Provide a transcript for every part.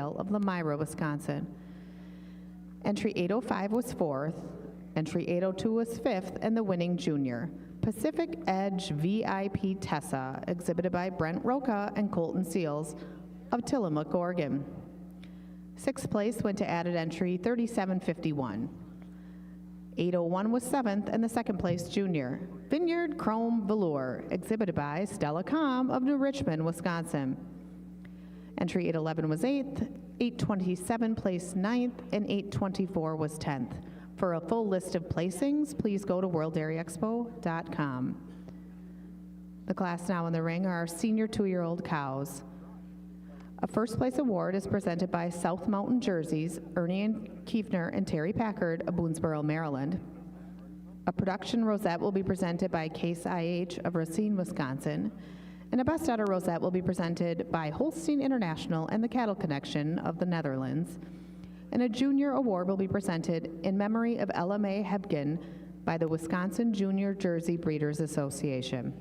sale of Lamira, Wisconsin. Entry 805 was fourth, entry 802 was fifth, and the winning junior, Pacific Edge VIP Tessa, exhibited by Brent Roca and Colton Seals of Tillamook, Oregon. Sixth place went to added entry 3751. 801 was seventh, and the second place junior, Vineyard Chrome Velour, exhibited by Stella Com of New Richmond, Wisconsin. Entry 811 was eighth, 827 placed ninth, and 824 was 10th. For a full list of placings, please go to worlddairyexpo.com. The class now in the ring are our senior 2-year-old cows. A first place award is presented by South Mountain Jerseys, Ernie and Kiefner and Terry Packard of Boonesboro, Maryland. A production rosette will be presented by Case IH of Racine, Wisconsin. And a Best Otter rosette will be presented by Holstein International and the Cattle Connection of the Netherlands. And a junior award will be presented in memory of Ella Mae Hebgen by the Wisconsin Junior Jersey Breeders Association.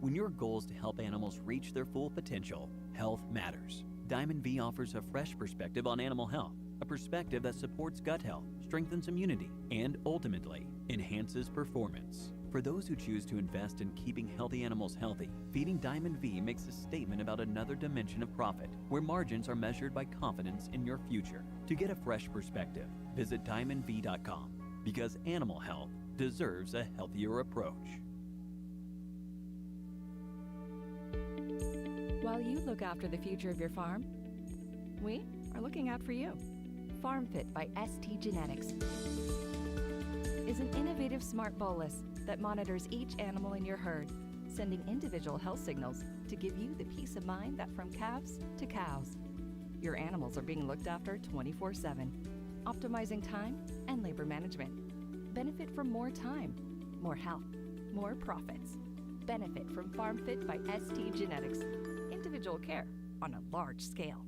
When your goal is to help animals reach their full potential, health matters. Diamond V offers a fresh perspective on animal health, a perspective that supports gut health, strengthens immunity, and ultimately enhances performance. For those who choose to invest in keeping healthy animals healthy, feeding Diamond V makes a statement about another dimension of profit, where margins are measured by confidence in your future. To get a fresh perspective, visit diamondv.com, because animal health deserves a healthier approach. While you look after the future of your farm, we are looking out for you. FarmFit by ST Genetics is an innovative smart bolus that monitors each animal in your herd, sending individual health signals to give you the peace of mind that from calves to cows, your animals are being looked after 24/7, optimizing time and labor management. Benefit from more time, more health, more profits. Benefit from FarmFit by ST Genetics. Individual care on a large scale.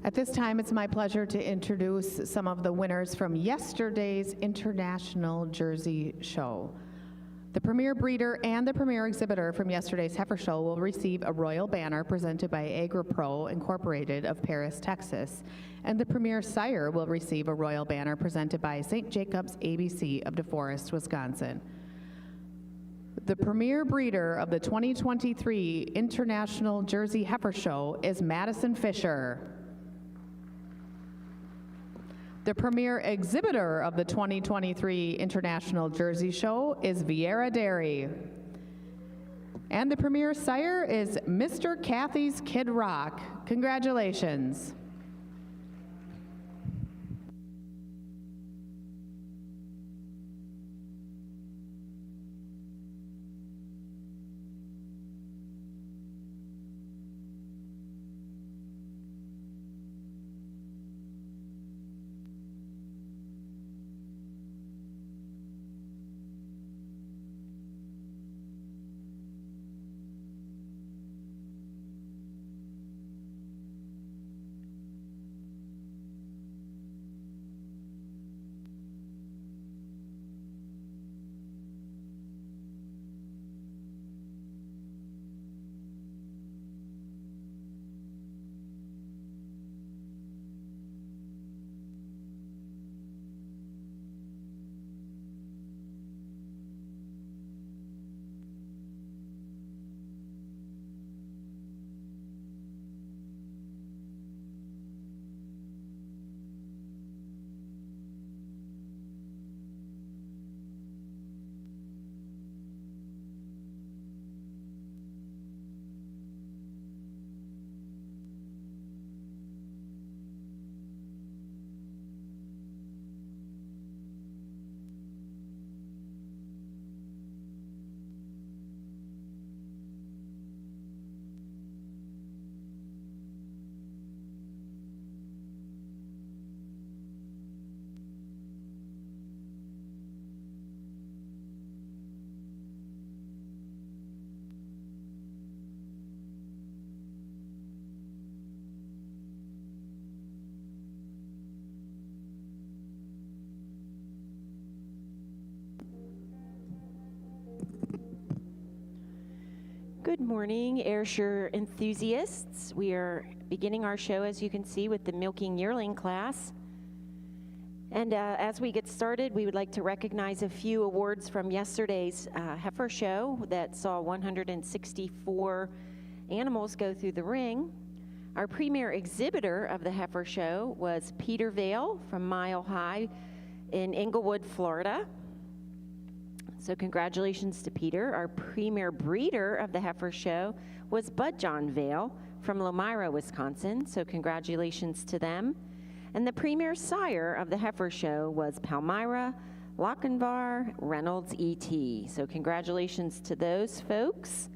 At this time, it's my pleasure to introduce some of the winners from yesterday's International Jersey Show. The premier breeder and the premier exhibitor from yesterday's heifer show will receive a royal banner presented by AgriPro Incorporated of Paris, Texas, and the premier sire will receive a royal banner presented by St. Jacobs ABC of DeForest, Wisconsin. The premier breeder of the 2023 International Jersey Heifer Show is Madison Fisher. The premier exhibitor of the 2023 International Jersey Show is Vieira Dairy. And the premier sire is Mr. Kathy's Kid Rock. Congratulations. Good morning, Ayrshire enthusiasts. We are beginning our show, as you can see, with the Milking Yearling class. And as we get started, we would like to recognize a few awards from yesterday's heifer show that saw 164 animals go through the ring. Our premier exhibitor of the heifer show was Peter Vale from Mile High in Inglewood, Florida. So congratulations to Peter. Our premier breeder of the heifer show was Bud John Vale from Lomira, Wisconsin. So congratulations to them. And the premier sire of the heifer show was Palmyra Lochinvar Reynolds E.T. So congratulations to those folks.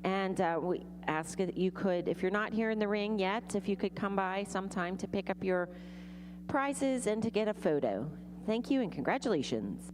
And we ask that you could, if you're not here in the ring yet, if you could come by sometime to pick up your prizes and to get a photo. Thank you and congratulations.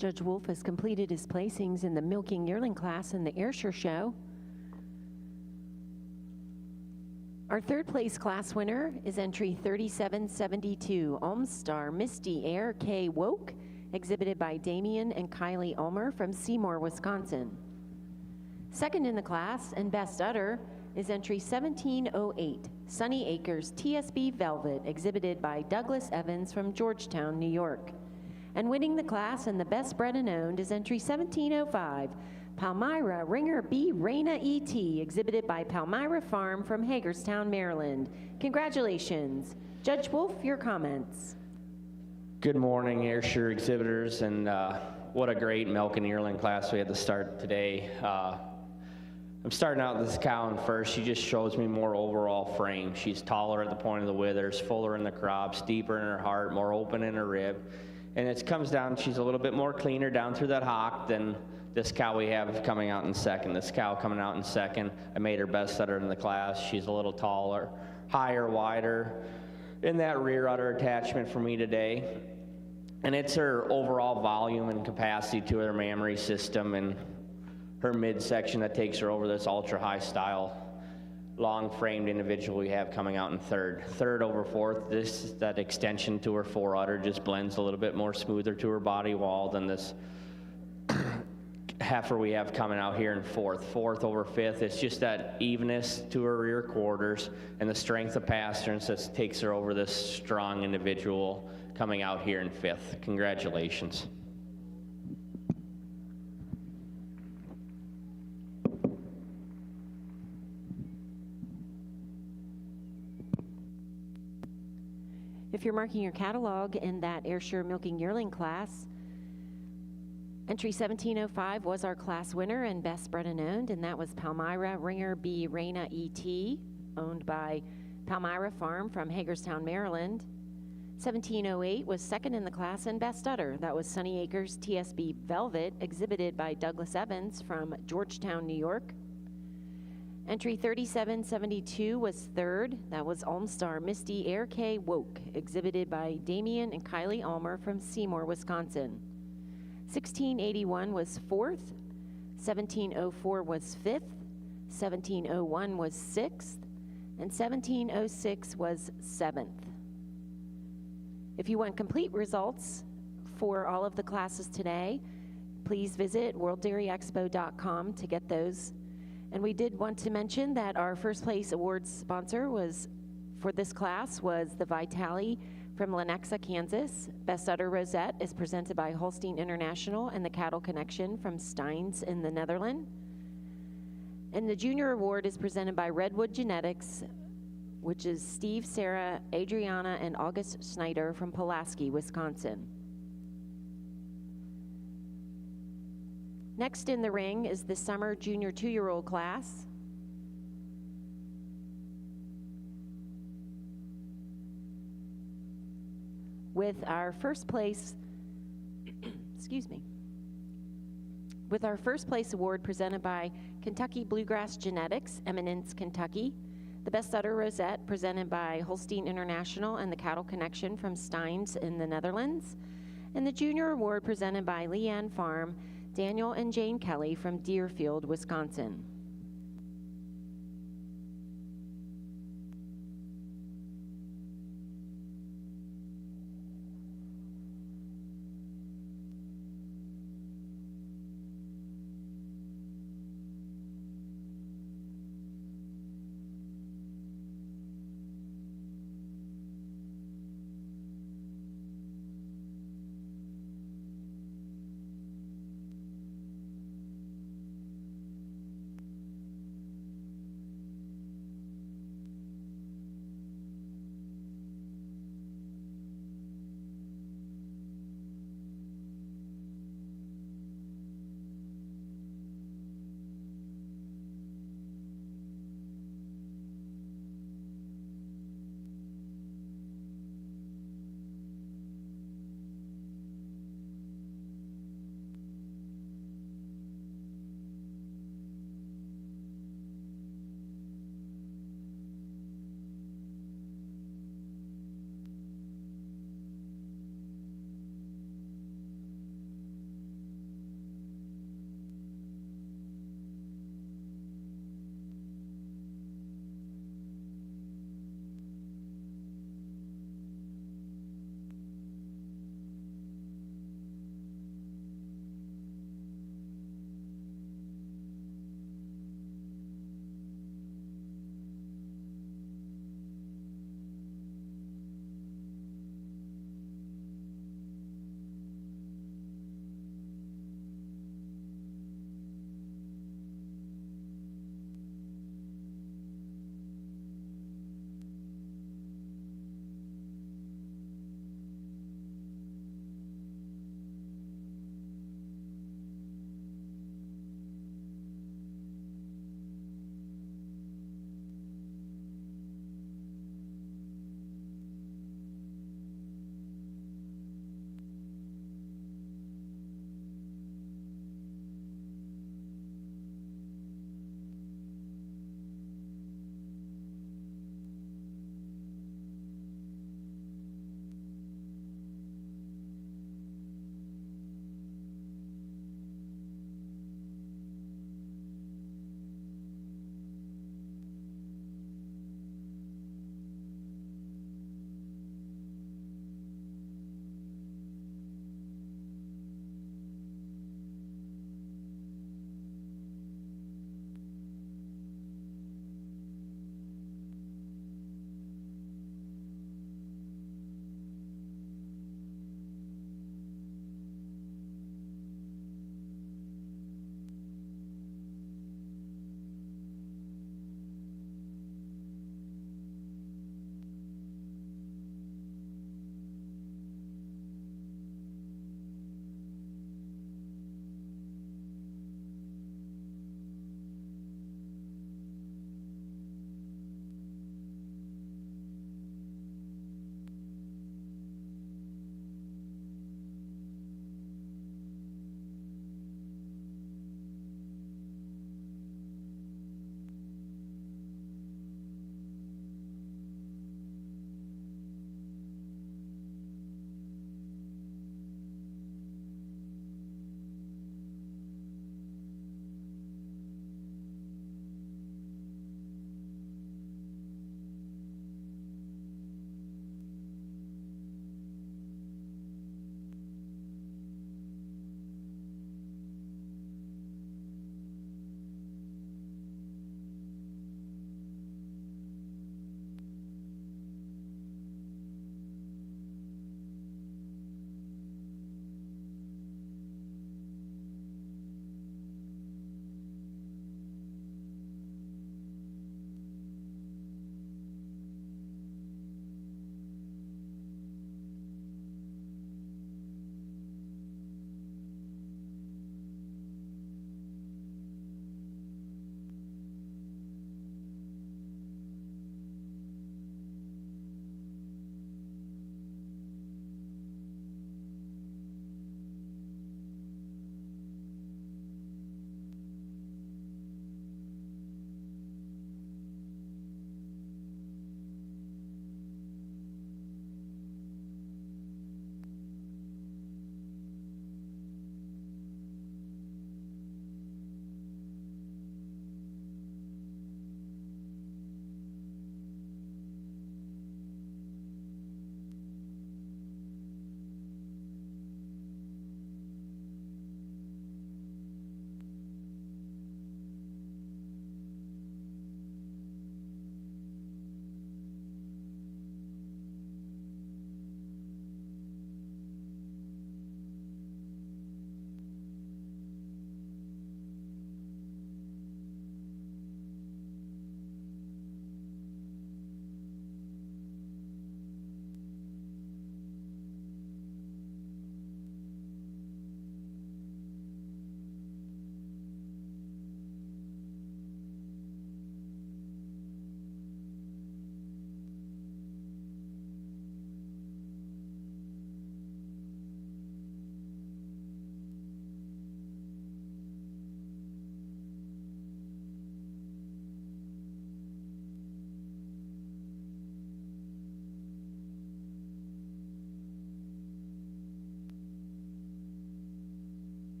Judge Wolf has completed his placings in the milking yearling class in the Ayrshire Show. Our third place class winner is entry 3772, Star Misty Air K Woke, exhibited by Damian and Kylie Ulmer from Seymour, Wisconsin. Second in the class and best udder is entry 1708, Sunny Acres TSB Velvet, exhibited by Douglas Evans from Georgetown, New York. And winning the class and the best bred and owned is entry 1705, Palmyra Ringer B Reina ET, exhibited by Palmyra Farm from Hagerstown, Maryland. Congratulations. Judge Wolf, your comments. Good morning, Ayrshire exhibitors, and what a great milk and yearling class we had to start today. I'm starting out with this cow in first. She just shows me more overall frame. She's taller at the point of the withers, fuller in the crops, deeper in her heart, more open in her rib. And it comes down, she's a little bit more cleaner down through that hock than this cow we have coming out in second. This cow coming out in second, I made her best udder in the class. She's a little taller, higher, wider in that rear udder attachment for me today. And it's her overall volume and capacity to her mammary system and her midsection that takes her over this ultra high style, long framed individual we have coming out in third. Third over fourth, that extension to her fore udder just blends a little bit more smoother to her body wall than this heifer we have coming out here in fourth. Fourth over fifth, it's just that evenness to her rear quarters and the strength of pasterns that takes her over this strong individual coming out here in fifth. Congratulations. If you're marking your catalog in that Ayrshire Milking Yearling class, entry 1705 was our class winner and best bred and owned, and that was Palmyra Ringer B Reina ET, owned by Palmyra Farm from Hagerstown, Maryland. 1708 was second in the class and best udder. That was Sunny Acres TSB Velvet, exhibited by Douglas Evans from Georgetown, New York. Entry 3772 was third. That was Star Misty Air K Woke, exhibited by Damian and Kylie Ulmer from Seymour, Wisconsin. 1681 was fourth. 1704 was fifth. 1701 was sixth. And 1706 was seventh. If you want complete results for all of the classes today, please visit worlddairyexpo.com to get those. And we did want to mention that our first place awards sponsor for this class was the Vitale from Lenexa, Kansas. Best Udder Rosette is presented by Holstein International and the Cattle Connection from Steins in the Netherlands. And the Junior Award is presented by Redwood Genetics, which is Steve, Sarah, Adriana, and August Snyder from Pulaski, Wisconsin. Next in the ring is the summer junior 2-year-old class. With our first place, with our first place award presented by Kentucky Bluegrass Genetics, Eminence, Kentucky. The Best Udder Rosette presented by Holstein International and the Cattle Connection from Steins in the Netherlands. And the Junior Award presented by Leanne Farm, Daniel and Jane Kelly from Deerfield, Wisconsin.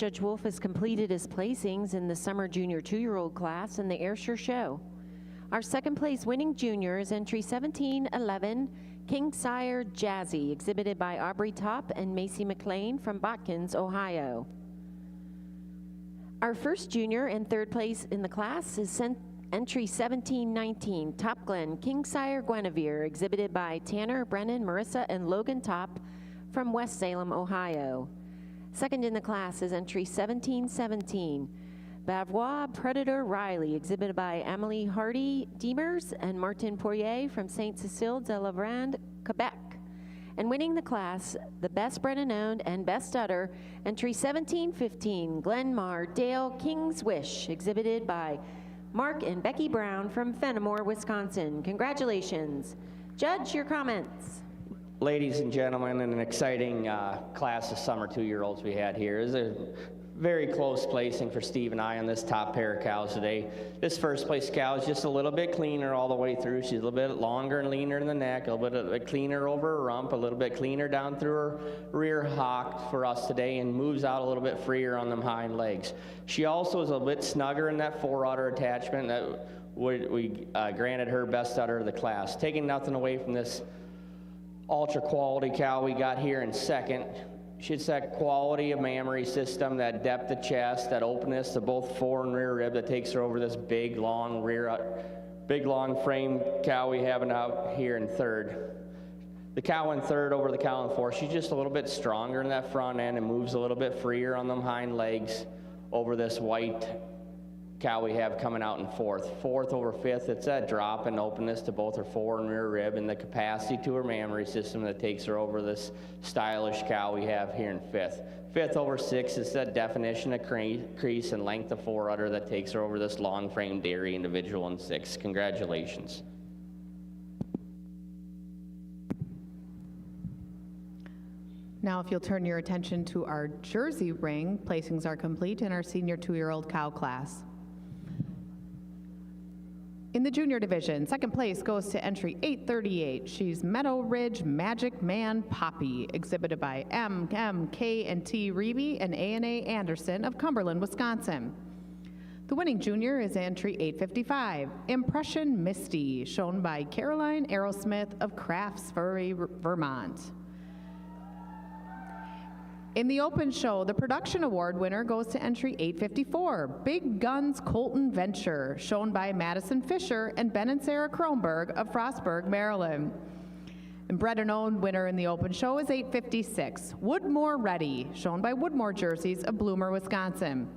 Judge Wolf has completed his placings in the summer junior 2-year-old class in the Ayrshire Show. Our second place winning junior is entry 1711, Kingsire Jazzy, exhibited by Aubrey Top and Macy McLean from Botkins, Ohio. Our first junior and third place in the class is entry 1719, Top Glen, Kingsire Guinevere, exhibited by Tanner, Brennan, Marissa, and Logan Top from West Salem, Ohio. Second in the class is entry 1717, Bavois Predator Riley, exhibited by Emily Hardy Demers and Martin Poirier from Saint Cecile de la Vrande, Quebec. And winning the class, the Best Brennan Owned and Best Udder, entry 1715, Glenmar Dale King's Wish, exhibited by Mark and Becky Brown from Fenimore, Wisconsin. Congratulations. Judge, your comments. Ladies and gentlemen, an exciting class of summer 2-year-olds we had here. It was a very close placing for Steve and I on this top pair of cows today. This first place cow is just a little bit cleaner all the way through. She's a little bit longer and leaner in the neck, a little bit cleaner over her rump, a little bit cleaner down through her rear hock for us today, and moves out a little bit freer on them hind legs. She also is a bit snugger in that forudder attachment that we granted her best udder of the class. Taking nothing away from this ultra quality cow we got here in second. She's that quality of mammary system, that depth of chest, that openness to both fore and rear rib that takes her over this big, long frame cow we have out here in third. The cow in third over the cow in fourth, she's just a little bit stronger in that front end and moves a little bit freer on them hind legs over this white cow we have coming out in fourth. Fourth over fifth, it's that drop and openness to both her fore and rear rib and the capacity to her mammary system that takes her over this stylish cow we have here in fifth. Fifth over sixth is that definition of crease and length of forudder that takes her over this long frame dairy individual in sixth. Congratulations. Now, if you'll turn your attention to our Jersey ring, placings are complete in our senior 2-year-old cow class. In the junior division, second place goes to entry 838. She's Meadow Ridge Magic Man Poppy, exhibited by K&T Reeby and A&A Anderson of Cumberland, Wisconsin. The winning junior is entry 855, Impression Misty, shown by Caroline Aerosmith of Craftsbury, Vermont. In the open show, the production award winner goes to entry 854, Big Guns Colton Venture, shown by Madison Fisher and Ben and Sarah Kronberg of Frostburg, Maryland. And bred and owned winner in the open show is 856, Woodmore Ready, shown by Woodmore Jerseys of Bloomer, Wisconsin.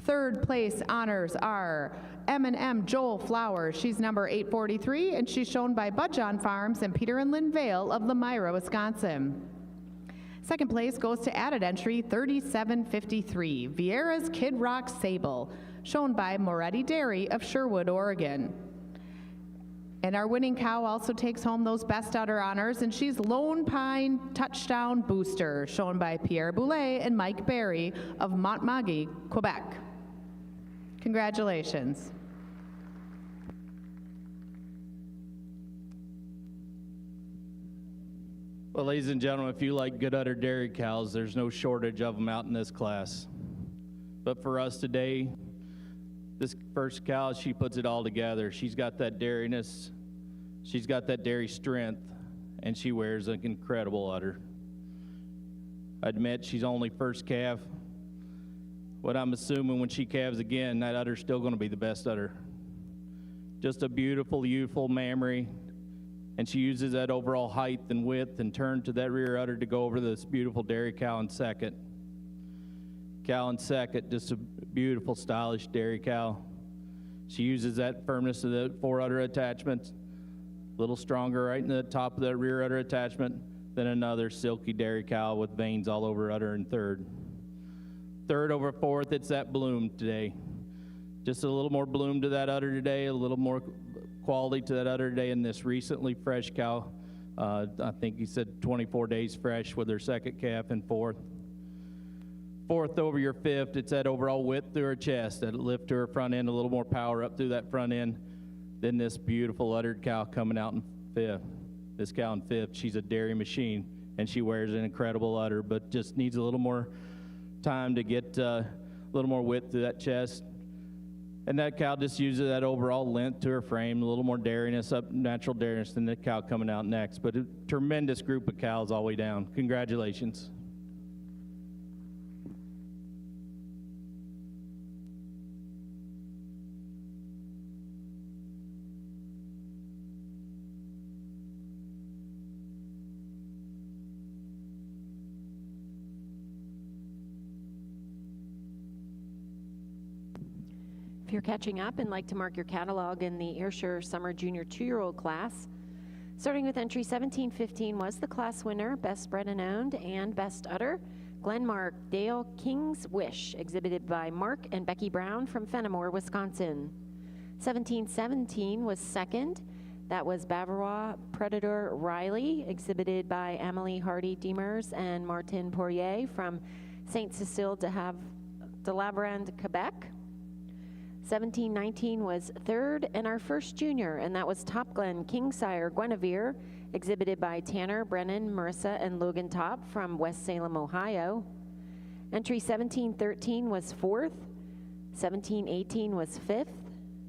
Third place honors are M&M Joel Flowers. She's number 843, and she's shown by Budjon Farms and Peter and Lynn Vale of Lamira, Wisconsin. Second place goes to added entry 3753, Vieira's Kid Rock Sable, shown by Moretti Dairy of Sherwood, Oregon. And our winning cow also takes home those best udder honors, and she's Lone Pine Touchdown Booster, shown by Pierre Boulay and Mike Barry of Montmagny, Quebec. Congratulations. Well, ladies and gentlemen, if you like good udder dairy cows, there's no shortage of them out in this class. But for us today, this first cow, she puts it all together. She's got that dairiness, she's got that dairy strength, and she wears an incredible udder. I admit she's only first calf. What I'm assuming when she calves again, that udder's still going to be the best udder. Just a beautiful, youthful mammary. And she uses that overall height and width and turn to that rear udder to go over this beautiful dairy cow in second. Cow in second, just a beautiful, stylish dairy cow. She uses that firmness of the fore udder attachment, a little stronger right in the top of that rear udder attachment than another silky dairy cow with veins all over udder in third. Third over fourth, it's that bloom today. Just a little more bloom to that udder today, a little more quality to that udder today in this recently fresh cow. I think he said 24 days fresh with her second calf in fourth. Fourth over your fifth, it's that overall width through her chest, that lift to her front end, a little more power up through that front end than this beautiful uddered cow coming out in fifth. This cow in fifth, she's a dairy machine, and she wears an incredible udder, but just needs a little more time to get a little more width to that chest. And that cow just uses that overall length to her frame, a little more dariness, natural dariness than the cow coming out next. But a tremendous group of cows all the way down. Congratulations. If you're catching up and like to mark your catalog in the Ayrshire Summer Junior 2-year-old class, starting with entry 1715 was the class winner, Best Bred and Owned and Best Udder, Glenmark Dale King's Wish, exhibited by Mark and Becky Brown from Fenimore, Wisconsin. 1717 was second. That was Bavarois Predator Riley, exhibited by Emily Hardy Demers and Martin Poirier from Saint Cecile de Lavrande, Quebec. 1719 was third, and our first junior, and that was Top Glen Kingsire Guinevere, exhibited by Tanner, Brennan, Marissa, and Logan Top from West Salem, Ohio. Entry 1713 was fourth, 1718 was fifth,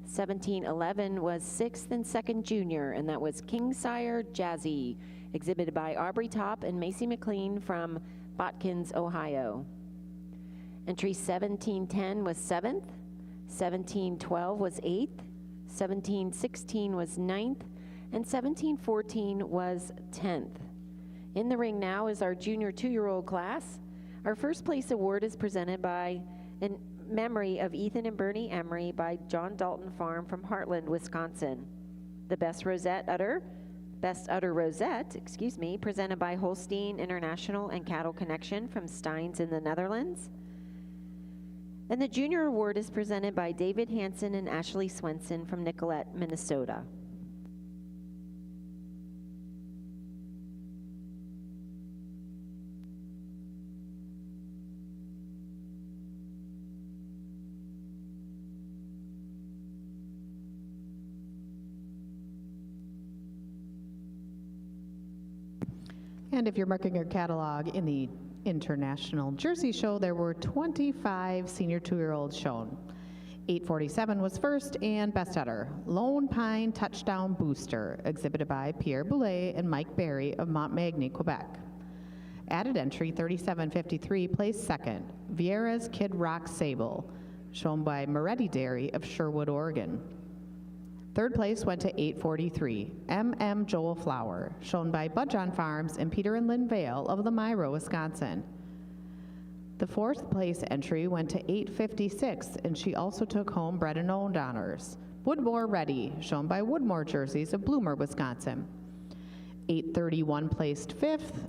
1711 was sixth and second junior, and that was Kingsire Jazzy, exhibited by Aubrey Top and Macy McLean from Botkins, Ohio. Entry 1710 was seventh, 1712 was 8th, 1716 was 9th, and 1714 was 10th. In the ring now is our junior 2-year-old class. Our first place award is presented by, in memory of Ethan and Bernie Emery, by John Dalton Farm from Heartland, Wisconsin. The Best Udder Rosette, presented by Holstein International and Cattle Connection from Steins in the Netherlands. And the Junior Award is presented by David Hansen and Ashley Swenson from Nicollet, Minnesota. And if you're marking your catalog in the International Jersey Show, there were 25 senior 2-year-olds shown. 847 was first and Best Udder. Lone Pine Touchdown Booster, exhibited by Pierre Boulay and Mike Barry of Montmagny, Quebec. Added entry 3753 placed second. Vieira's Kid Rock Sable, shown by Moretti Dairy of Sherwood, Oregon. Third place went to 843, M.M. Joel Flower, shown by Budjon Farms and Peter and Lynn Vale of the Myro, Wisconsin. The fourth place entry went to 856, and she also took home Bred and Owned honors. Woodmore Ready, shown by Woodmore Jerseys of Bloomer, Wisconsin. 831 placed fifth,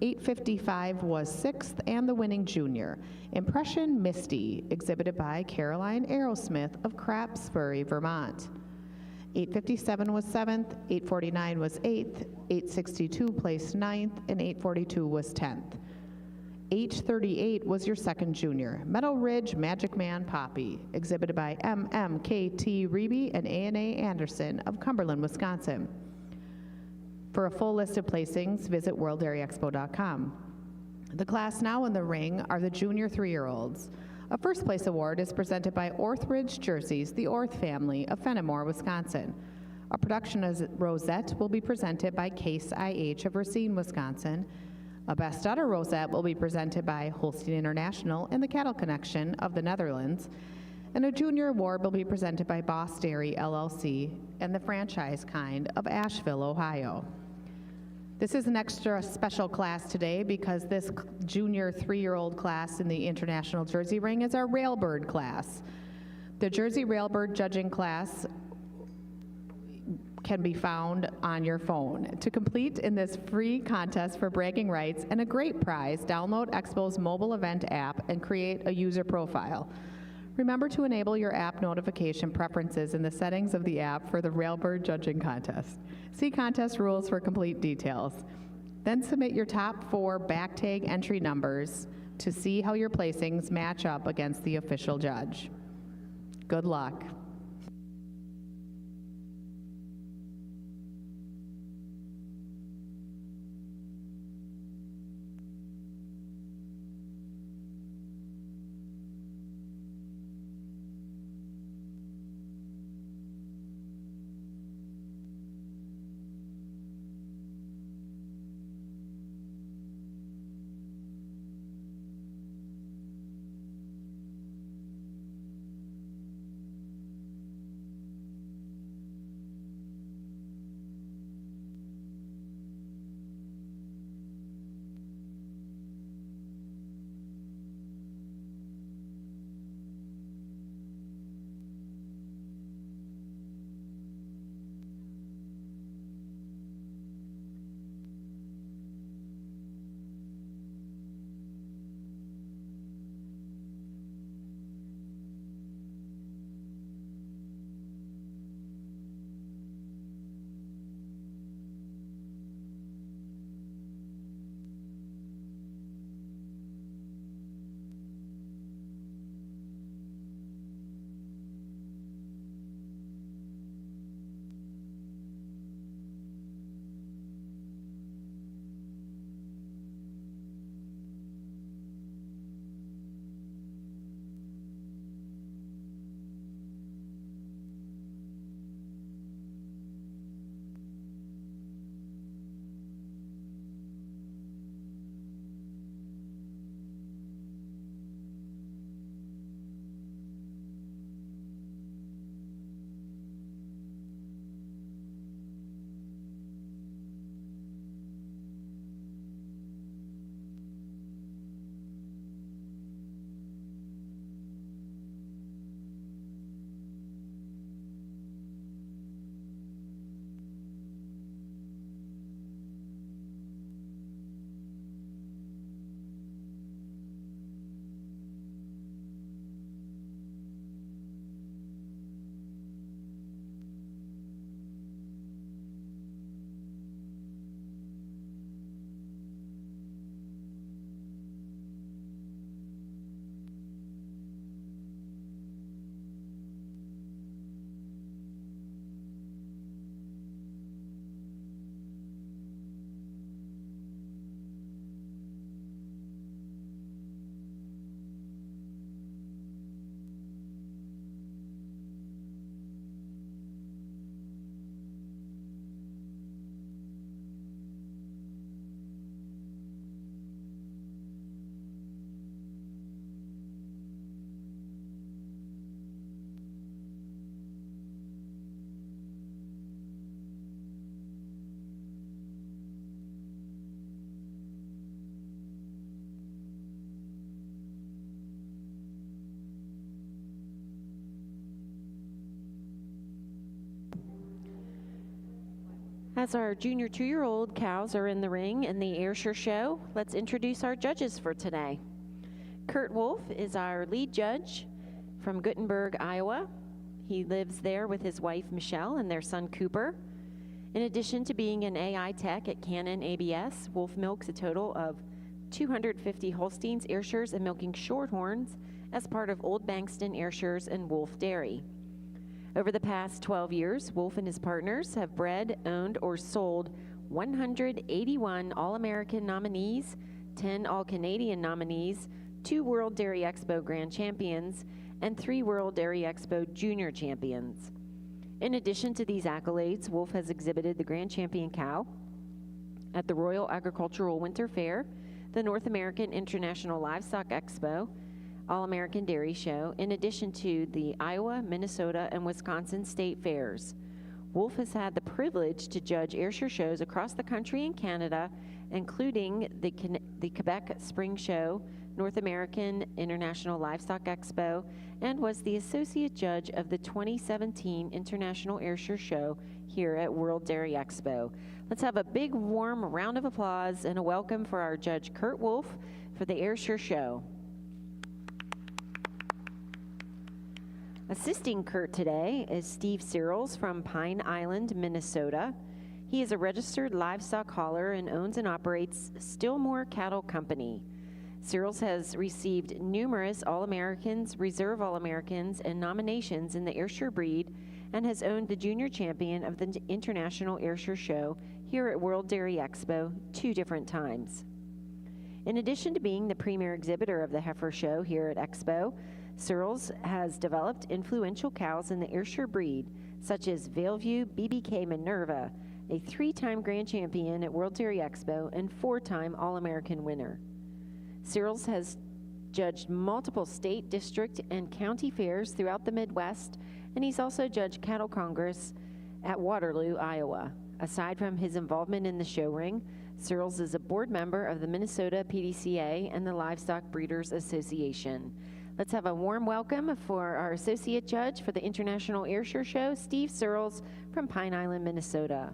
855 was sixth, and the winning junior, Impression Misty, exhibited by Caroline Aerosmith of Craftsbury, Vermont. 857 was seventh, 849 was eighth, 862 placed ninth, and 842 was 10th. 838 was your second junior, Meadow Ridge Magic Man Poppy, exhibited by MMKT Reeby and A&A Anderson of Cumberland, Wisconsin. For a full list of placings, visit worlddairyexpo.com. The class now in the ring are the junior 3-year-olds. A first place award is presented by Orthridge Jerseys, the Orth family of Fenimore, Wisconsin. A production as Rosette will be presented by Case IH of Racine, Wisconsin. A Best Udder Rosette will be presented by Holstein International and the Cattle Connection of the Netherlands. And a junior award will be presented by Boss Dairy LLC and the Franchise Kind of Asheville, Ohio. This is an extra special class today because this junior 3-year-old class in the International Jersey Ring is our Railbird class. The Jersey Railbird judging class can be found on your phone. To complete in this free contest for bragging rights and a great prize, download Expo's mobile event app and create a user profile. Remember to enable your app notification preferences in the settings of the app for the Railbird judging contest. See contest rules for complete details. Then submit your top 4 back tag entry numbers to see how your placings match up against the official judge. Good luck. As our junior 2-year-old cows are in the ring in the Ayrshire Show, let's introduce our judges for today. Kurt Wolf is our lead judge from Guttenberg, Iowa. He lives there with his wife, Michelle, and their son, Cooper. In addition to being an AI tech at Canon ABS, Wolf milks a total of 250 Holsteins, Ayrshires, and milking Shorthorns as part of Old Bankston Ayrshires and Wolf Dairy. Over the past 12 years, Wolf and his partners have bred, owned, or sold 181 All-American nominees, 10 All-Canadian nominees, 2 World Dairy Expo Grand Champions, and 3 World Dairy Expo Junior Champions. In addition to these accolades, Wolf has exhibited the Grand Champion cow at the Royal Agricultural Winter Fair, the North American International Livestock Expo, All-American Dairy Show, in addition to the Iowa, Minnesota, and Wisconsin state fairs. Wolf has had the privilege to judge Ayrshire shows across the country and Canada, including the Quebec Spring Show, North American International Livestock Expo, and was the associate judge of the 2017 International Ayrshire Show here at World Dairy Expo. Let's have a big warm round of applause and a welcome for our judge Kurt Wolf for the Ayrshire Show. Assisting Kurt today is Steve Searles from Pine Island, Minnesota. He is a registered livestock hauler and owns and operates Stillmore Cattle Company. Searles has received numerous All-Americans, Reserve All-Americans, and nominations in the Ayrshire breed and has owned the junior champion of the International Ayrshire Show here at World Dairy Expo 2 different times. In addition to being the premier exhibitor of the heifer show here at Expo, Searles has developed influential cows in the Ayrshire breed, such as Valeview BBK Minerva, a 3-time grand champion at World Dairy Expo and 4-time All-American winner. Searles has judged multiple state, district, and county fairs throughout the Midwest, and he's also judged Cattle Congress at Waterloo, Iowa. Aside from his involvement in the show ring, Searles is a board member of the Minnesota PDCA and the Livestock Breeders Association. Let's have a warm welcome for our associate judge for the International Ayrshire Show, Steve Searles from Pine Island, Minnesota.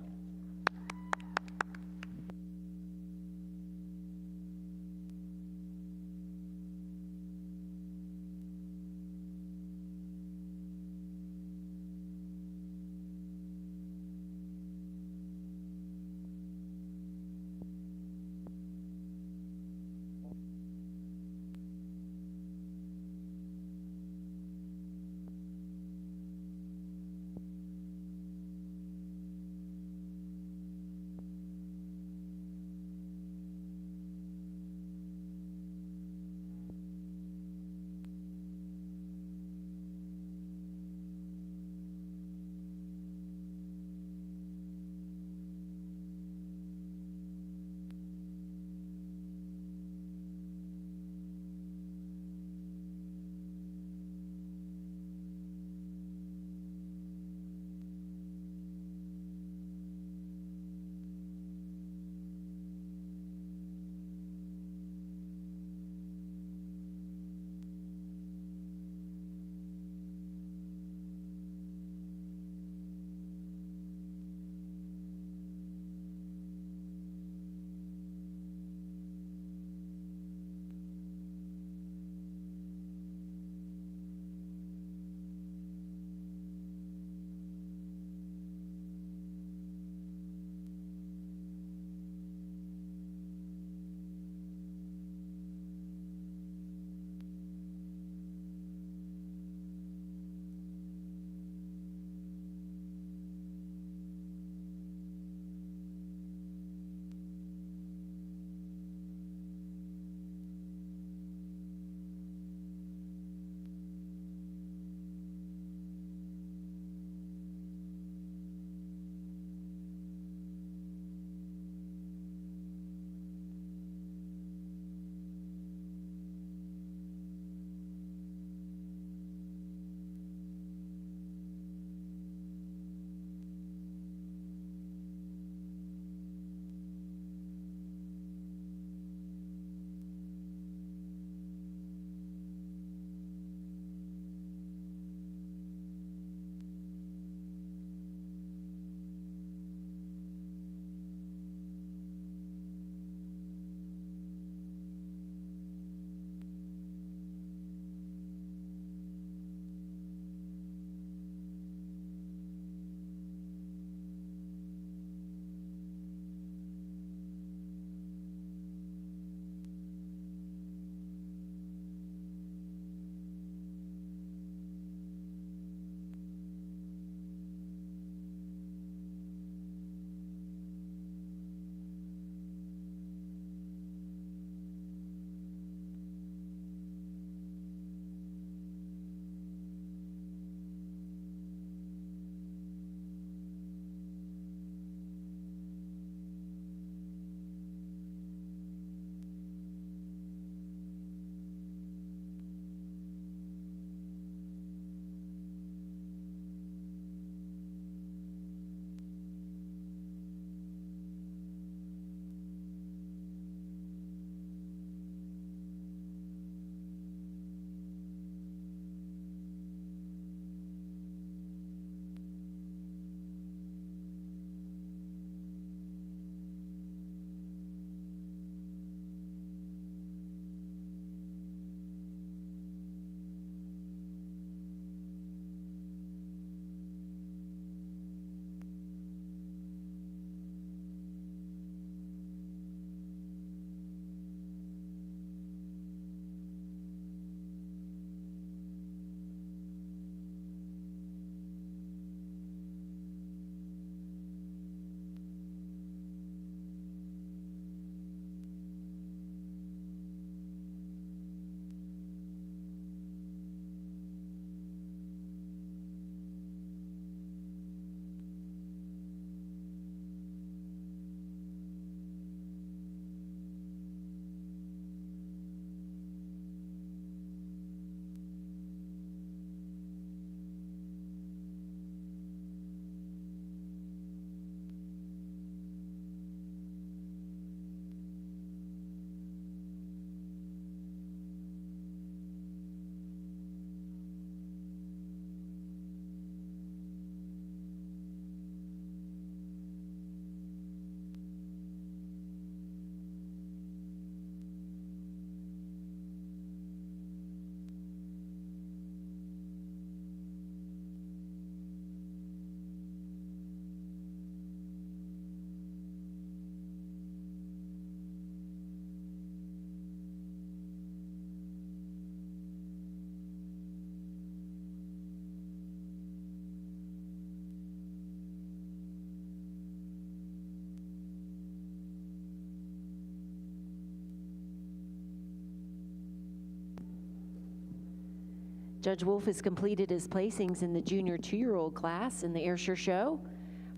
Judge Wolf has completed his placings in the junior 2-year-old class in the Ayrshire Show.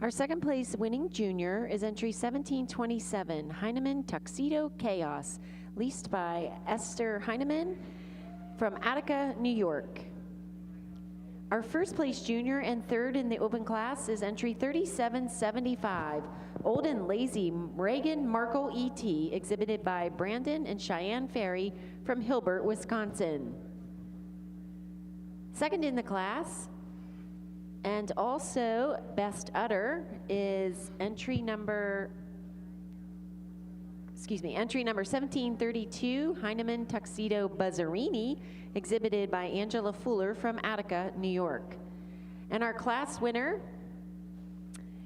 Our second place winning junior is entry 1727, Heinemann Tuxedo Chaos, leased by Esther Heinemann from Attica, New York. Our first place junior and third in the open class is entry 3775, Old and Lazy Reagan Markle E.T., exhibited by Brandon and Cheyenne Ferry from Hilbert, Wisconsin. Second in the class, and also best udder, is entry number 1732, Heinemann Tuxedo Buzzarini, exhibited by Angela Fuller from Attica, New York. And our class winner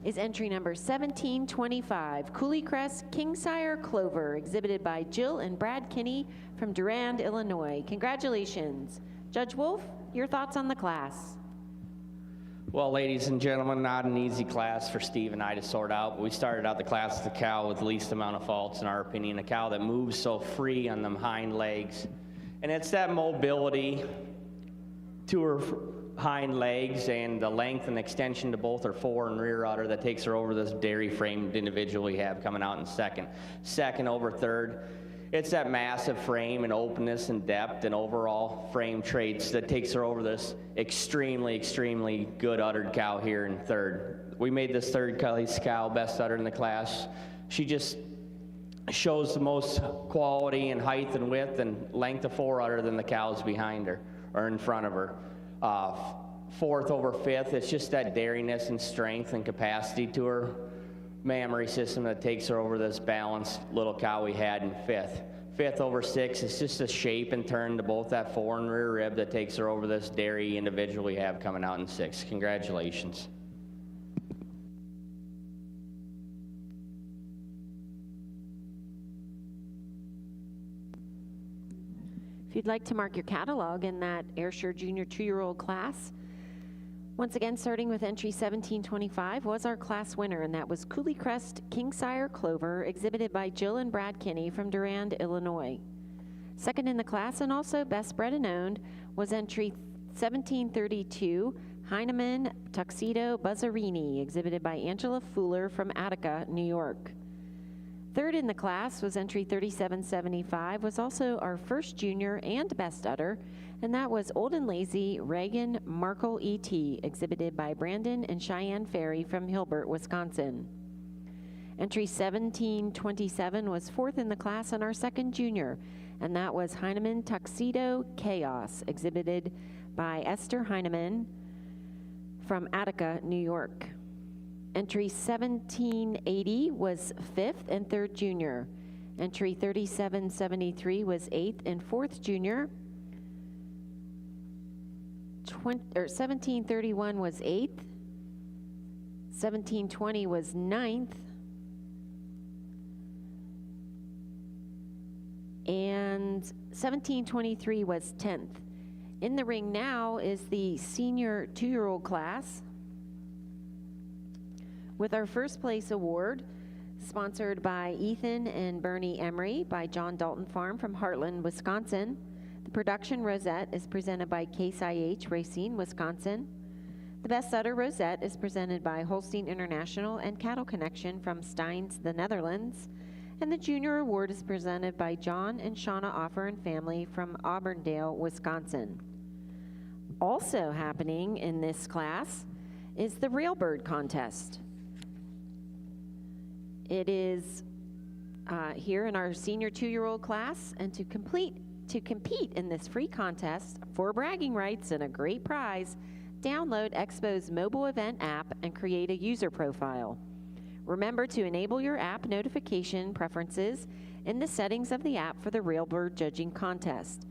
is entry number 1725, Cooley Crest Kingsire Clover, exhibited by Jill and Brad Kinney from Durand, Illinois. Congratulations. Judge Wolf, your thoughts on the class? Well, ladies and gentlemen, not an easy class for Steve and I to sort out. We started out the class with the cow with the least amount of faults, in our opinion, a cow that moves so free on them hind legs. And it's that mobility to her hind legs and the length and extension to both her fore and rear udder that takes her over this dairy-framed individual we have coming out in second. Second over third. It's that massive frame and openness and depth and overall frame traits that takes her over this extremely, extremely good uddered cow here in third. We made this third place cow best udder in the class. She just shows the most quality and height and width and length of fore udder than the cows behind her or in front of her. Fourth over fifth, it's just that dairiness and strength and capacity to her mammary system that takes her over this balanced little cow we had in fifth. Fifth over sixth, it's just a shape and turn to both that fore and rear rib that takes her over this dairy individual we have coming out in sixth. Congratulations. If you'd like to mark your catalog in that Ayrshire Junior 2-year-old class, once again, starting with entry 1725 was our class winner, and that was Cooley Crest Kingsire Clover, exhibited by Jill and Brad Kinney from Durand, Illinois. Second in the class, and also best bred and owned, was entry 1732, Heinemann Tuxedo Buzzarini, exhibited by Angela Fuller from Attica, New York. Third in the class was entry 3775, was also our first junior and best udder, and that was Old and Lazy Reagan Markle E.T., exhibited by Brandon and Cheyenne Ferry from Hilbert, Wisconsin. Entry 1727 was fourth in the class and our second junior, and that was Heinemann Tuxedo Chaos, exhibited by Esther Heinemann from Attica, New York. Entry 1780 was fifth and third junior. Entry 3773 was eighth and fourth junior. 1731 was 8th, 1720 was 9th, and 1723 was 10th. In the ring now is the senior 2-year-old class with our first place award, sponsored by Ethan and Bernie Emery by John Dalton Farm from Heartland, Wisconsin. The production rosette is presented by Case IH Racine, Wisconsin. The best udder rosette is presented by Holstein International and Cattle Connection from Steins, the Netherlands. And the junior award is presented by John and Shauna Offer and family from Auburndale, Wisconsin. Also happening in this class is the Railbird contest. It is here in our senior 2-year-old class, and to compete in this free contest for bragging rights and a great prize, download Expo's mobile event app and create a user profile. Remember to enable your app notification preferences in the settings of the app for the Railbird judging contest.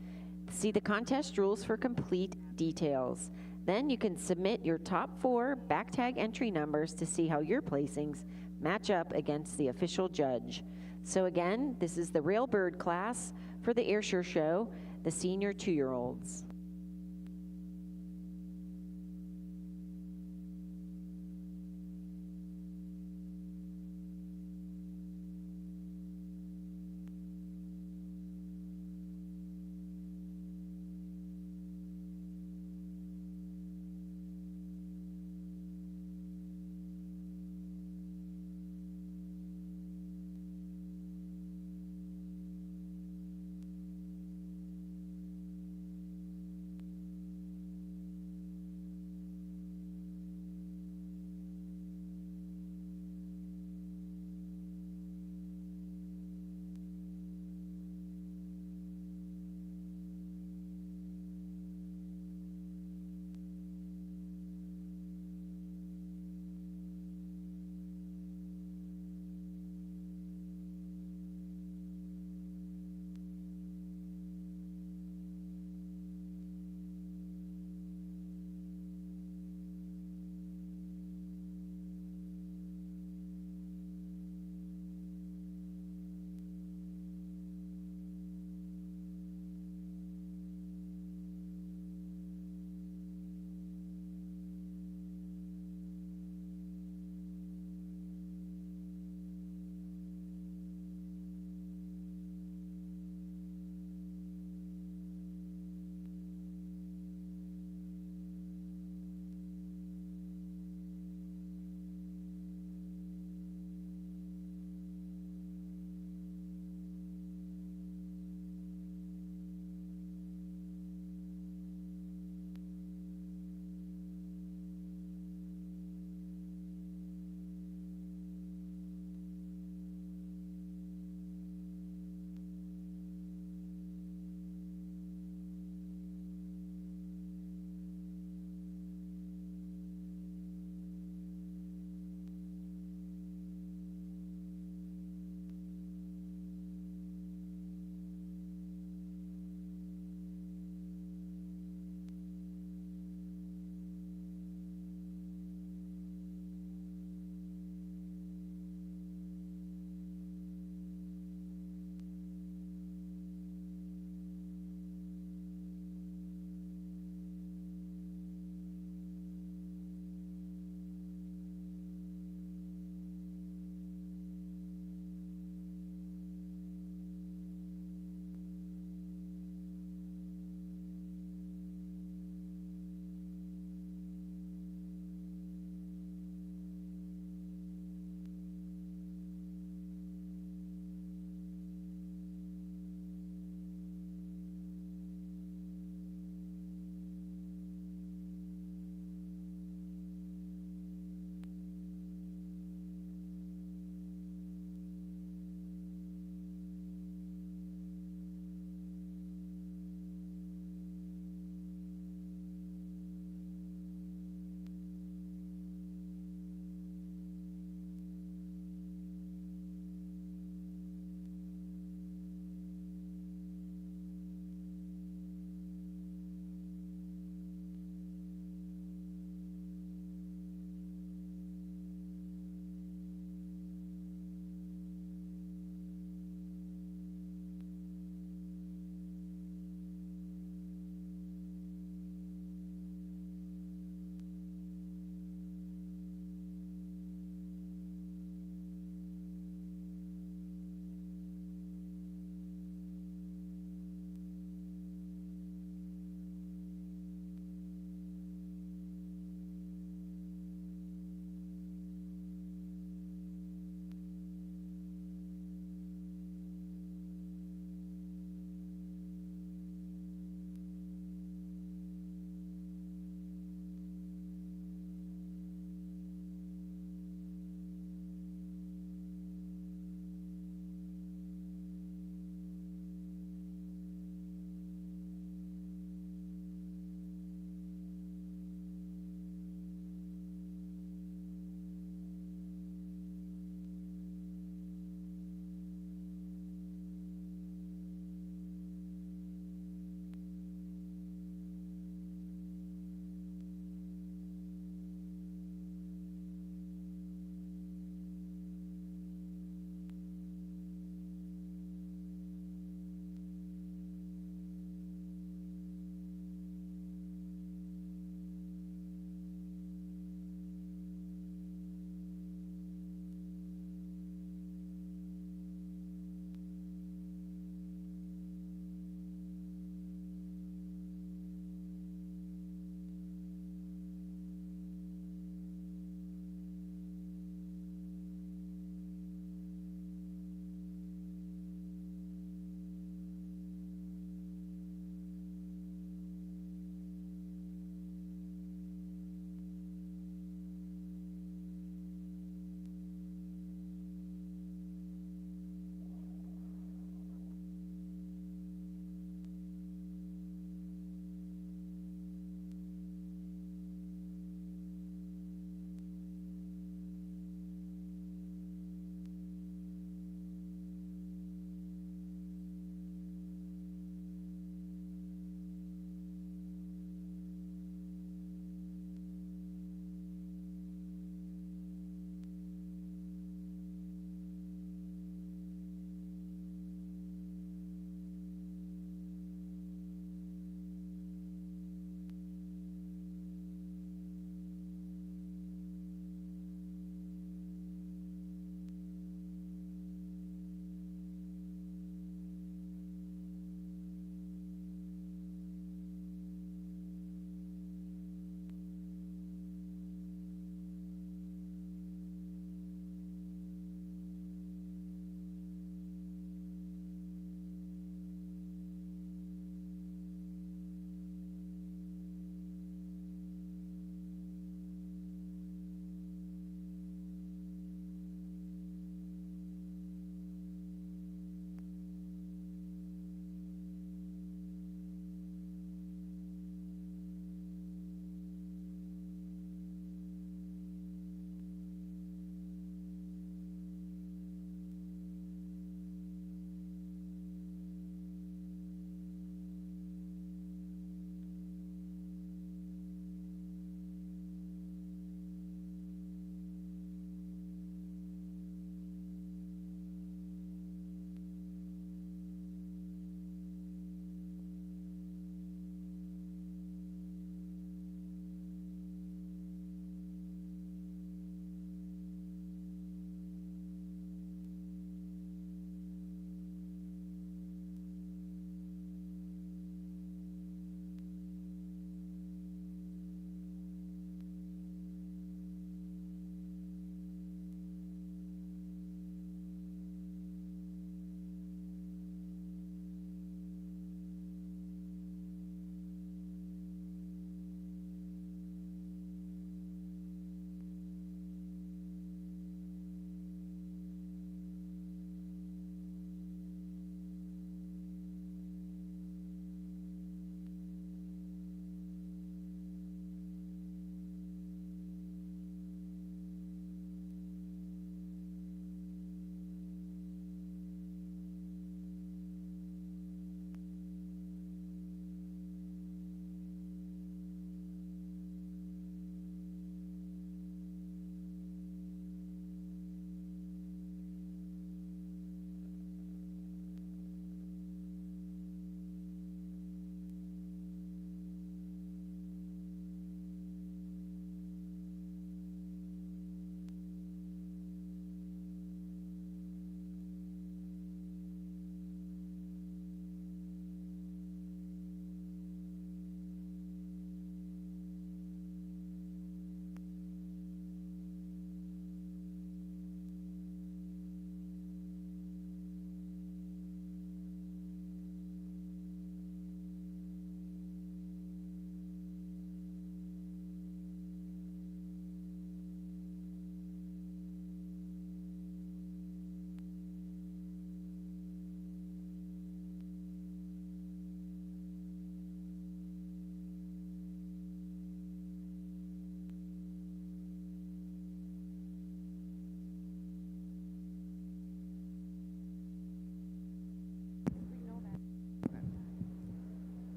See the contest rules for complete details. Then you can submit your top 4 back tag entry numbers to see how your placings match up against the official judge. So again, this is the Railbird class for the Ayrshire Show, the senior 2-year-olds.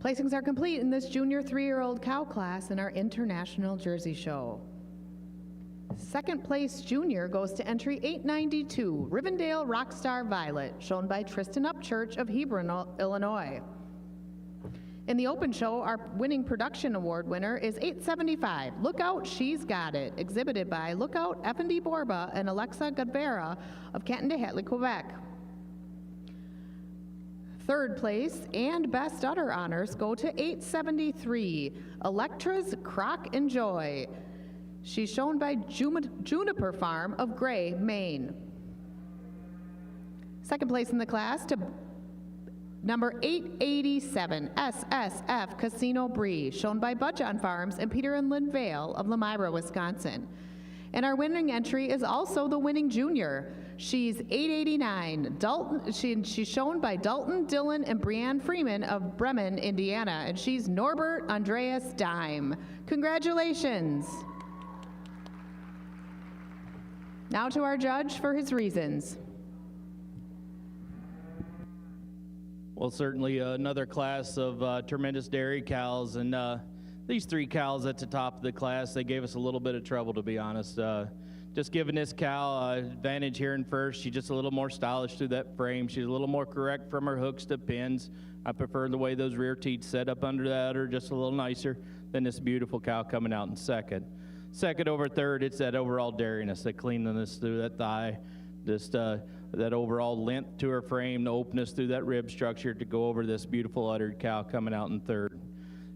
Placings are complete in this junior 3-year-old cow class in our International Jersey Show. Second place junior goes to entry 892, Rivendale Rockstar Violet, shown by Tristan Upchurch of Hebron, Illinois. In the open show, our winning production award winner is 875, Look Out, She's Got It, exhibited by Lookout F&D Borba and Alexa Gadvera of Canton-de-Hatley, Quebec. Third place and best udder honors go to 873, Electra's Crock and Joy. She's shown by Juniper Farm of Gray, Maine. Second place in the class to number 887, SSF Casino Brie, shown by Budjon Farms and Peter and Lynn Vale of Lemira, Wisconsin. And our winning entry is also the winning junior. She's 889, Dalton. She's shown by Dalton, Dillon, and Brianne Freeman of Bremen, Indiana, and she's Norbert Andreas Dime. Congratulations. Now to our judge for his reasons. Well, certainly another class of tremendous dairy cows, and these 3 cows at the top of the class, they gave us a little bit of trouble, to be honest. Just giving this cow advantage here in first. She's just a little more stylish through that frame. She's a little more correct from her hooks to pins. I prefer the way those rear teeth set up under that udder, just a little nicer than this beautiful cow coming out in second. Second over third, it's that overall dairiness, that cleanliness through that thigh, just that overall length to her frame, the openness through that rib structure to go over this beautiful uddered cow coming out in third.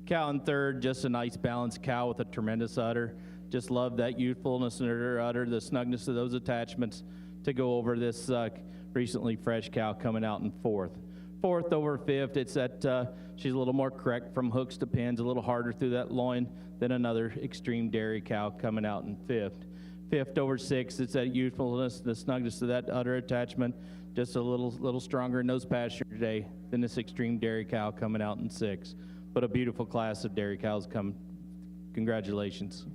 Cow in third, just a nice balanced cow with a tremendous udder. Just love that youthfulness in her udder, the snugness of those attachments to go over this recently fresh cow coming out in fourth. Fourth over fifth, it's that she's a little more correct from hooks to pins, a little harder through that loin than another extreme dairy cow coming out in fifth. Fifth over sixth, it's that youthfulness, the snugness of that udder attachment, just a little stronger in those pasture today than this extreme dairy cow coming out in sixth. But a beautiful class of dairy cows come. Congratulations.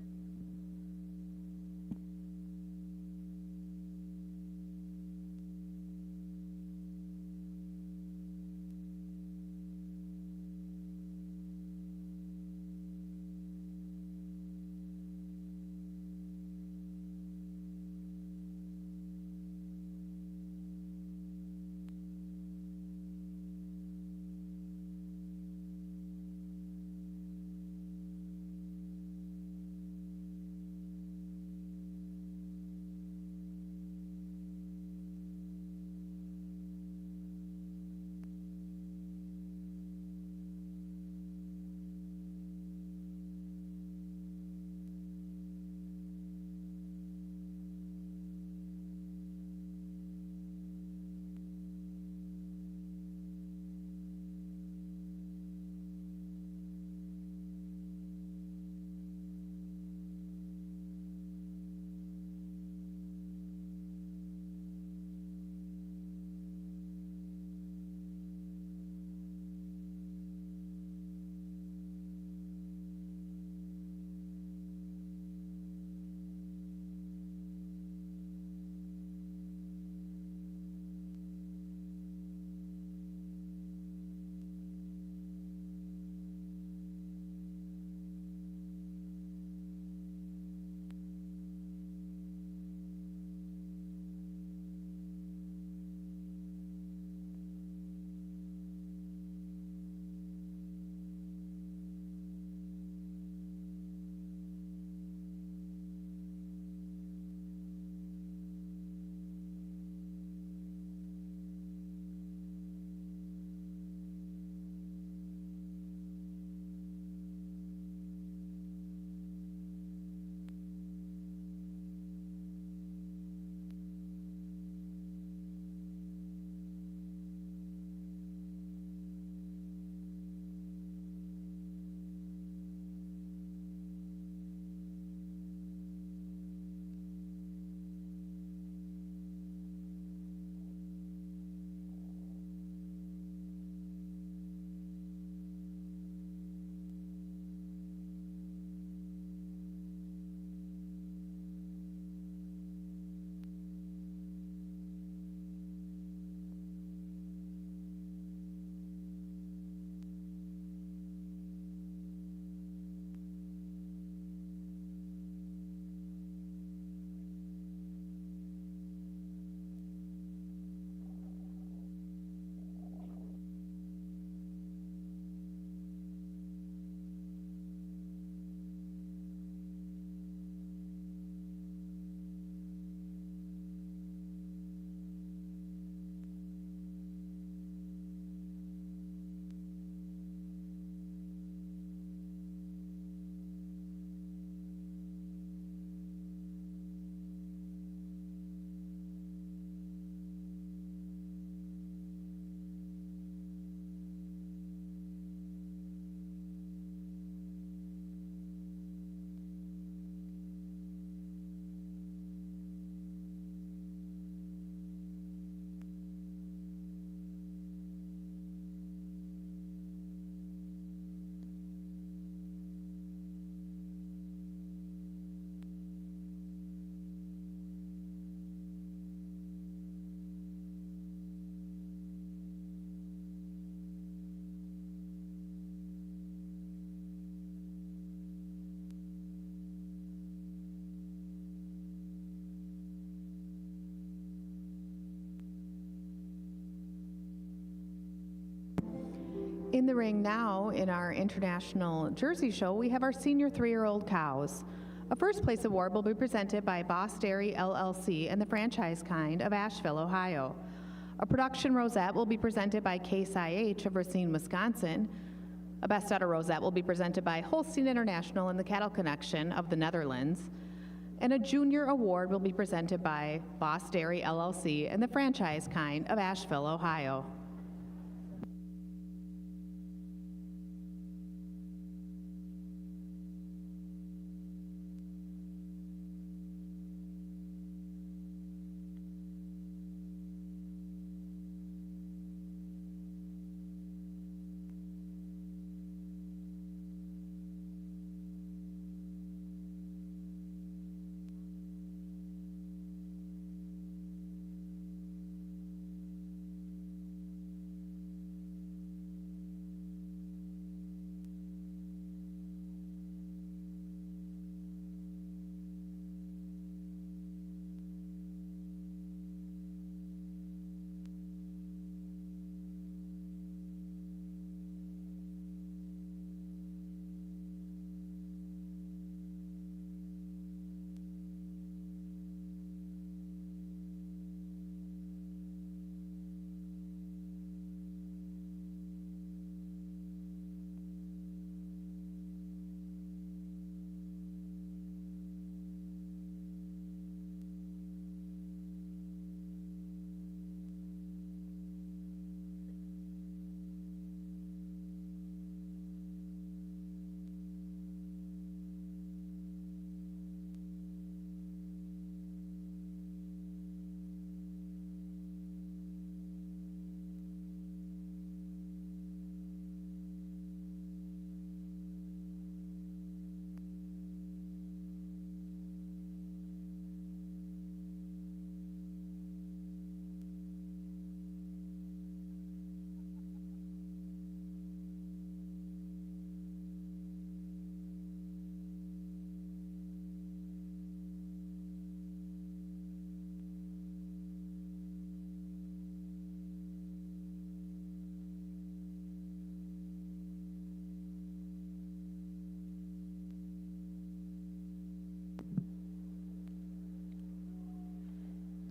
In the ring now, in our International Jersey Show, we have our senior 3-year-old cows. A first place award will be presented by Boss Dairy LLC and the franchise kind of Asheville, Ohio. A production rosette will be presented by Case IH of Racine, Wisconsin. A Best Udder rosette will be presented by Holstein International and the Cattle Connection of the Netherlands. And a junior award will be presented by Boss Dairy LLC and the franchise kind of Asheville, Ohio.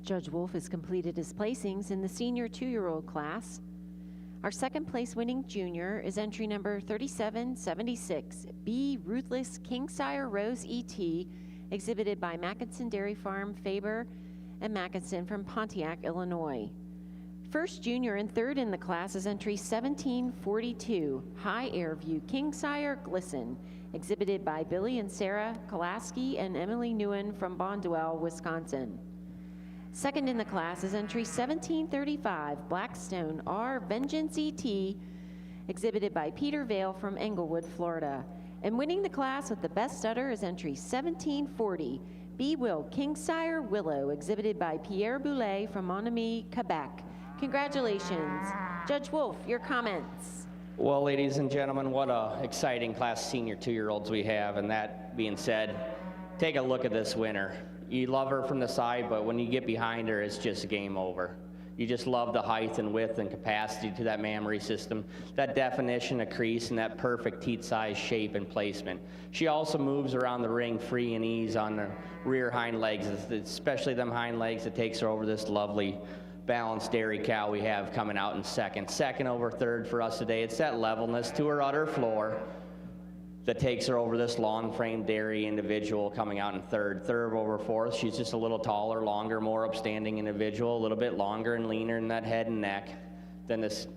Judge Wolf has completed his placings in the senior 2-year-old class. Our second place winning junior is entry number 3776, B. Ruthless Kingsire Rose ET, exhibited by Mackinson Dairy Farm, Faber, and Mackinson from Pontiac, Illinois. First junior and third in the class is entry 1742, High Airview Kingsire Glisten, exhibited by Billy and Sarah Kolaski and Emily Newen from Bonduel, Wisconsin. Second in the class is entry 1735, Blackstone R. Vengeance ET, exhibited by Peter Vale from Englewood, Florida. And winning the class with the best udder is entry 1740, B. Will Kingsire Willow, exhibited by Pierre Boulet from Monami, Quebec. Congratulations. Judge Wolf, your comments. Well, ladies and gentlemen, what a exciting class senior 2-year-olds we have. And that being said, take a look at this winner. You love her from the side, but when you get behind her, it's just game over. You just love the height and width and capacity to that mammary system, that definition of crease, and that perfect teat size, shape, and placement. She also moves around the ring free and ease on the rear hind legs, especially them hind legs that takes her over this lovely balanced dairy cow we have coming out in second. Second over third for us today. It's that levelness to her udder floor that takes her over this long frame dairy individual coming out in third. Third over fourth, she's just a little taller, longer, more upstanding individual, a little bit longer and leaner in that head and neck than this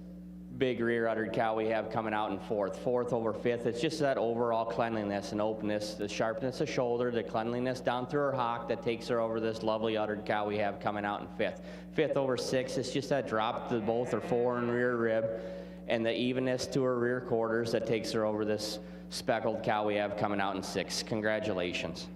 big rear uddered cow we have coming out in fourth. Fourth over fifth, it's just that overall cleanliness and openness, the sharpness of shoulder, the cleanliness down through her hock that takes her over this lovely uddered cow we have coming out in fifth. Fifth over sixth, it's just that drop to both her fore and rear rib and the evenness to her rear quarters that takes her over this speckled cow we have coming out in sixth. Congratulations.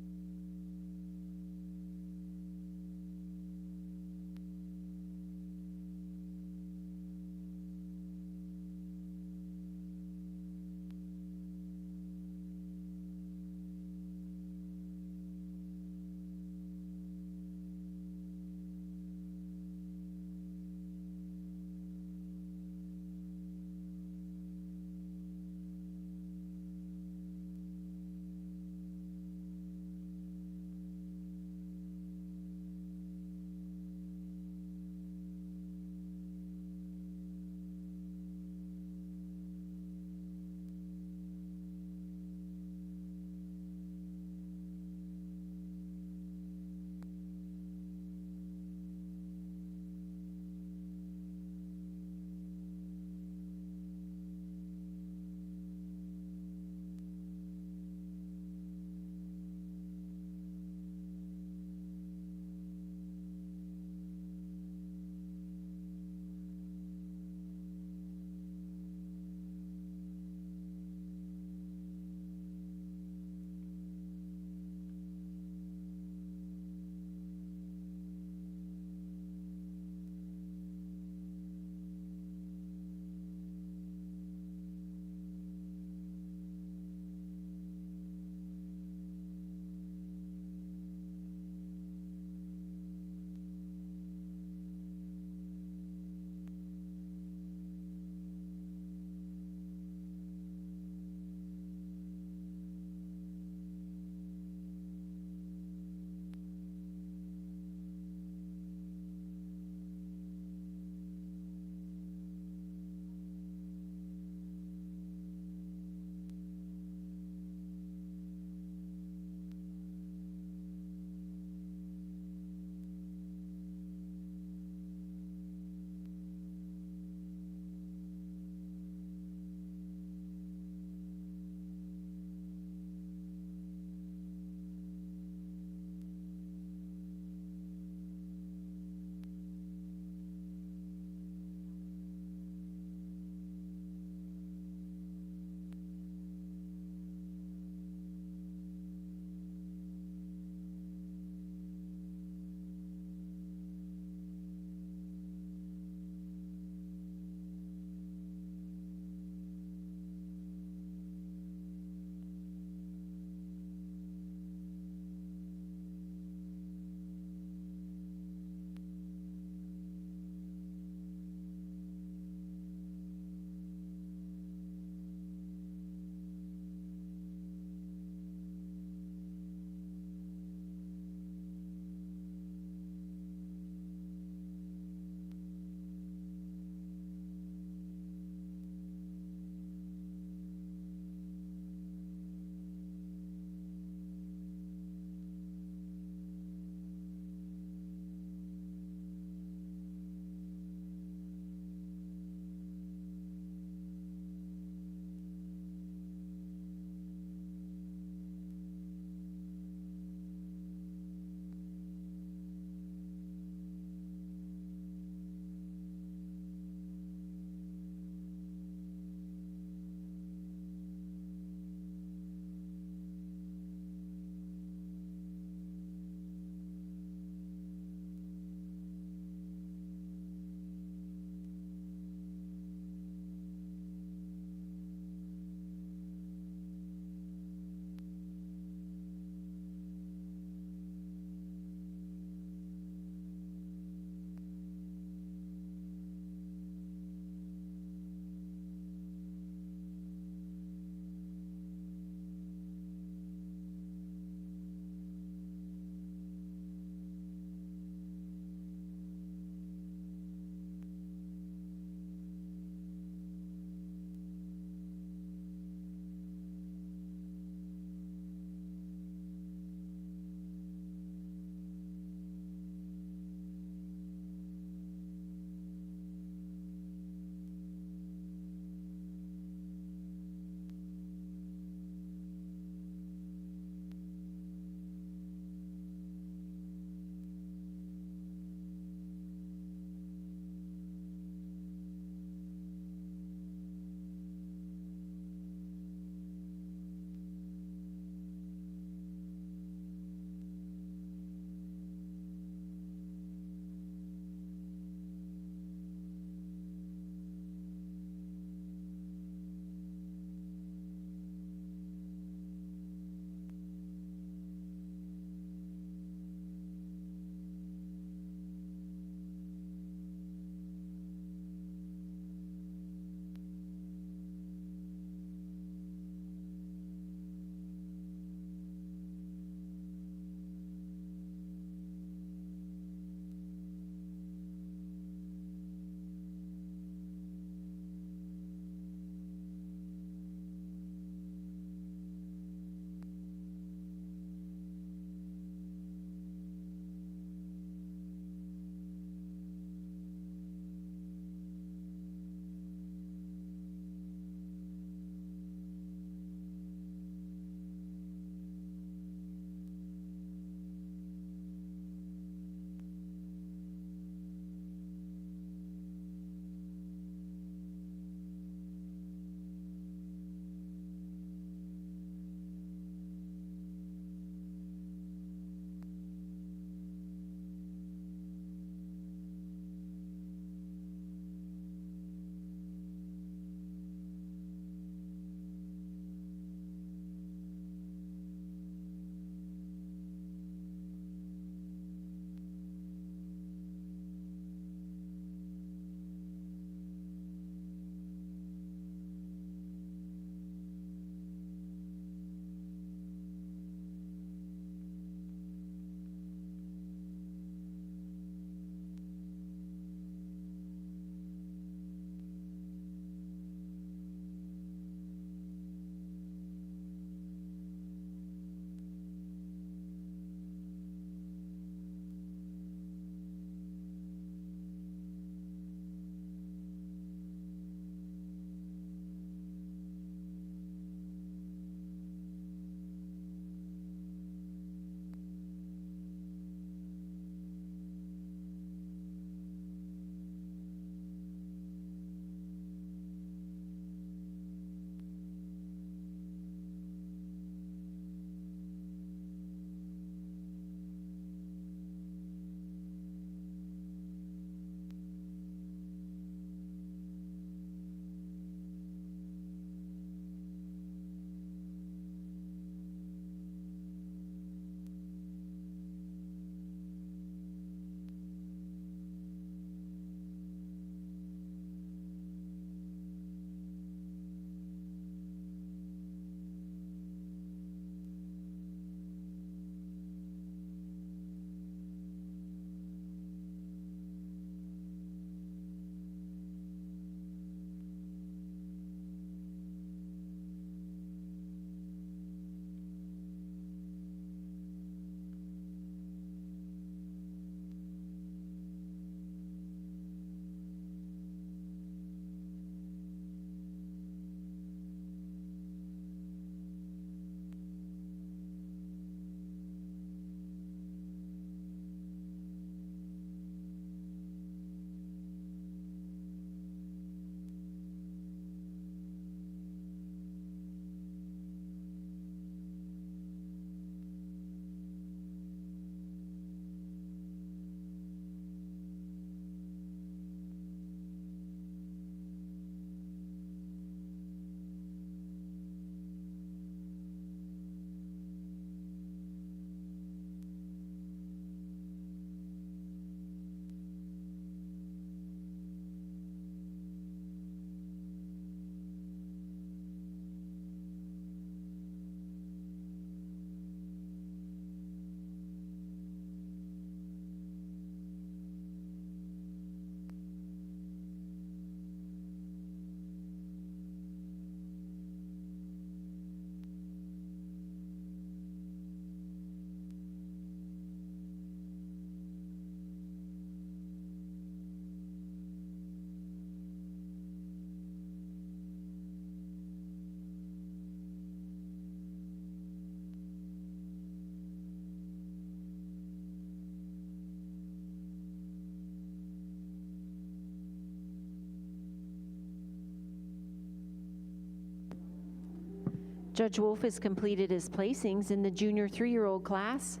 Judge Wolf has completed his placings in the junior 3-year-old class.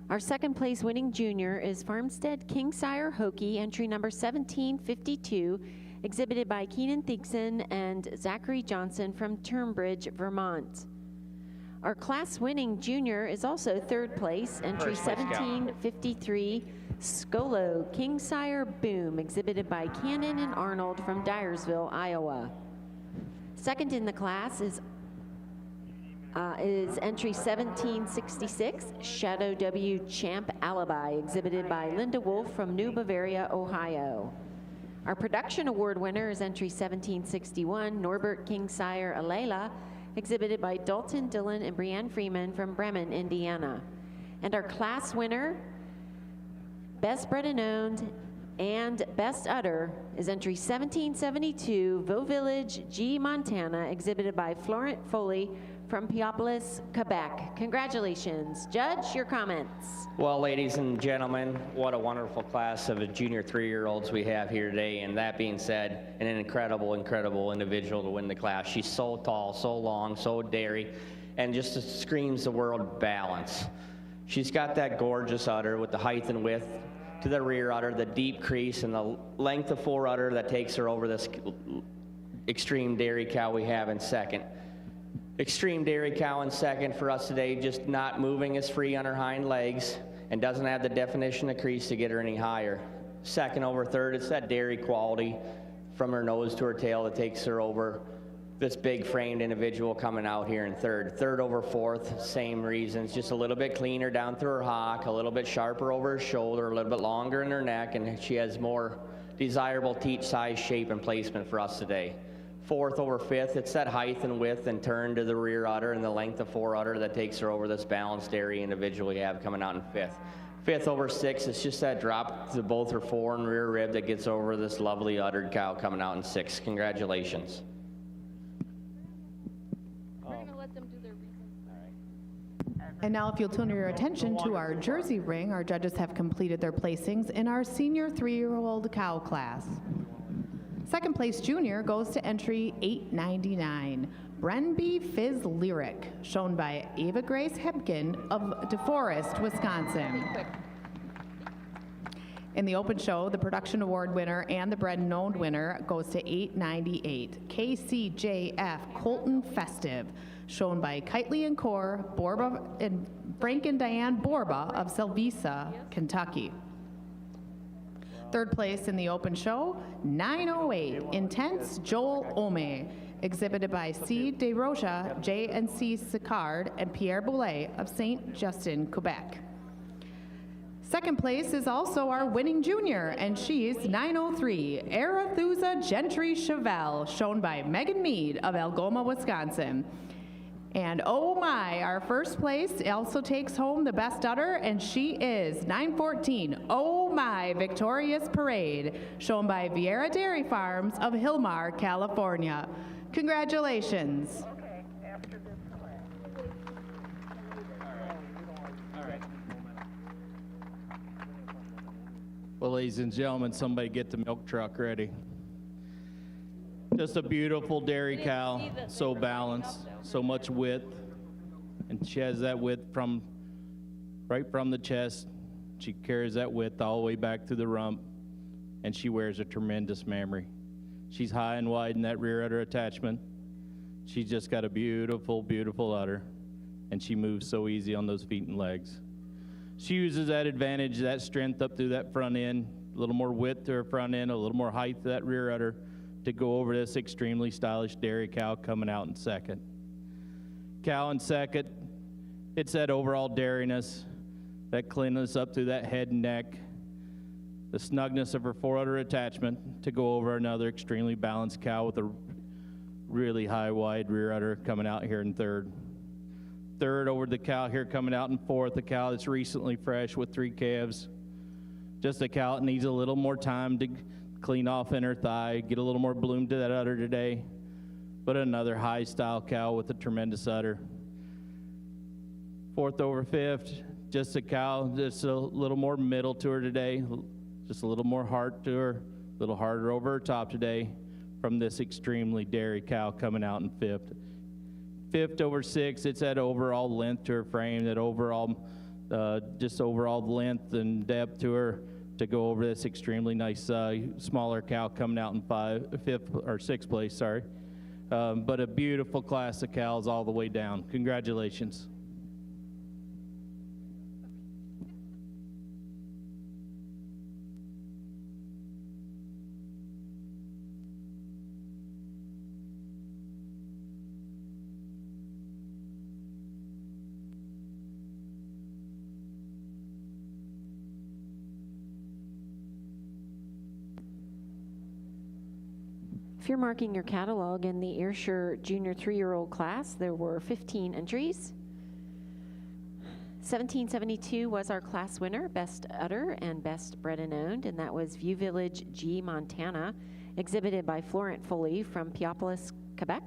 Our second place winning junior is Farmstead Kingsire Hokie, entry number 1752, exhibited by Keenan Thigson and Zachary Johnson from Turnbridge, Vermont. Our class winning junior is also third place, entry First place, Cal. 1753, Skolo Kingsire Boom, exhibited by Cannon and Arnold from Dyersville, Iowa. Second in the class is entry 1766, Shadow W Champ Alibi, exhibited by Linda Wolf from New Bavaria, Ohio. Our production award winner is entry 1761, Norbert Kingsire Alela, exhibited by Dalton Dillon and Brianne Freeman from Bremen, Indiana. And our class winner, Best Bred and Owned and Best Udder, is entry 1772, Vaux Village, G, Montana, exhibited by Florent Foley from Piopolis, Quebec. Congratulations. Judge, your comments. Well, ladies and gentlemen, what a wonderful class of junior 3-year-olds we have here today. And that being said, an incredible, incredible individual to win the class. She's so tall, so long, so dairy, and just screams the word balance. She's got that gorgeous udder with the height and width to the rear udder, the deep crease, and the length of fore udder that takes her over this extreme dairy cow we have in second. Extreme dairy cow in second for us today, just not moving as free on her hind legs and doesn't have the definition of crease to get her any higher. Second over third, it's that dairy quality from her nose to her tail that takes her over this big framed individual coming out here in third. Third over fourth, same reasons, just a little bit cleaner down through her hock, a little bit sharper over her shoulder, a little bit longer in her neck, and she has more desirable teat size, shape, and placement for us today. Fourth over fifth, it's that height and width and turn to the rear udder and the length of fore udder that takes her over this balanced dairy individual we have coming out in fifth. Fifth over sixth, it's just that drop to both her fore and rear rib that gets over this lovely uddered cow coming out in sixth. Congratulations. And now if you'll turn your attention to our jersey ring, our judges have completed their placings in our senior 3-year-old cow class. Second place junior goes to entry 899, Brenby Fizz Lyric, shown by Ava Grace Hebgen of DeForest, Wisconsin. In the open show, the production award winner and the bred and owned winner goes to 898, KCJF Colton Festive, shown by Kitely and Core, Borba and Frank and Diane Borba of Selvisa, Kentucky. Third place in the open show, 908, Intense Joel Ome, exhibited by C. De Rocha, J. and C. Sicard, and Pierre Boulay of St. Justin, Quebec. Second place is also our winning junior, and she's 903, Arethusa Gentry Chevelle, shown by Megan Mead of Algoma, Wisconsin. And oh my, our first place also takes home the best udder, and she is 914, Oh My Victorious Parade, shown by Vieira Dairy Farms of Hillmar, California. Congratulations. Well, ladies and gentlemen, somebody get the milk truck ready. Just a beautiful dairy cow, so balanced, so much width, and she has that width right from the chest. She carries that width all the way back to the rump, and she wears a tremendous mammary. She's high and wide in that rear udder attachment. She's just got a beautiful, beautiful udder, and she moves so easy on those feet and legs. She uses that advantage, that strength up through that front end, a little more width to her front end, a little more height to that rear udder, to go over this extremely stylish dairy cow coming out in second. Cow in second, it's that overall dairiness, that cleanness up through that head and neck, the snugness of her fore udder attachment to go over another extremely balanced cow with a really high, wide rear udder coming out here in third. Third over the cow here coming out in fourth, a cow that's recently fresh with 3 calves. Just a cow that needs a little more time to clean off in her thigh, get a little more bloom to that udder today, but another high style cow with a tremendous udder. Fourth over fifth, just a cow that's a little more middle to her today, just a little more heart to her, a little harder over her top today from this extremely dairy cow coming out in fifth. 5 over 6. It's that overall length to her frame, that overall, just overall length and depth to her to go over this extremely nice smaller cow coming out in 5th or 6th place, sorry. But a beautiful class of cows all the way down. Congratulations. If you're marking your catalog in the Ayrshire Junior 3-year-old class, there were 15 entries. 1772 was our class winner, Best Udder and Best Bred and Owned, and that was View Village G, Montana, exhibited by Florent Foley from Piopolis, Quebec.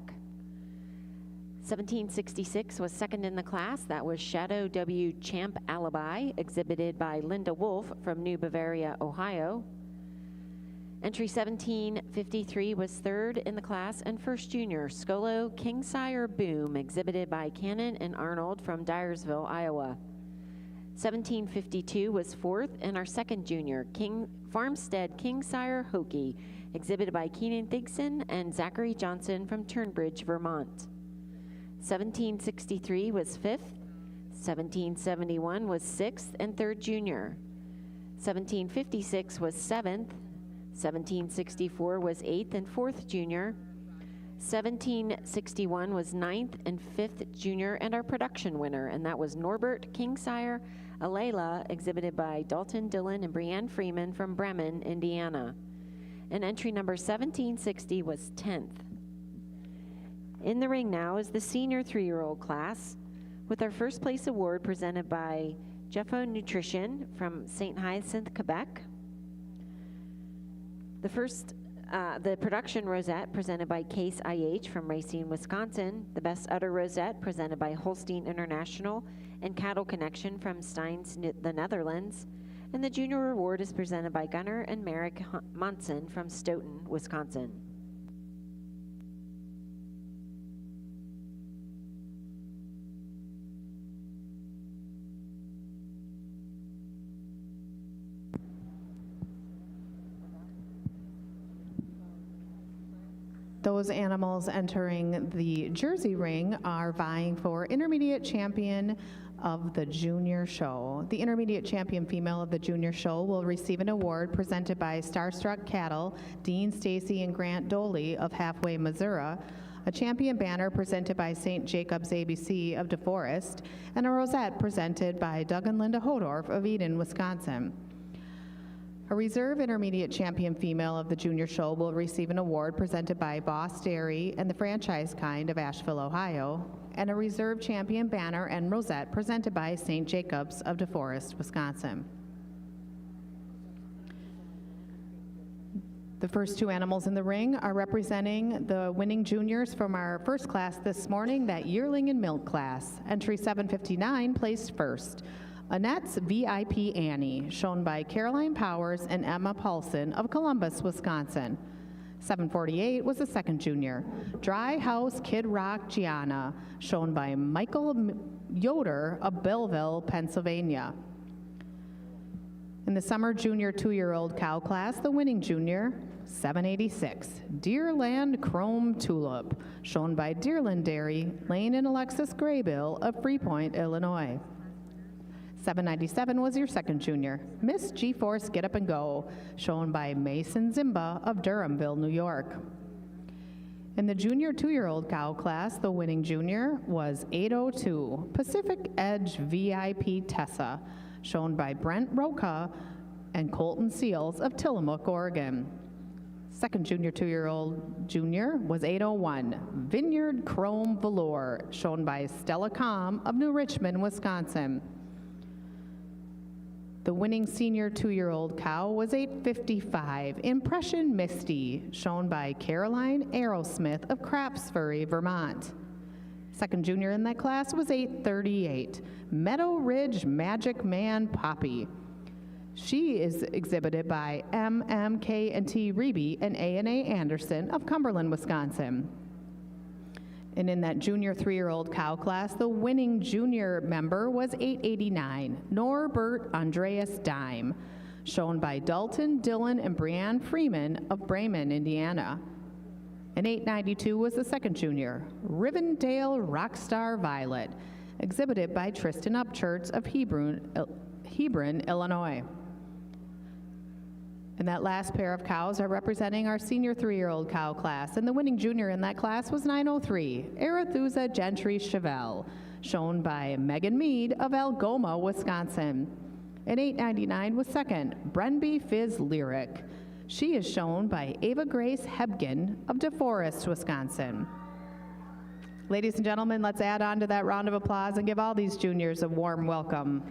1766 was second in the class. That was Shadow W Champ Alibi, exhibited by Linda Wolf from New Bavaria, Ohio. Entry 1753 was third in the class, and first junior, Skolo Kingsire Boom, exhibited by Cannon and Arnold from Dyersville, Iowa. 1752 was fourth, and our second junior, Farmstead Kingsire Hokie, exhibited by Keenan Thigson and Zachary Johnson from Turnbridge, Vermont. 1763 was fifth, 1771 was sixth and third junior. 1756 was seventh, 1764 was 8th and 4th junior. 1761 was 9th and 5th junior, and our production winner, and that was Norbert Kingsire Alayla, exhibited by Dalton Dillon and Brianne Freeman from Bremen, Indiana. And entry number 1760 was 10th. In the ring now is the senior 3-year-old class, with our first place award presented by Jeffo Nutrition from St. Hyacinthe, Quebec. The production rosette presented by Case IH from Racine, Wisconsin. The best udder rosette presented by Holstein International and Cattle Connection from Steins, the Netherlands. And the junior award is presented by Gunnar and Merrick Monson from Stoughton, Wisconsin. Those animals entering the Jersey ring are vying for intermediate champion of the junior show. The intermediate champion female of the junior show will receive an award presented by Starstruck Cattle, Dean Stacy and Grant Doley of Halfway, Missouri, a champion banner presented by St. Jacobs ABC of DeForest, and a rosette presented by Doug and Linda Hodorf of Eden, Wisconsin. A reserve intermediate champion female of the junior show will receive an award presented by Boss Dairy and the Franchise Kind of Asheville, Ohio, and a reserve champion banner and rosette presented by St. Jacobs of DeForest, Wisconsin. The first two animals in the ring are representing the winning juniors from our first class this morning, that yearling and milk class. Entry 759 placed first. Annette's VIP Annie, shown by Caroline Powers and Emma Paulson of Columbus, Wisconsin. 748 was the second junior. Dry House Kid Rock Gianna, shown by Michael Yoder of Belleville, Pennsylvania. In the summer junior 2-year-old cow class, the winning junior, 786, Deerland Chrome Tulip, shown by Deerland Dairy, Lane and Alexis Graybill of Freepoint, Illinois. 797 was your second junior, Miss G-Force Get Up and Go, shown by Mason Zimba of Durhamville, New York. In the junior 2-year-old cow class, the winning junior was 802, Pacific Edge VIP Tessa, shown by Brent Roca and Colton Seals of Tillamook, Oregon. Second junior 2-year-old junior was 801, Vineyard Chrome Velour, shown by Stella Com of New Richmond, Wisconsin. The winning senior 2-year-old cow was 855, Impression Misty, shown by Caroline Aerosmith of Craftsbury, Vermont. Second junior in that class was 838, Meadow Ridge Magic Man Poppy. She is exhibited by MMK&T Reby and A&A Anderson of Cumberland, Wisconsin. And in that junior 3-year-old cow class, the winning junior member was 889, Norbert Andreas Dime, shown by Dalton, Dillon, and Brianne Freeman of Bremen, Indiana. And 892 was the second junior, Rivendale Rockstar Violet, exhibited by Tristan Upchurch of Hebron, Illinois. And that last pair of cows are representing our senior 3-year-old cow class, and the winning junior in that class was 903, Arethusa Gentry Chevelle, shown by Megan Mead of Algoma, Wisconsin. And 899 was second, Brenby Fizz Lyric. She is shown by Ava Grace Hebgen of DeForest, Wisconsin. Ladies and gentlemen, let's add on to that round of applause and give all these juniors a warm welcome.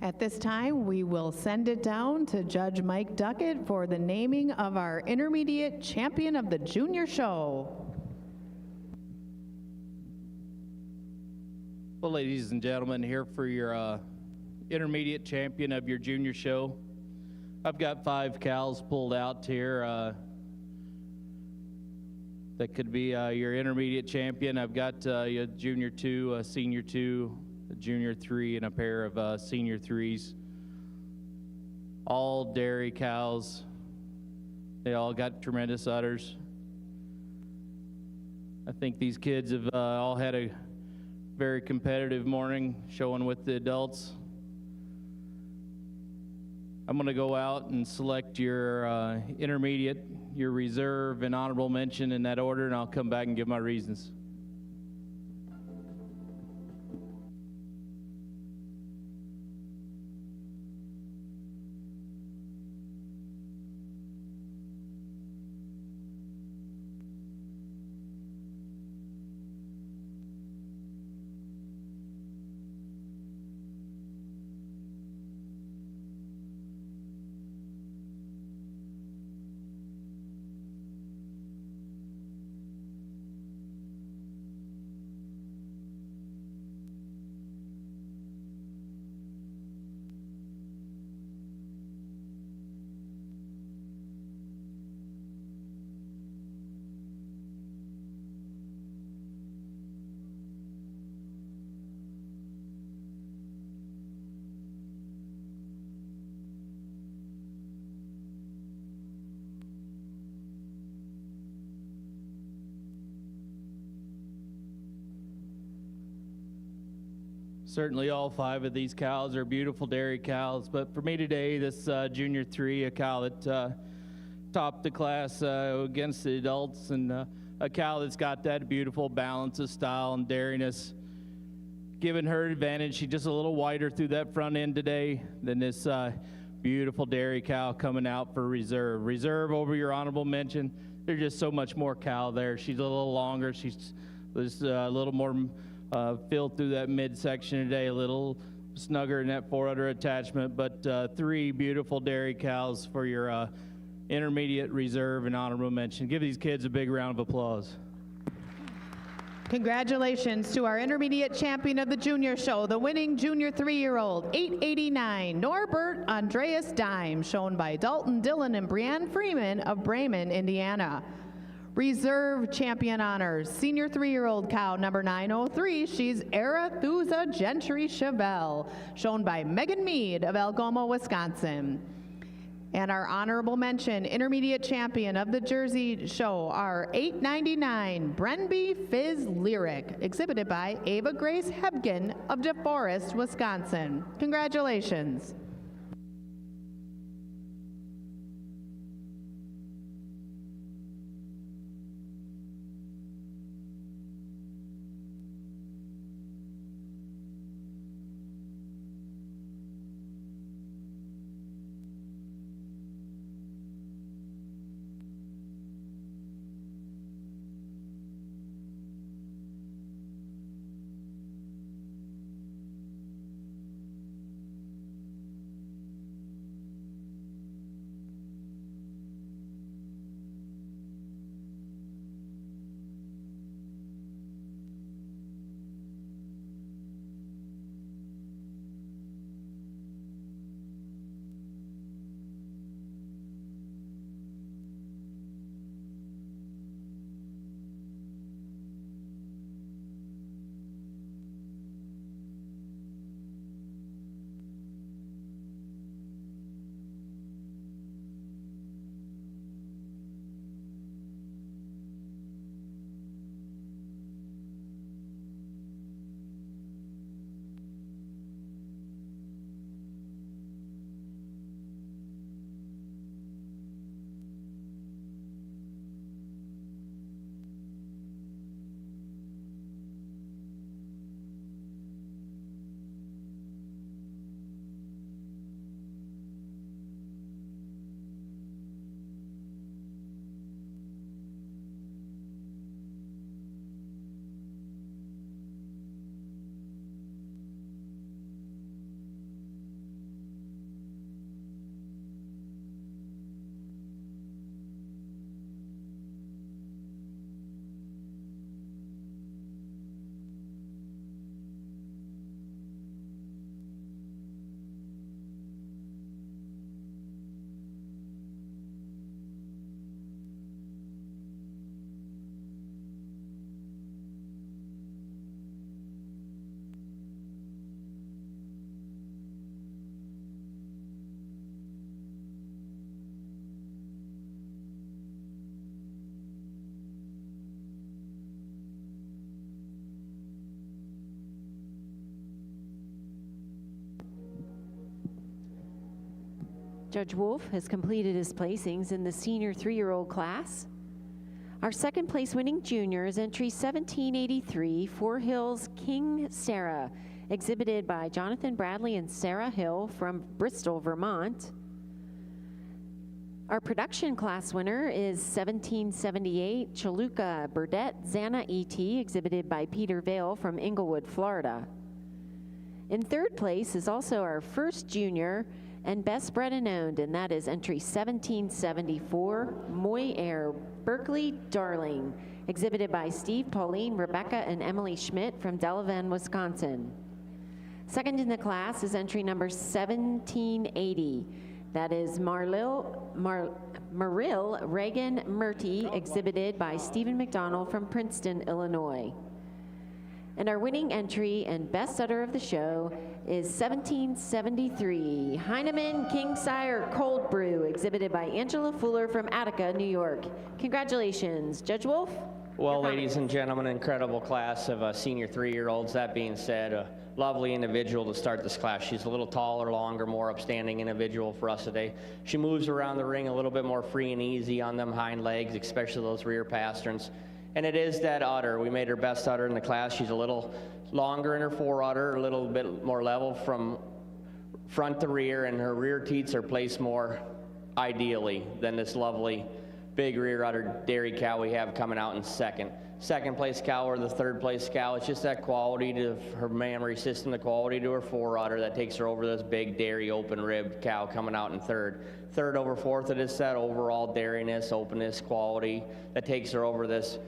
At this time, we will send it down to Judge Mike Duckett for the naming of our intermediate champion of the junior show. Well, ladies and gentlemen, here for your intermediate champion of your junior show. I've got 5 cows pulled out here. That could be your intermediate champion. I've got a junior 2, a senior 2, a junior 3, and a pair of senior 3s. all dairy cows. They all got tremendous udders. I think these kids have all had a very competitive morning showing with the adults. I'm going to go out and select your intermediate, your reserve, and honorable mention in that order, and I'll come back and give my reasons. Certainly all 5 of these cows are beautiful dairy cows, but for me today, this Junior 3, a cow that topped the class against the adults, and a cow that's got that beautiful balance of style and dairiness, giving her advantage. She's just a little wider through that front end today than this beautiful dairy cow coming out for reserve. Reserve over your honorable mention. There's just so much more cow there. She's a little longer. She's just a little more filled through that midsection today, a little snugger in that forudder attachment, but 3 beautiful dairy cows for your intermediate, reserve, and honorable mention. Give these kids a big round of applause. Congratulations to our intermediate champion of the junior show, the winning junior 3-year-old, 889, Norbert Andreas Dime, shown by Dalton Dillon and Brianne Freeman of Bremen, Indiana. Reserve champion honors, senior 3-year-old cow number 903, she's Arethusa Gentry Chevelle, shown by Megan Mead of Algoma, Wisconsin. And our honorable mention, intermediate champion of the Jersey show, our 899 Brenby Fizz Lyric, exhibited by Ava Grace Hebgen of DeForest, Wisconsin. Congratulations. Judge Wolf has completed his placings in the senior 3-year-old class. Our second place winning junior is entry 1783, Four Hills King Sarah, exhibited by Jonathan Bradley and Sarah Hill from Bristol, Vermont. Our production class winner is 1778, Chaluka Burdette Zana E.T., exhibited by Peter Vale from Inglewood, Florida. In third place is also our first junior and best bred and owned, and that is entry 1774, Moy Air Berkeley Darling, exhibited by Steve, Pauline, Rebecca, and Emily Schmidt from Delavan, Wisconsin. Second in the class is entry number 1780. That is Maril Reagan Murty, exhibited by Stephen McDonald from Princeton, Illinois. And our winning entry and best setter of the show is 1773, Heinemann Kingsire Cold Brew, exhibited by Angela Fuller from Attica, New York. Congratulations. Judge Wolf? Well, ladies and gentlemen, incredible class of senior 3-year-olds. That being said, a lovely individual to start this class. She's a little taller, longer, more upstanding individual for us today. She moves around the ring a little bit more free and easy on them hind legs, especially those rear pasterns. And it is that udder. We made her best udder in the class. She's a little longer in her fore udder, a little bit more level from front to rear, and her rear teats are placed more ideally than this lovely big rear udder dairy cow we have coming out in second. Second place cow or the third place cow, it's just that quality to her mammary system, the quality to her fore udder that takes her over this big dairy open ribbed cow coming out in third. Third over fourth, it is that overall dairiness, openness, quality that takes her over this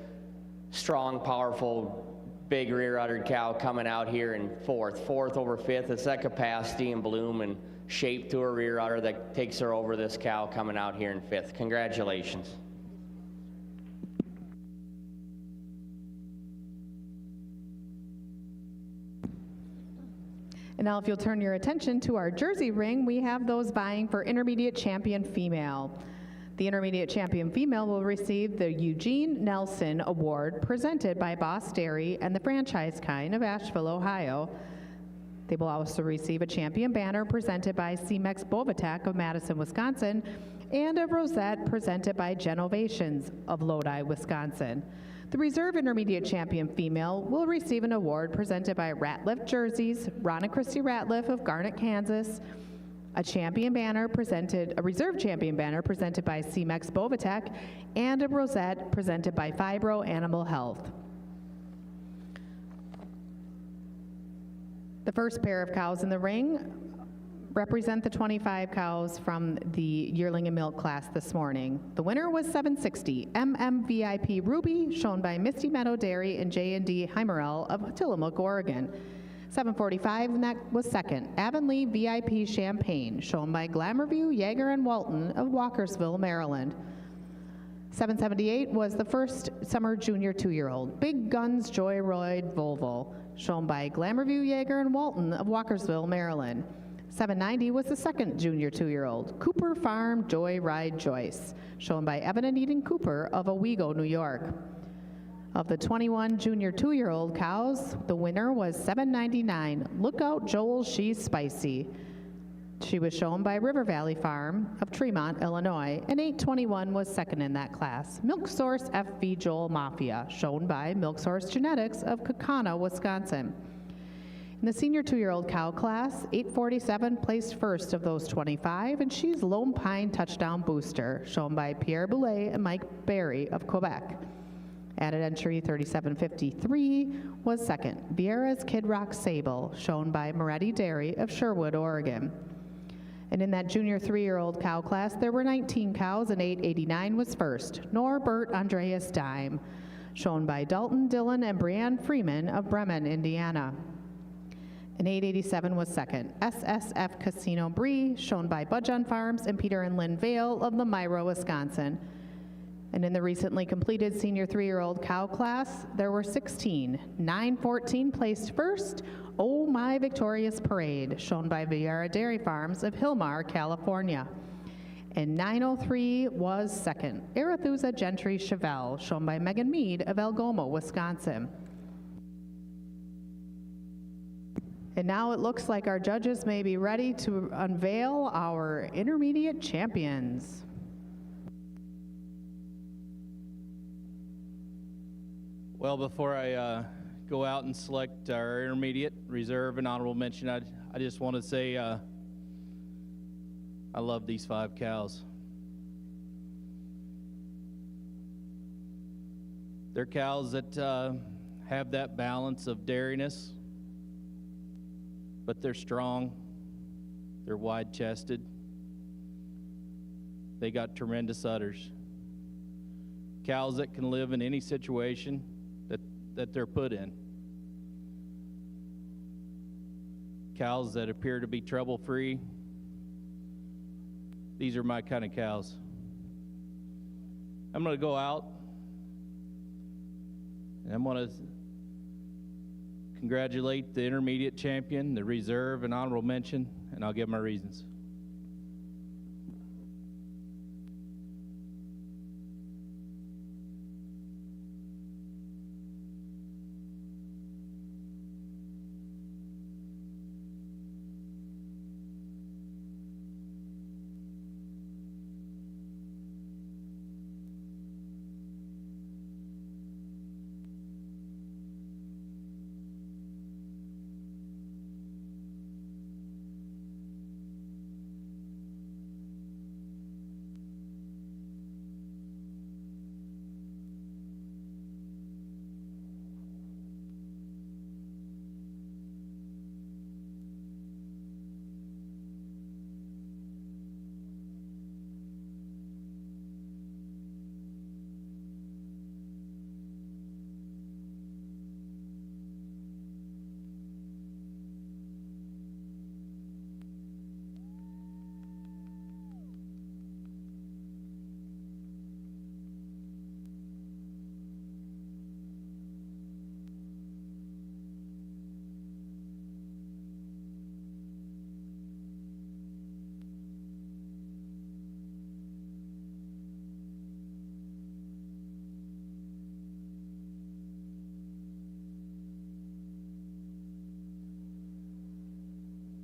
strong, powerful, big rear uddered cow coming out here in fourth. Fourth over fifth, it's that capacity and bloom and shape to her rear udder that takes her over this cow coming out here in fifth. Congratulations. And now if you'll turn your attention to our jersey ring, we have those vying for intermediate champion female. The intermediate champion female will receive the Eugene Nelson Award presented by Boss Dairy and the Franchise Kind of Asheville, Ohio. They will also receive a champion banner presented by CMEX Bovatech of Madison, Wisconsin, and a rosette presented by Genovations of Lodi, Wisconsin. The reserve intermediate champion female will receive an award presented by Ratliff Jerseys, Ron and Christy Ratliff of Garnett, Kansas, a reserve champion banner presented by CMEX Bovatech, and a rosette presented by Fibro Animal Health. The first pair of cows in the ring represent the 25 cows from the yearling and milk class this morning. The winner was 760 MMVIP Ruby, shown by Misty Meadow Dairy and J&D Heimerel of Tillamook, Oregon. 745 was second, Avonlea VIP Champagne, shown by Glamourview, Yeager, and Walton of Walkersville, Maryland. 778 was the first summer junior 2-year-old, Big Guns Joyride Volvo, shown by Glamourview, Yeager, and Walton of Walkersville, Maryland. 790 was the second junior 2-year-old, Cooper Farm Joyride Joyce, shown by Evan and Eden Cooper of Owego, New York. Of the 21 junior 2-year-old cows, the winner was 799, Lookout Joel She's Spicy. She was shown by River Valley Farm of Tremont, Illinois, and 821 was second in that class. Milk Source FV Joel Mafia, shown by Milk Source Genetics of Kaukauna, Wisconsin. In the senior 2-year-old cow class, 847 placed first of those 25, and she's Lone Pine Touchdown Booster, shown by Pierre Boulay and Mike Barry of Quebec. Added entry 3753 was second, Vieira's Kid Rock Sable, shown by Moretti Dairy of Sherwood, Oregon. And in that junior 3-year-old cow class, there were 19 cows, and 889 was first, Norbert Andreas Dime, shown by Dalton Dillon and Brianne Freeman of Bremen, Indiana. And 887 was second, SSF Casino Brie, shown by Budgeon Farms and Peter and Lynn Vale of Lemira, Wisconsin. And in the recently completed senior 3-year-old cow class, there were 16. 914 placed first, Oh My Victorious Parade, shown by Vieira Dairy Farms of Hillmar, California. And 903 was second, Arethusa Gentry Chevelle, shown by Megan Mead of Algoma, Wisconsin. And now it looks like our judges may be ready to unveil our intermediate champions. Well, before I go out and select our intermediate, reserve, and honorable mention, I just want to say I love these 5 cows. They're cows that have that balance of dairiness, but they're strong, they're wide-chested, they got tremendous udders. Cows that can live in any situation that they're put in. Cows that appear to be trouble-free. These are my kind of cows. I'm going to go out and I'm going to congratulate the intermediate champion, the reserve, and honorable mention, and I'll give my reasons.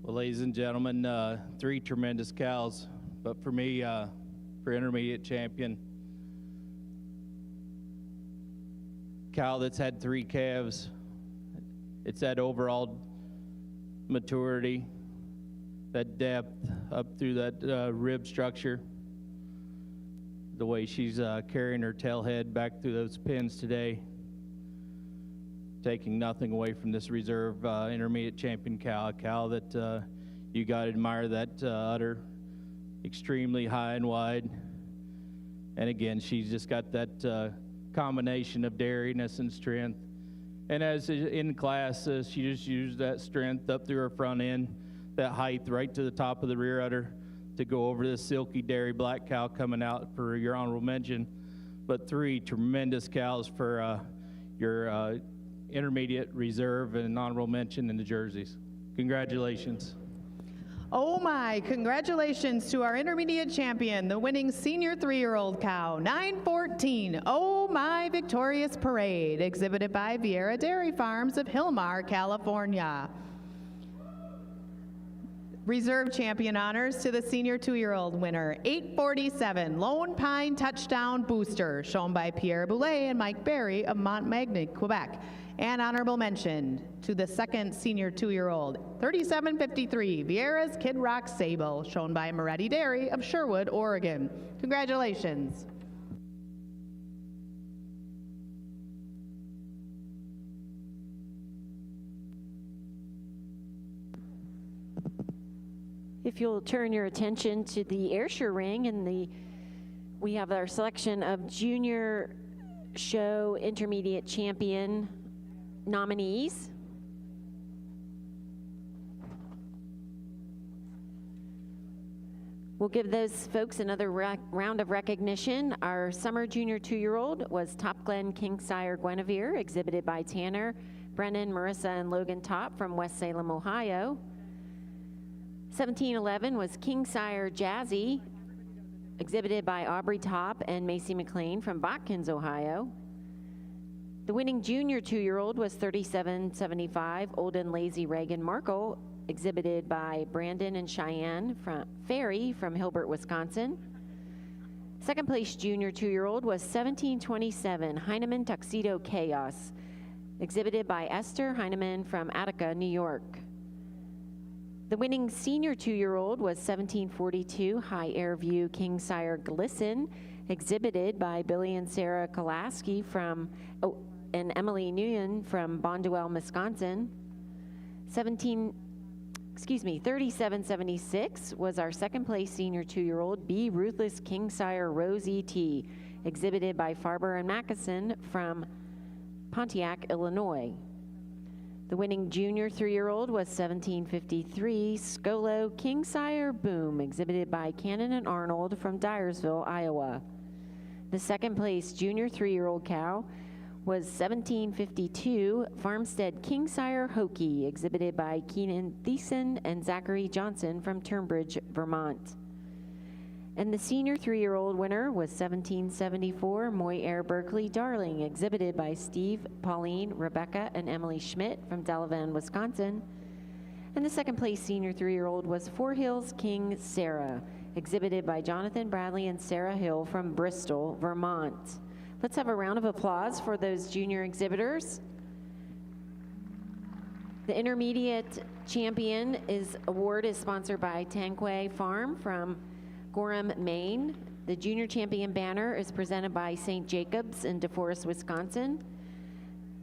Well, ladies and gentlemen, 3 tremendous cows, but for me, for intermediate champion, cow that's had 3 calves, it's that overall maturity, that depth up through that rib structure, the way she's carrying her tail head back through those pins today, taking nothing away from this reserve intermediate champion cow, a cow that you got to admire that udder, extremely high and wide. And again, she's just got that combination of dairiness and strength. And as in class, she just used that strength up through her front end, that height right to the top of the rear udder to go over this silky dairy black cow coming out for your honorable mention. But 3 tremendous cows for your intermediate, reserve, and honorable mention in the jerseys. Congratulations. Oh my, congratulations to our intermediate champion, the winning senior 3-year-old cow, 914, Oh My Victorious Parade, exhibited by Vieira Dairy Farms of Hillmar, California. Reserve champion honors to the senior 2-year-old winner, 847, Lone Pine Touchdown Booster, shown by Pierre Boulay and Mike Barry of Montmagny, Quebec. And honorable mention to the second senior 2-year-old, 3753, Vieira's Kid Rock Sable, shown by Moretti Dairy of Sherwood, Oregon. Congratulations. If you'll turn your attention to the Ayrshire ring, and we have our selection of junior show intermediate champion nominees. We'll give those folks another round of recognition. Our summer junior 2-year-old was Top Glen Kingsire Guinevere, exhibited by Tanner, Brennan, Marissa, and Logan Top from West Salem, Ohio. 1711 was Kingsire Jazzy, exhibited by Aubrey Top and Macy McLean from Botkins, Ohio. The winning junior 2-year-old was 3775 Old and Lazy Reagan Markle, exhibited by Brandon and Cheyenne Ferry from Hilbert, Wisconsin. Second place junior 2-year-old was 1727 Heinemann Tuxedo Chaos, exhibited by Esther Heinemann from Attica, New York. The winning senior 2-year-old was 1742 High Air View King Sire Glisten, exhibited by Billy and Sarah Kolaski and Emily Nguyen from Bonduelle, Wisconsin. 3776 was our second place senior 2-year-old Be Ruthless King Sire Rose E.T., exhibited by Farber and Mackeson from Pontiac, Illinois. The winning junior 3-year-old was 1753 Scolo King Sire Boom, exhibited by Cannon and Arnold from Dyersville, Iowa. The second place junior 3-year-old cow was 1752 Farmstead King Sire Hokie, exhibited by Keenan Thiessen and Zachary Johnson from Turnbridge, Vermont. And the senior 3-year-old winner was 1774 Moy Air Berkeley Darling, exhibited by Steve, Pauline, Rebecca, and Emily Schmidt from Delavan, Wisconsin. And the second place senior 3-year-old was Four Hills King Sarah, exhibited by Jonathan Bradley and Sarah Hill from Bristol, Vermont. Let's have a round of applause for those junior exhibitors. The intermediate champion award is sponsored by Tanquay Farm from Gorham, Maine. The junior champion banner is presented by St. Jacobs in DeForest, Wisconsin.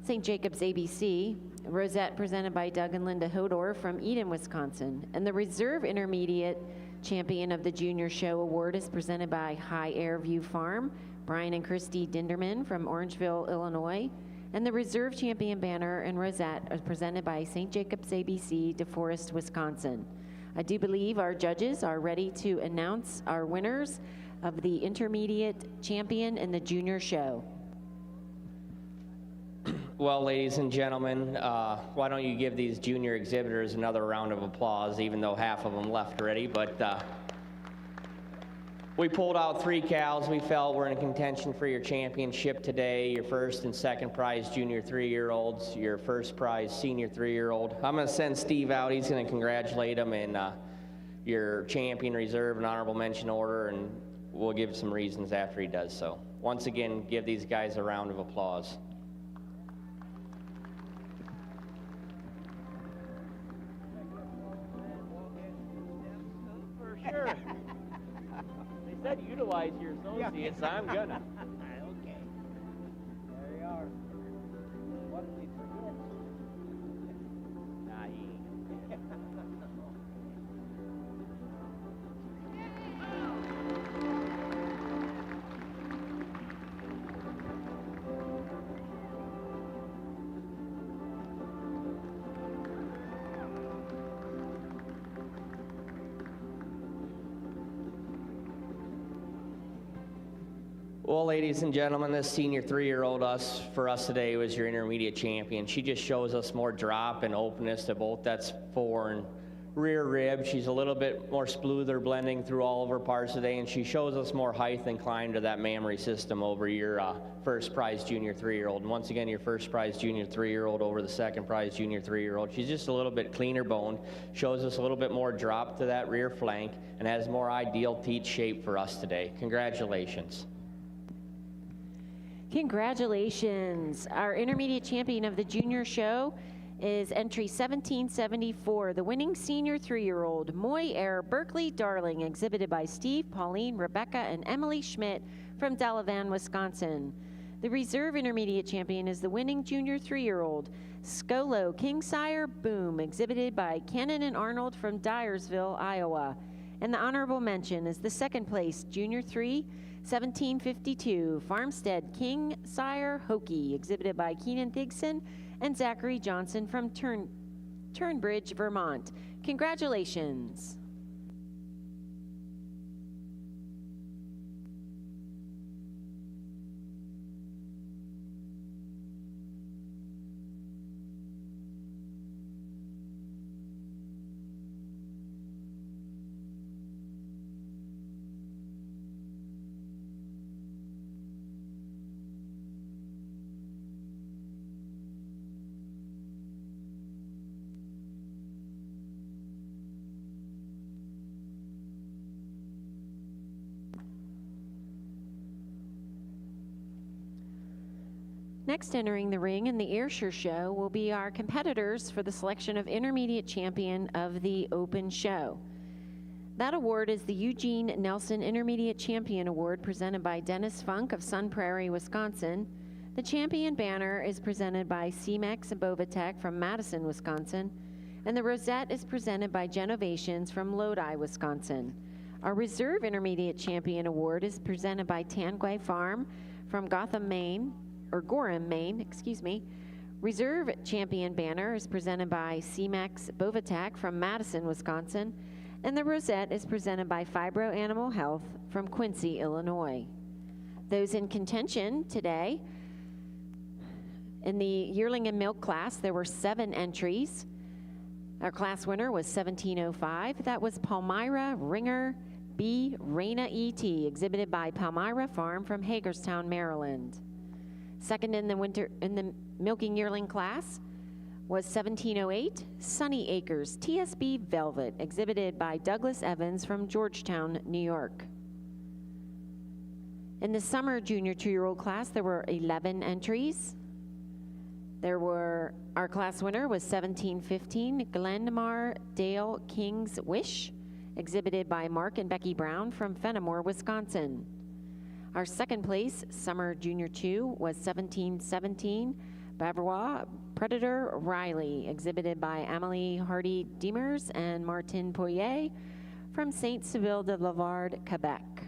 St. Jacobs ABC. Rosette presented by Doug and Linda Hodor from Eden, Wisconsin. And the reserve intermediate champion of the junior show award is presented by High Air View Farm, Brian and Christy Dinderman from Orangeville, Illinois. And the reserve champion banner and rosette is presented by St. Jacobs ABC, DeForest, Wisconsin. I do believe our judges are ready to announce our winners of the intermediate champion in the junior show. Well, ladies and gentlemen, why don't you give these junior exhibitors another round of applause, even though half of them left already. But we pulled out 3 cows we felt were in contention for your championship today. Your first and second prize junior 3-year-olds, your first prize senior 3-year-old. I'm going to send Steve out. He's going to congratulate him in your champion reserve and honorable mention order, and we'll give some reasons after he does so. Once again, give these guys a round of applause. For sure. They said utilize your associates, so I'm gonna. Okay. There you are. What did we forget? Nah, he ain't. Well, ladies and gentlemen, this senior 3-year-old for us today was your intermediate champion. She just shows us more drop and openness to both that fore and rear rib. She's a little bit more sploother blending through all of her parts today, and she shows us more height and climb to that mammary system over your first prize junior 3-year-old. And once again, your first prize junior 3-year-old over the second prize junior 3-year-old. She's just a little bit cleaner boned, shows us a little bit more drop to that rear flank, and has more ideal teat shape for us today. Congratulations. Congratulations. Our intermediate champion of the junior show is entry 1774, the winning senior 3-year-old Moy Air Berkeley Darling, exhibited by Steve, Pauline, Rebecca, and Emily Schmidt from Delavan, Wisconsin. The reserve intermediate champion is the winning junior 3-year-old Scolo King Sire Boom, exhibited by Cannon and Arnold from Dyersville, Iowa. And the honorable mention is the second place junior 3, 1752 Farmstead King Sire Hokie, exhibited by Keenan Thigson and Zachary Johnson from Turnbridge, Vermont. Congratulations. Next entering the ring in the Ayrshire Show will be our competitors for the selection of Intermediate Champion of the Open Show. That award is the Eugene Nelson Intermediate Champion Award presented by Dennis Funk of Sun Prairie, Wisconsin. The champion banner is presented by CMEX Bovatech from Madison, Wisconsin, and the rosette is presented by Genovations from Lodi, Wisconsin. Our Reserve Intermediate Champion Award is presented by Tanguay Farm from Gorham, Maine. Reserve Champion banner is presented by CMEX Bovatech from Madison, Wisconsin, and the rosette is presented by Fibro Animal Health from Quincy, Illinois. Those in contention today, in the yearling and milk class, there were 7 entries. Our class winner was 1705. That was Palmyra Ringer B. Reina E.T., exhibited by Palmyra Farm from Hagerstown, Maryland. Second in the milking yearling class was 1708, Sunny Acres TSB Velvet, exhibited by Douglas Evans from Georgetown, New York. In the summer junior 2-year-old class, there were 11 entries. Our class winner was 1715, Glenmar Dale King's Wish, exhibited by Mark and Becky Brown from Fenimore, Wisconsin. Our second place, summer junior 2, was 1717, Bavarois Predator Riley, exhibited by Amelie Hardy Demers and Martin Poirier from Saint-Saville de Lavard, Quebec.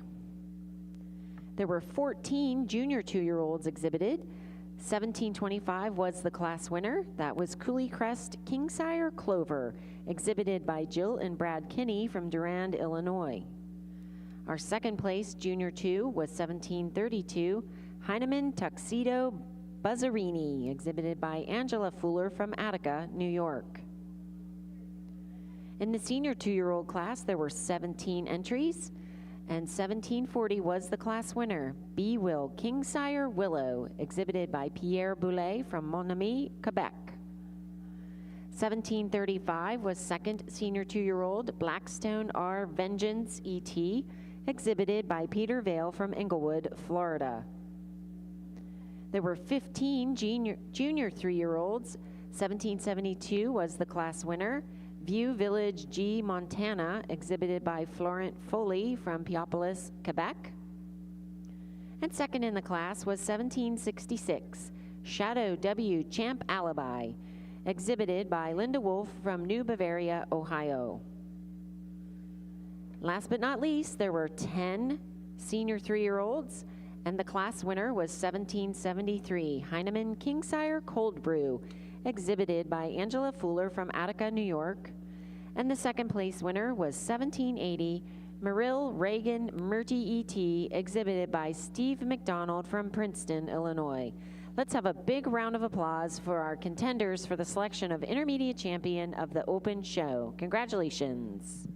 There were 14 junior 2-year-olds exhibited. 1725 was the class winner. That was Cooley Crest Kingsire Clover, exhibited by Jill and Brad Kinney from Durand, Illinois. Our second place, junior 2, was 1732, Heinemann Tuxedo Buzzarini, exhibited by Angela Fuller from Attica, New York. In the senior 2-year-old class, there were 17 entries, and 1740 was the class winner, B. Will Kingsire Willow, exhibited by Pierre Boulet from Montami, Quebec. 1735 was second senior 2-year-old Blackstone R. Vengeance E.T., exhibited by Peter Vale from Englewood, Florida. There were 15 junior 3-year-olds. 1772 was the class winner. View Village G. Montana, exhibited by Florent Foley from Piopolis, Quebec. And second in the class was 1766, Shadow W. Champ Alibi, exhibited by Linda Wolf from New Bavaria, Ohio. Last but not least, there were 10 senior 3-year-olds, and the class winner was 1773, Heinemann Kingsire Cold Brew, exhibited by Angela Fuller from Attica, New York. And the second place winner was 1780, Merrill Reagan Murty E.T., exhibited by Steve McDonald from Princeton, Illinois. Let's have a big round of applause for our contenders for the selection of Intermediate Champion of the Open Show. Congratulations.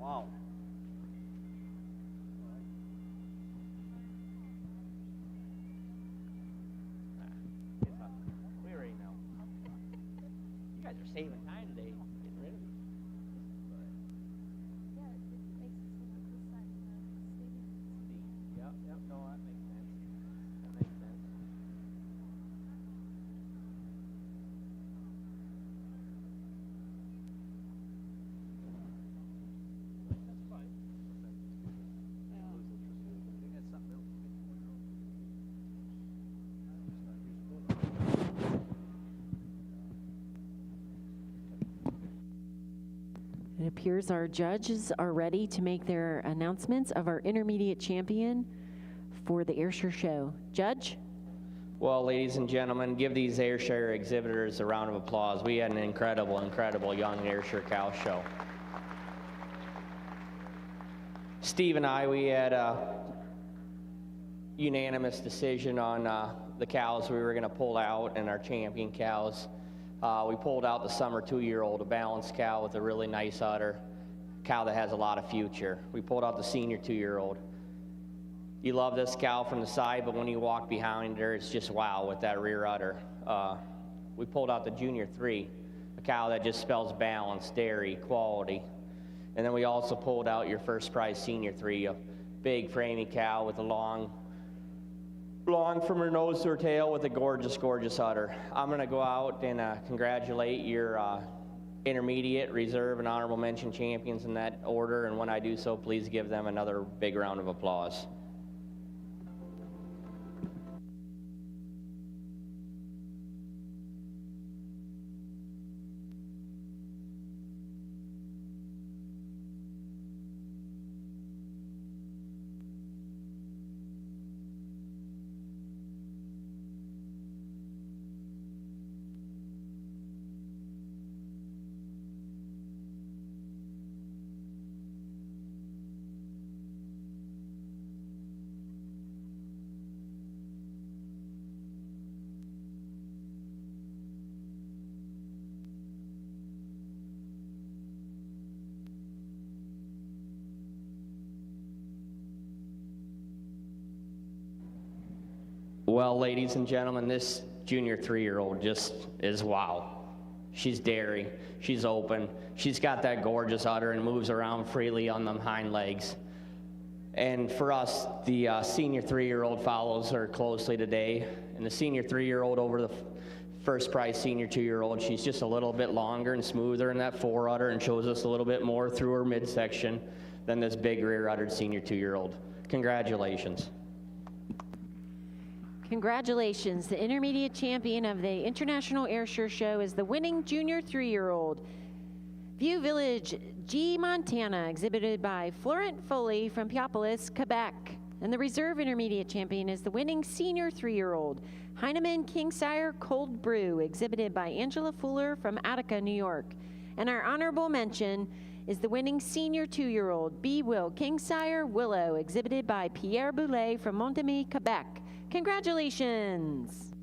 Wow. We already know. You guys are saving time today. Getting rid of these. Yep, no, that makes sense. That makes sense. That's fine. I got something else. It appears our judges are ready to make their announcements of our intermediate champion for the Ayrshire Show. Judge? Well, ladies and gentlemen, give these Ayrshire exhibitors a round of applause. We had an incredible, incredible young Ayrshire cow show. Steve and I, we had a unanimous decision on the cows we were going to pull out and our champion cows. We pulled out the summer 2-year-old, a balanced cow with a really nice udder, cow that has a lot of future. We pulled out the senior 2-year-old. You love this cow from the side, but when you walk behind her, it's just wow with that rear udder. We pulled out the junior 3, a cow that just spells balance, dairy, quality. And then we also pulled out your first prize senior 3, a big framey cow with a long from her nose to her tail with a gorgeous, gorgeous udder. I'm going to go out and congratulate your intermediate, reserve, and honorable mention champions in that order, and when I do so, please give them another big round of applause. Well, ladies and gentlemen, this junior 3-year-old just is wow. She's dairy, she's open, she's got that gorgeous udder and moves around freely on them hind legs. And for us, the senior 3-year-old follows her closely today. And the senior 3-year-old over the first prize senior 2-year-old, she's just a little bit longer and smoother in that fore udder and shows us a little bit more through her midsection than this big rear uddered senior 2-year-old. Congratulations. Congratulations. The intermediate champion of the International Ayrshire Show is the winning junior 3-year-old. View Village G. Montana, exhibited by Florent Foley from Piopolis, Quebec. And the reserve intermediate champion is the winning senior 3-year-old, Heinemann Kingsire Cold Brew, exhibited by Angela Fuller from Attica, New York. And our honorable mention is the winning senior 2-year-old, B. Will Kingsire Willow, exhibited by Pierre Boulet from Montmagny, Quebec. Congratulations.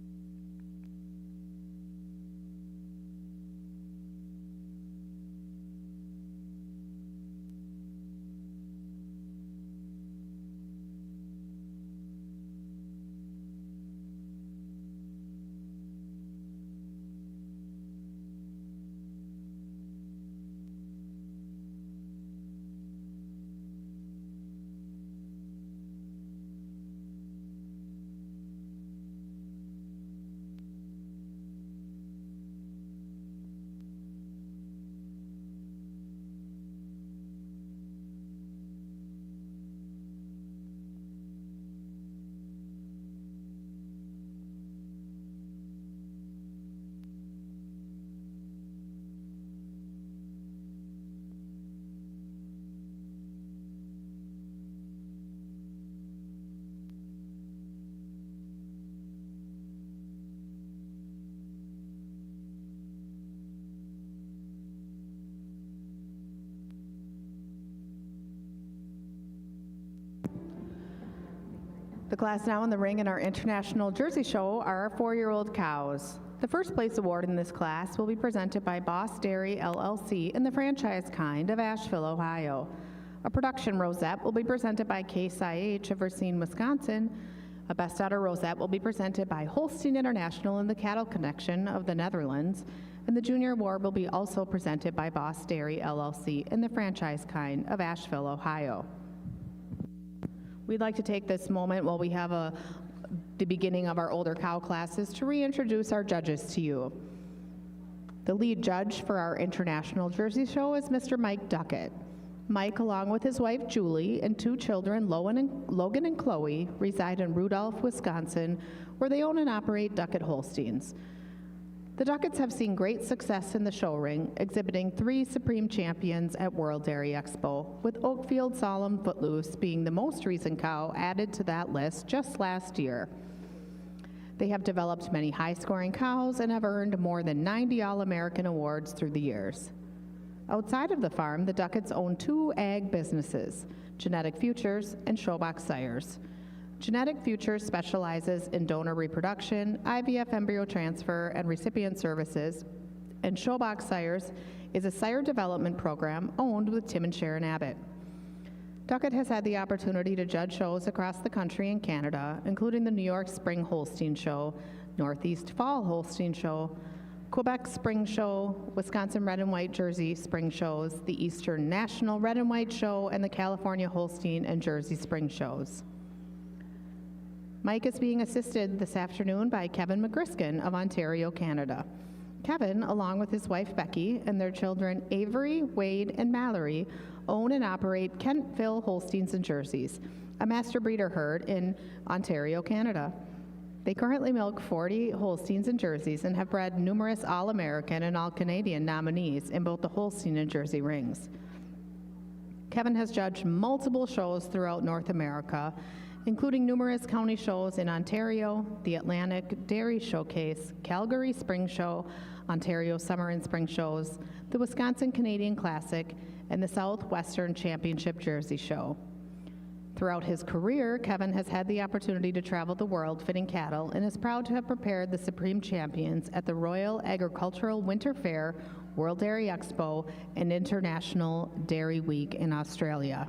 The class now in the ring in our International Jersey Show are our 4-year-old cows. The first place award in this class will be presented by Boss Dairy LLC in the franchise kind of Asheville, Ohio. A production rosette will be presented by Case IH of Racine, Wisconsin. A Best Outer rosette will be presented by Holstein International and the Cattle Connection of the Netherlands. And the Junior Award will be also presented by Boss Dairy LLC and the Franchise Kind of Asheville, Ohio. We'd like to take this moment while we have the beginning of our older cow classes to reintroduce our judges to you. The lead judge for our International Jersey Show is Mr. Mike Duckett. Mike, along with his wife Julie and two children, Logan and Chloe, reside in Rudolph, Wisconsin, where they own and operate Duckett Holsteins. The Ducketts have seen great success in the show ring, exhibiting 3 Supreme Champions at World Dairy Expo, with Oakfield Solemn Footloose being the most recent cow added to that list just last year. They have developed many high-scoring cows and have earned more than 90 All-American awards through the years. Outside of the farm, the Ducketts own 2 ag businesses, Genetic Futures and Showbox Sires. Genetic Futures specializes in donor reproduction, IVF embryo transfer, and recipient services, and Showbox Sires is a sire development program owned with Tim and Sharon Abbott. Duckett has had the opportunity to judge shows across the country and Canada, including the New York Spring Holstein Show, Northeast Fall Holstein Show, Quebec Spring Show, Wisconsin Red and White Jersey Spring Shows, the Eastern National Red and White Show, and the California Holstein and Jersey Spring Shows. Mike is being assisted this afternoon by Kevin McGriskin of Ontario, Canada. Kevin, along with his wife Becky and their children Avery, Wade, and Mallory, own and operate Kentville Holsteins and Jerseys, a master breeder herd in Ontario, Canada. They currently milk 40 Holsteins and Jerseys and have bred numerous All-American and All-Canadian nominees in both the Holstein and Jersey rings. Kevin has judged multiple shows throughout North America, including numerous county shows in Ontario, the Atlantic Dairy Showcase, Calgary Spring Show, Ontario Summer and Spring Shows, the Wisconsin Canadian Classic, and the Southwestern Championship Jersey Show. Throughout his career, Kevin has had the opportunity to travel the world fitting cattle and is proud to have prepared the Supreme Champions at the Royal Agricultural Winter Fair, World Dairy Expo, and International Dairy Week in Australia.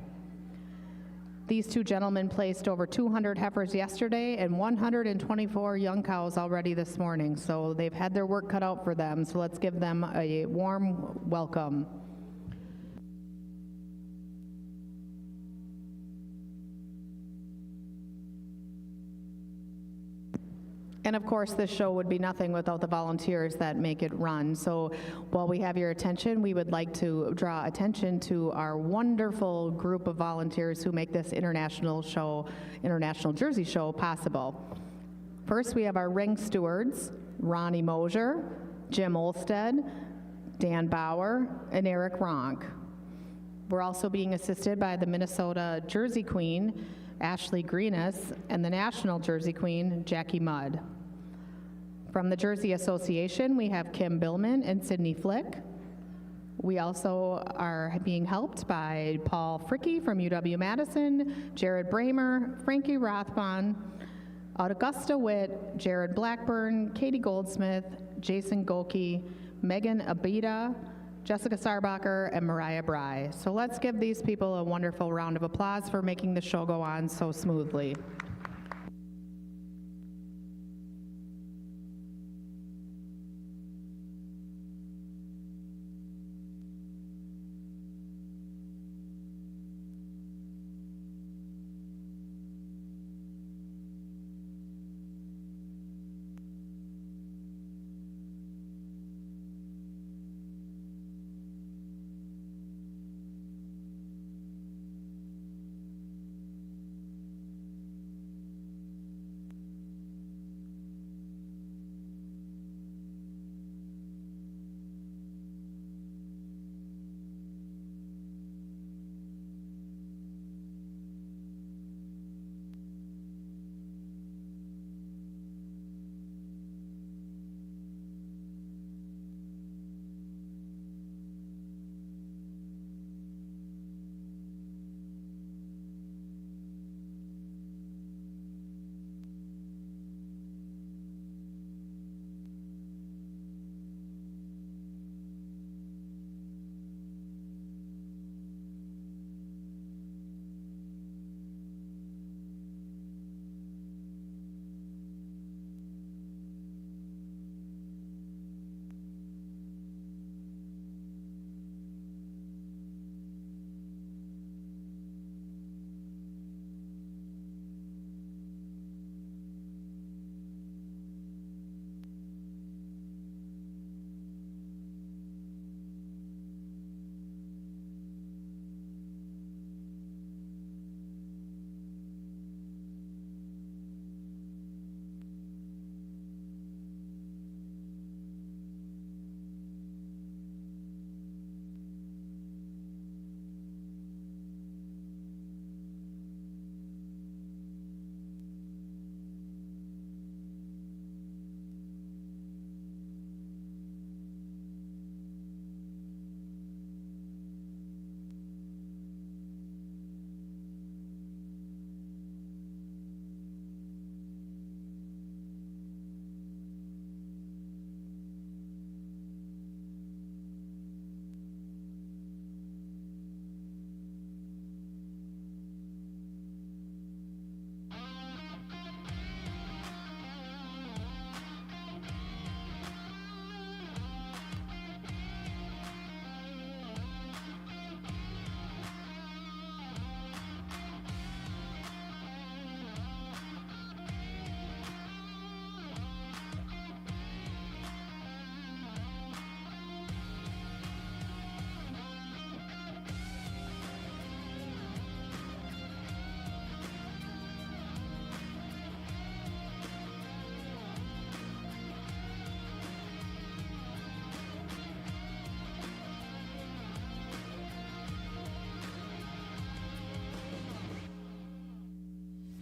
These 2 gentlemen placed over 200 heifers yesterday and 124 young cows already this morning, so they've had their work cut out for them, so let's give them a warm welcome. And of course, this show would be nothing without the volunteers that make it run. So while we have your attention, we would like to draw attention to our wonderful group of volunteers who make this International Jersey Show possible. First, we have our ring stewards, Ronnie Mosier, Jim Olsted, Dan Bauer, and Eric Ronk. We're also being assisted by the Minnesota Jersey Queen, Ashley Greenis, and the National Jersey Queen, Jackie Mudd. From the Jersey Association, we have Kim Billman and Sydney Flick. We also are being helped by Paul Fricke from UW-Madison, Jared Bramer, Frankie Rothbahn, Augusta Witt, Jared Blackburn, Katie Goldsmith, Jason Golke, Megan Abida, Jessica Sarbacher, and Mariah Bry. So let's give these people a wonderful round of applause for making the show go on so smoothly.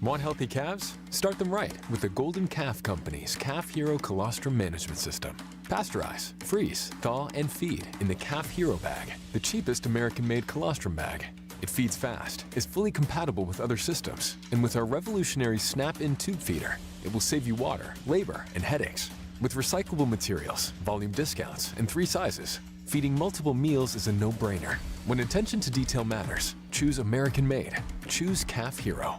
Want healthy calves? Start them right with the Golden Calf Company's Calf Hero Colostrum Management System. Pasteurize, freeze, thaw, and feed in the Calf Hero bag, the cheapest American-made colostrum bag. It feeds fast, is fully compatible with other systems, and with our revolutionary snap-in tube feeder, it will save you water, labor, and headaches. With recyclable materials, volume discounts, and 3 sizes, feeding multiple meals is a no-brainer. When attention to detail matters, choose American-made. Choose Calf Hero.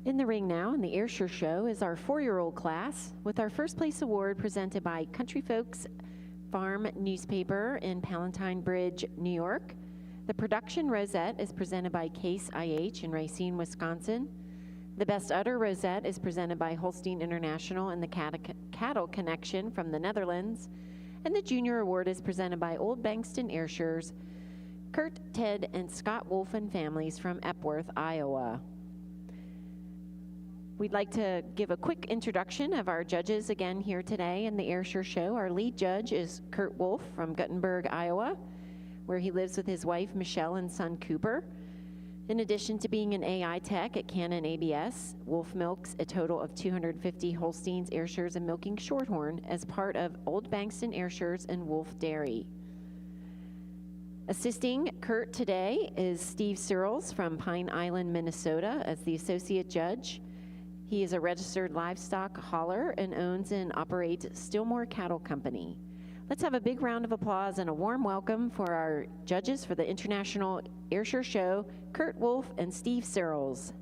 In the ring now in the Ayrshire Show is our 4-year-old class with our first place award presented by Country Folks Farm Newspaper in Palatine Bridge, New York. The production rosette is presented by Case IH in Racine, Wisconsin. The Best Udder Rosette is presented by Holstein International and the Cattle Connection from the Netherlands. And the Junior Award is presented by Old Bankston Ayrshire's Kurt, Ted, and Scott Wolf and families from Epworth, Iowa. We'd like to give a quick introduction of our judges again here today in the Ayrshire Show. Our lead judge is Kurt Wolf from Guttenberg, Iowa, where he lives with his wife, Michelle, and son, Cooper. In addition to being an AI tech at Canon ABS, Wolf milks a total of 250 Holsteins, Ayrshires, and milking Shorthorn as part of Old Bankston Ayrshires and Wolf Dairy. Assisting Kurt today is Steve Searles from Pine Island, Minnesota as the associate judge. He is a registered livestock hauler and owns and operates Stillmore Cattle Company. Let's have a big round of applause and a warm welcome for our judges for the International Ayrshire Show, Kurt Wolf and Steve Searles.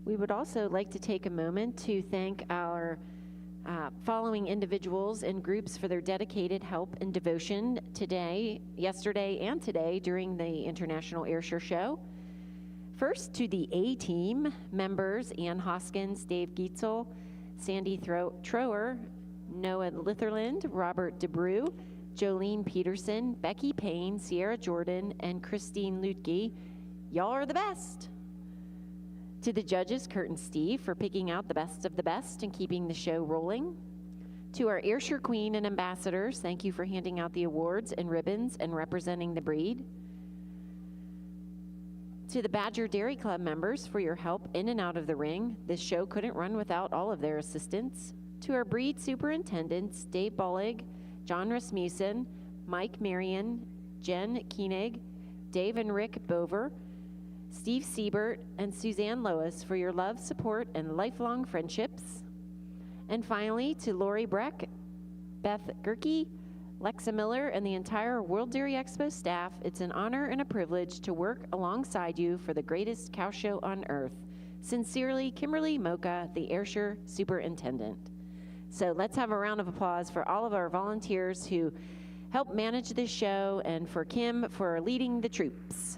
We would also like to take a moment to thank our following individuals and groups for their dedicated help and devotion today, yesterday, and today during the International Ayrshire Show. First, to the A-Team members, Ann Hoskins, Dave Gietzel, Sandy Trower, Noah Litherland, Robert DeBrew, Jolene Peterson, Becky Payne, Sierra Jordan, and Christine Lutke. Y'all are the best. To the judges, Kurt and Steve, for picking out the best of the best and keeping the show rolling. To our Ayrshire Queen and ambassadors, thank you for handing out the awards and ribbons and representing the breed. To the Badger Dairy Club members for your help in and out of the ring. This show couldn't run without all of their assistance. To our breed superintendents, Dave Bullig, John Rasmussen, Mike Marion, Jen Koenig, Dave and Rick Bover, Steve Siebert, and Suzanne Lois for your love, support, and lifelong friendships. And finally, to Lori Breck, Beth Gerke, Lexa Miller, and the entire World Dairy Expo staff, it's an honor and a privilege to work alongside you for the greatest cow show on earth. Sincerely, Kimberly Mocha, the Ayrshire Superintendent. So let's have a round of applause for all of our volunteers who help manage this show and for Kim for leading the troops.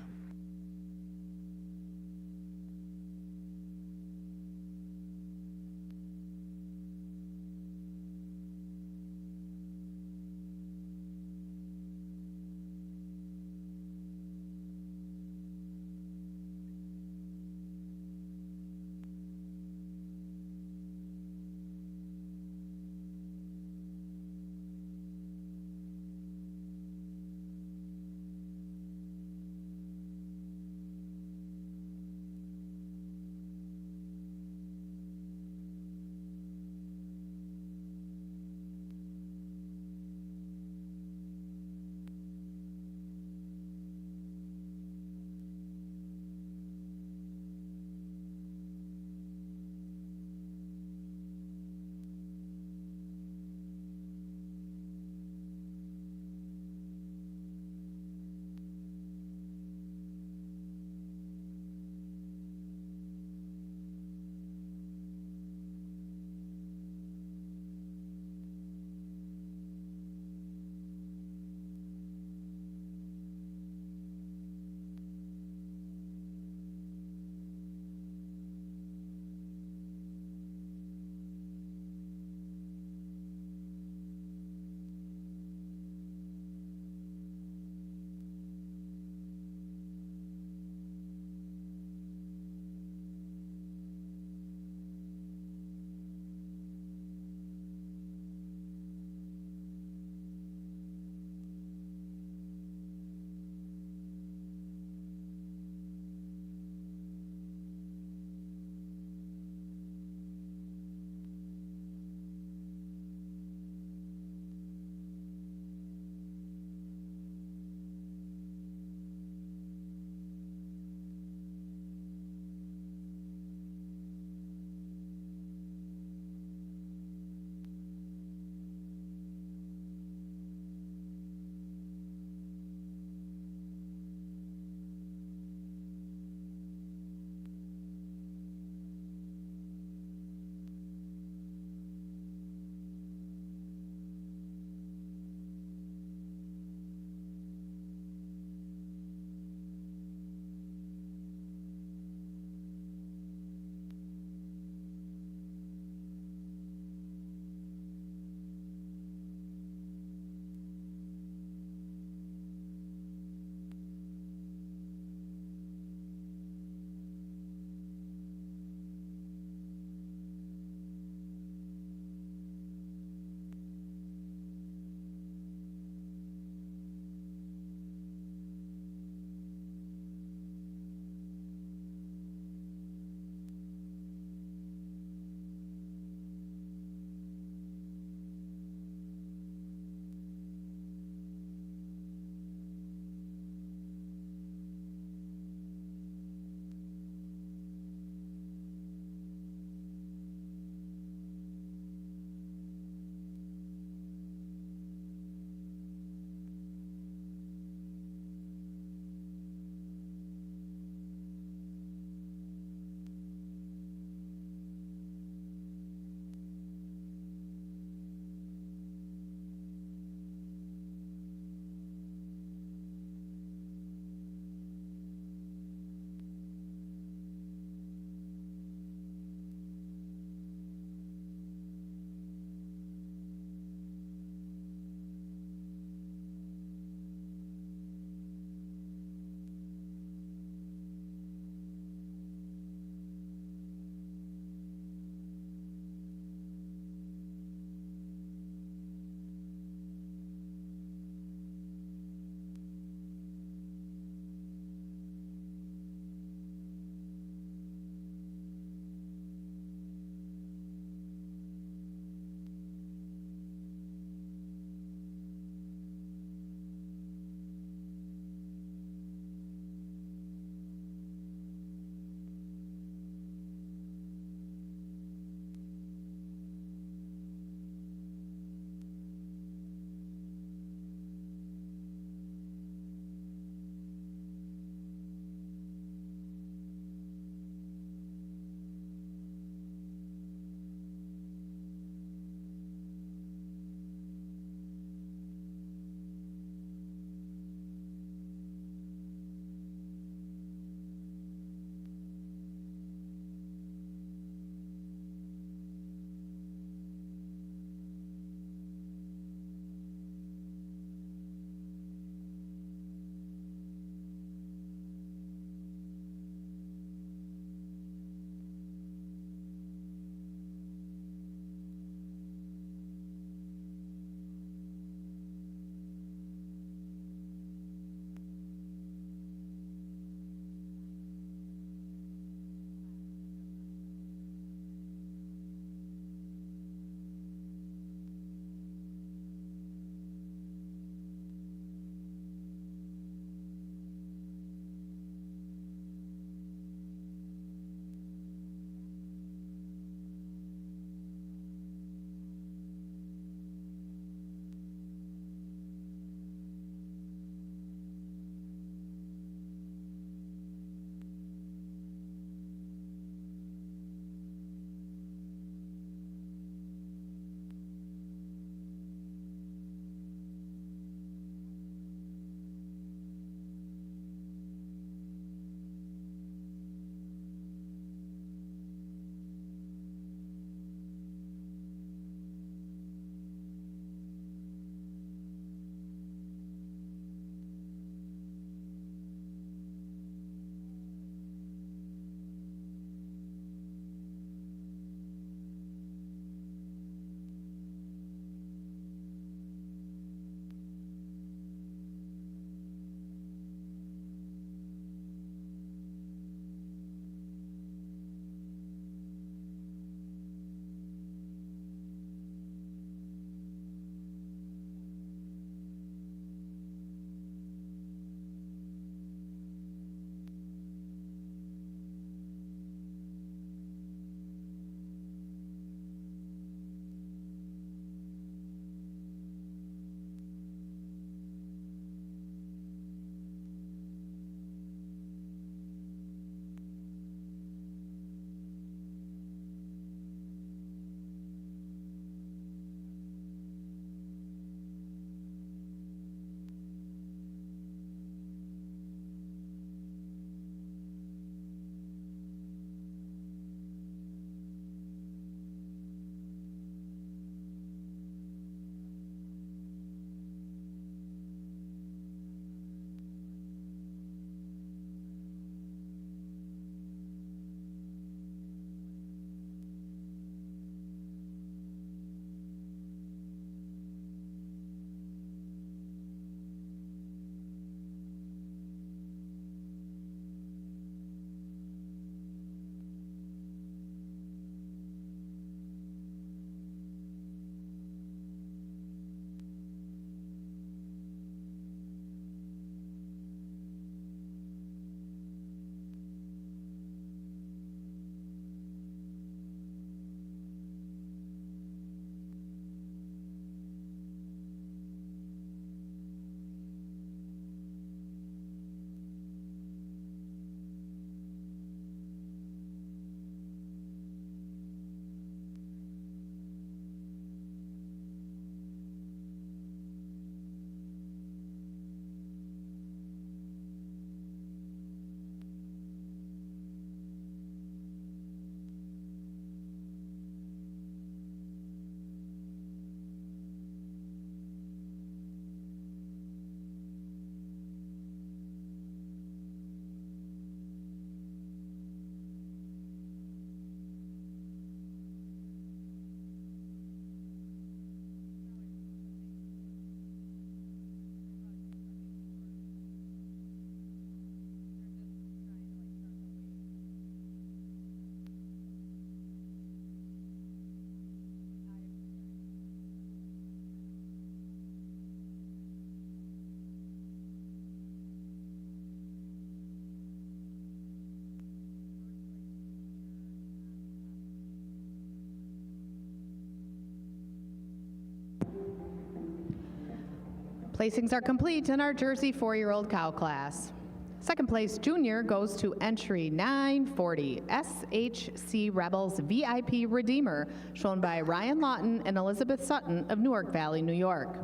Placings are complete in our Jersey 4-year-old cow class. Second place junior goes to entry 940 SHC Rebels VIP Redeemer, shown by Ryan Lawton and Elizabeth Sutton of Newark Valley, New York.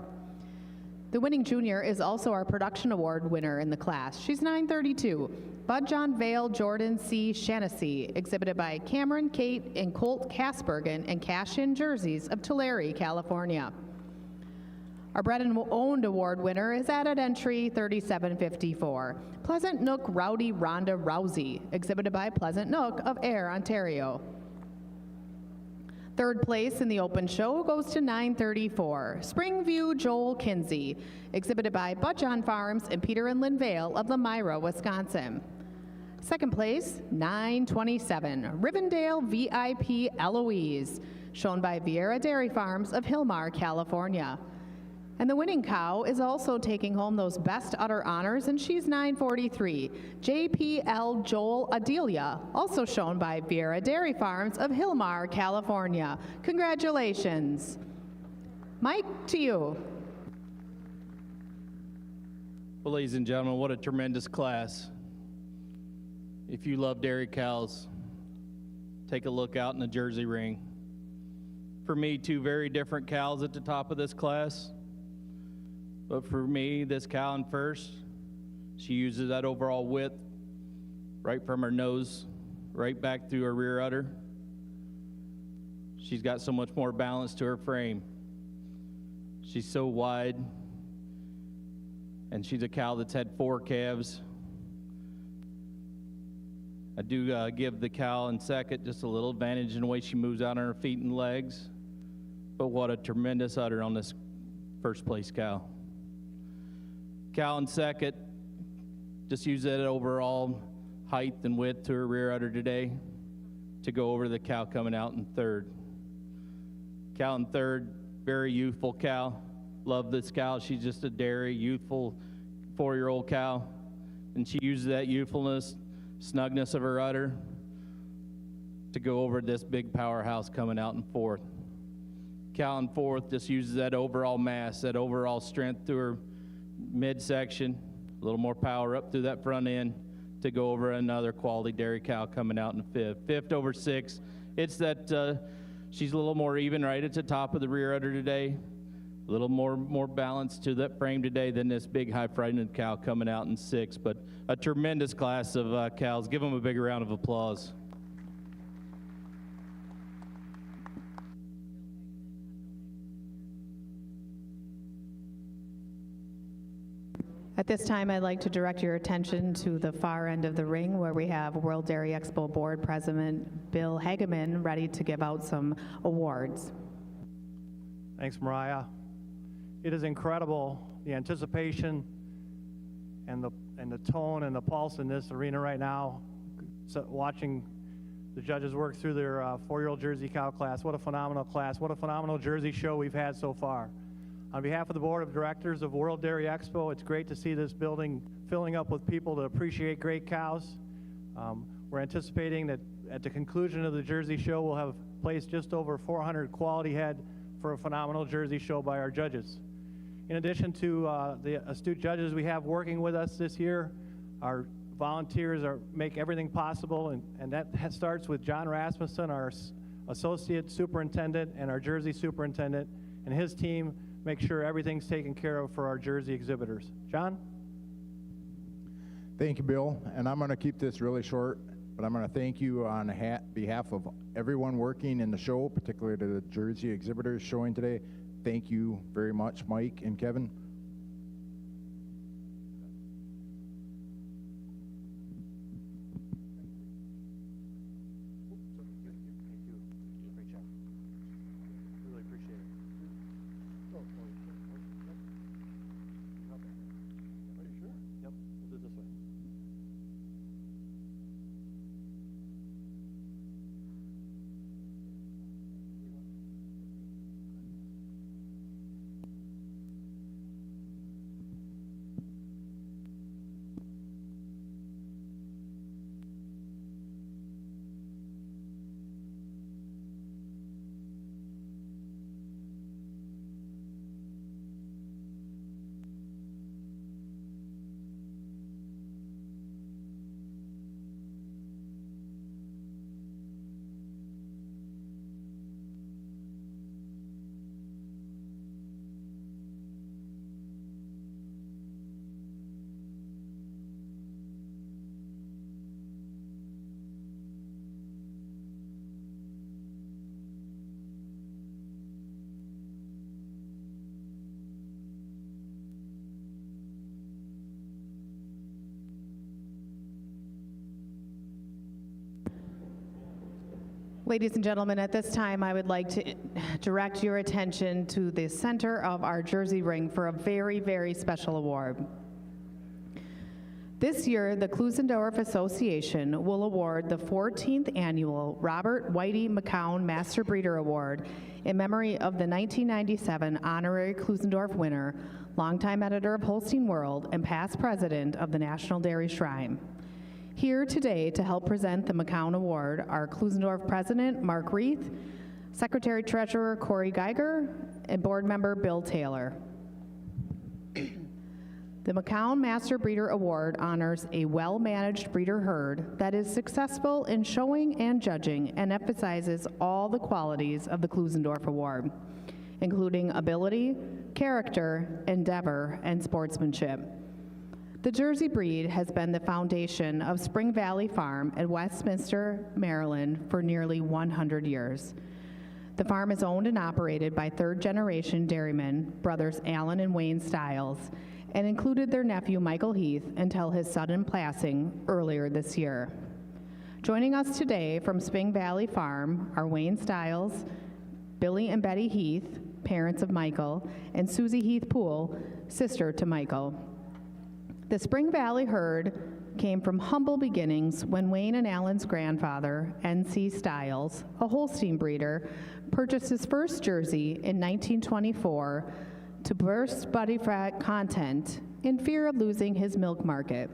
The winning junior is also our production award winner in the class. She's 932, Bud John Vale Jordan C. Shaughnessy, exhibited by Cameron Kate and Colt Kasbergen and cash-in jerseys of Tulare, California. Our Bred and Owned Award winner is at entry 3754, Pleasant Nook Rowdy Rhonda Rousey, exhibited by Pleasant Nook of Ayr, Ontario. Third place in the open show goes to 934, Springview Joel Kinsey, exhibited by Bud John Farms and Peter and Lynn Vale of Lamira, Wisconsin. Second place, 927, Rivendell VIP Eloise, shown by Vieira Dairy Farms of Hilmar, California. And the winning cow is also taking home those best udder honors, and she's 943, JPL Joel Adelia, also shown by Vieira Dairy Farms of Hilmar, California. Congratulations. Mike, to you. Well, ladies and gentlemen, what a tremendous class. If you love dairy cows, take a look out in the Jersey ring. For me, two very different cows at the top of this class. But for me, this cow in first, she uses that overall width right from her nose, right back through her rear udder. She's got so much more balance to her frame. She's so wide, and she's a cow that's had 4 calves. I do give the cow in second just a little advantage in the way she moves out on her feet and legs. But what a tremendous udder on this first place cow. Cow in second, just use that overall height and width to her rear udder today to go over the cow coming out in third. Cow in third, very youthful cow. Love this cow. She's just a dairy, youthful 4-year-old cow. And she uses that youthfulness, snugness of her udder to go over this big powerhouse coming out in fourth. Cow in fourth just uses that overall mass, that overall strength to her midsection, a little more power up through that front end to go over another quality dairy cow coming out in fifth. Fifth over sixth, it's that she's a little more even right at the top of the rear udder today, a little more balance to that frame today than this big high-fronted cow coming out in sixth. But a tremendous class of cows. Give them a big round of applause. At this time, I'd like to direct your attention to the far end of the ring where we have World Dairy Expo Board President Bill Hageman ready to give out some awards. Thanks, Mariah. It is incredible, the anticipation and the tone and the pulse in this arena right now. So watching the judges work through their 4-year-old Jersey cow class. What a phenomenal class. What a phenomenal Jersey show we've had so far. On behalf of the Board of Directors of World Dairy Expo, it's great to see this building filling up with people to appreciate great cows. We're anticipating that at the conclusion of the Jersey show, we'll have placed just over 400 quality head for a phenomenal Jersey show by our judges. In addition to the astute judges we have working with us this year, our volunteers make everything possible, and that starts with John Rasmussen, our Associate Superintendent, and our Jersey Superintendent, and his team make sure everything's taken care of for our Jersey exhibitors. John? Thank you, Bill. And I'm going to keep this really short, but I'm going to thank you on behalf of everyone working in the show, particularly to the Jersey exhibitors showing today. Thank you very much, Mike and Kevin. Ladies and gentlemen, at this time, I would like to direct your attention to the center of our jersey ring for a very, very special award. This year, the Klusendorf Association will award the 14th annual Robert Whitey McCown Master Breeder Award in memory of the 1997 honorary Klusendorf winner, longtime editor of Holstein World and past president of the National Dairy Shrine. Here today to help present the McCown Award are Klusendorf President Mark Reith, Secretary Treasurer Corey Geiger, and Board Member Bill Taylor. The McCown Master Breeder Award honors a well-managed breeder herd that is successful in showing and judging and emphasizes all the qualities of the Klusendorf Award, including ability, character, endeavor, and sportsmanship. The Jersey breed has been the foundation of Spring Valley Farm in Westminster, Maryland for nearly 100 years. The farm is owned and operated by third-generation dairymen, brothers Alan and Wayne Stiles, and included their nephew Michael Heath until his sudden passing earlier this year. Joining us today from Spring Valley Farm are Wayne Stiles, Billy and Betty Heath, parents of Michael, and Susie Heath Poole, sister to Michael. The Spring Valley herd came from humble beginnings when Wayne and Alan's grandfather, N.C. Stiles, a Holstein breeder, purchased his first Jersey in 1924 to burst buddy fat content in fear of losing his milk market.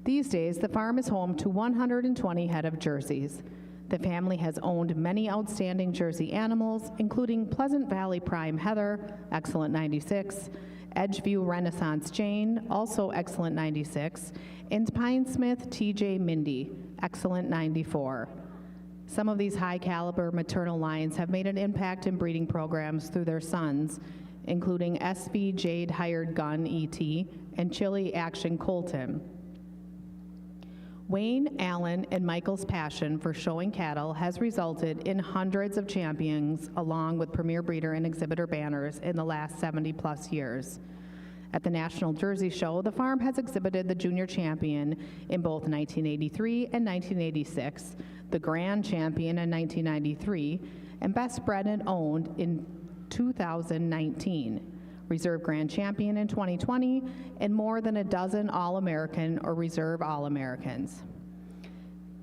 These days, the farm is home to 120 head of Jerseys. The family has owned many outstanding Jersey animals, including Pleasant Valley Prime Heather, excellent 96, Edgeview Renaissance Jane, also excellent 96, and Pine Smith TJ Mindy, excellent 94. Some of these high caliber maternal lines have made an impact in breeding programs through their sons, including SV Jade Hired Gun ET and Chili Action Colton. Wayne, Allen, and Michael's passion for showing cattle has resulted in hundreds of champions along with premier breeder and exhibitor banners in the last 70+ years. At the National Jersey Show, the farm has exhibited the junior champion in both 1983 and 1986, the grand champion in 1993, and best bred and owned in 2019, Reserve Grand Champion in 2020, and more than a dozen All-American or Reserve All-Americans.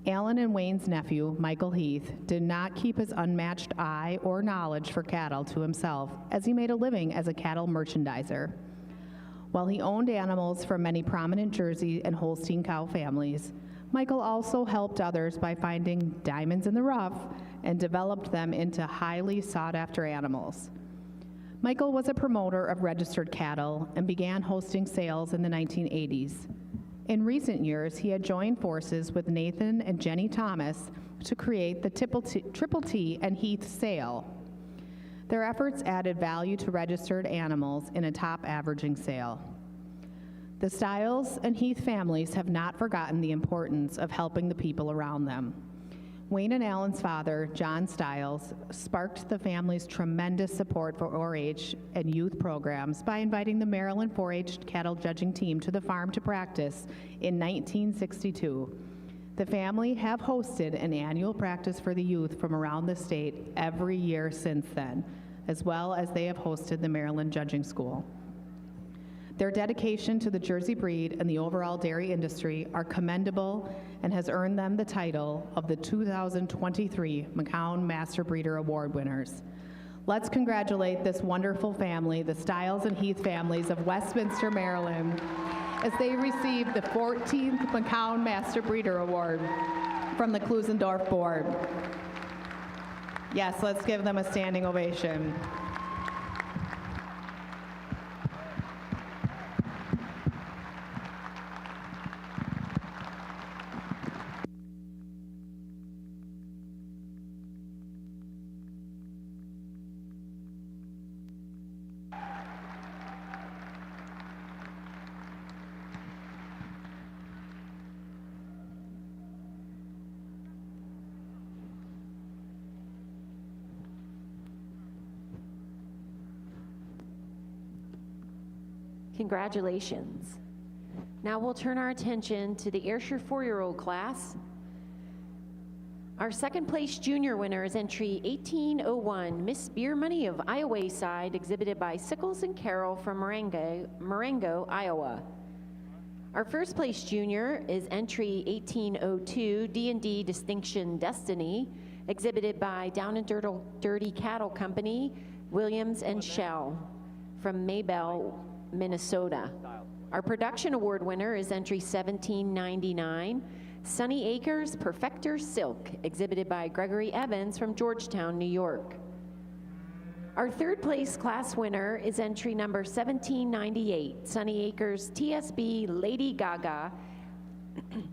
Alan and Wayne's nephew, Michael Heath, did not keep his unmatched eye or knowledge for cattle to himself, as he made a living as a cattle merchandiser. While he owned animals from many prominent Jersey and Holstein cow families, Michael also helped others by finding diamonds in the rough and developed them into highly sought-after animals. Michael was a promoter of registered cattle and began hosting sales in the 1980s. In recent years, he had joined forces with Nathan and Jenny Thomas to create the Triple T and Heath sale. Their efforts added value to registered animals in a top-averaging sale. The Stiles and Heath families have not forgotten the importance of helping the people around them. Wayne and Alan's father, John Stiles, sparked the family's tremendous support for 4-H and youth programs by inviting the Maryland 4-H cattle judging team to the farm to practice in 1962. The family have hosted an annual practice for the youth from around the state every year since then, as well as they have hosted the Maryland Judging School. Their dedication to the Jersey breed and the overall dairy industry are commendable and has earned them the title of the 2023 McCown Master Breeder Award winners. Let's congratulate this wonderful family, the Stiles and Heath families of Westminster, Maryland, as they receive the 14th McCown Master Breeder Award from the Klusendorf Board. Yes, let's give them a standing ovation. Congratulations. Now we'll turn our attention to the Ayrshire 4-year-old class. Our second place junior winner is entry 1801, Miss Beer Money of Iowa Side, exhibited by Sickles and Carroll from Marengo, Iowa. Our first place junior is entry 1802, D&D Distinction Destiny, exhibited by Down and Dirty Cattle Company, Williams and Shell from Maybell, Minnesota. Our production award winner is entry 1799, Sunny Acres Perfector Silk, exhibited by Gregory Evans from Georgetown, New York. Our third place class winner is entry number 1798, Sunny Acres TSB Lady Gaga,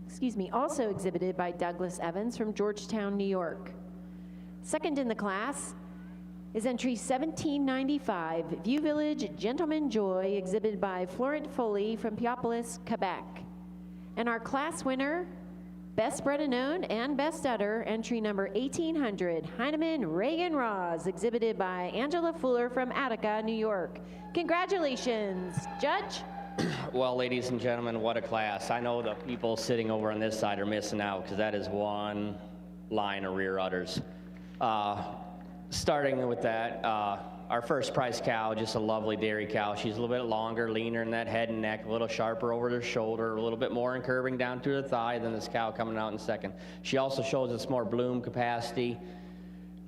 excuse me, also exhibited by Douglas Evans from Georgetown, New York. Second in the class is entry 1795, View Village Gentleman Joy, exhibited by Florent Foley from Piopolis, Quebec. And our class winner, Best Bred and Known and Best Udder, entry number 1800, Heinemann Reagan Ross, exhibited by Angela Fuller from Attica, New York. Congratulations, Judge. Well, ladies and gentlemen, what a class. I know the people sitting over on this side are missing out because that is one line of rear udders. Starting with that, our first prize cow, just a lovely dairy cow. She's a little bit longer, leaner in that head and neck, a little sharper over the shoulder, a little bit more in curving down to the thigh than this cow coming out in second. She also shows us more bloom capacity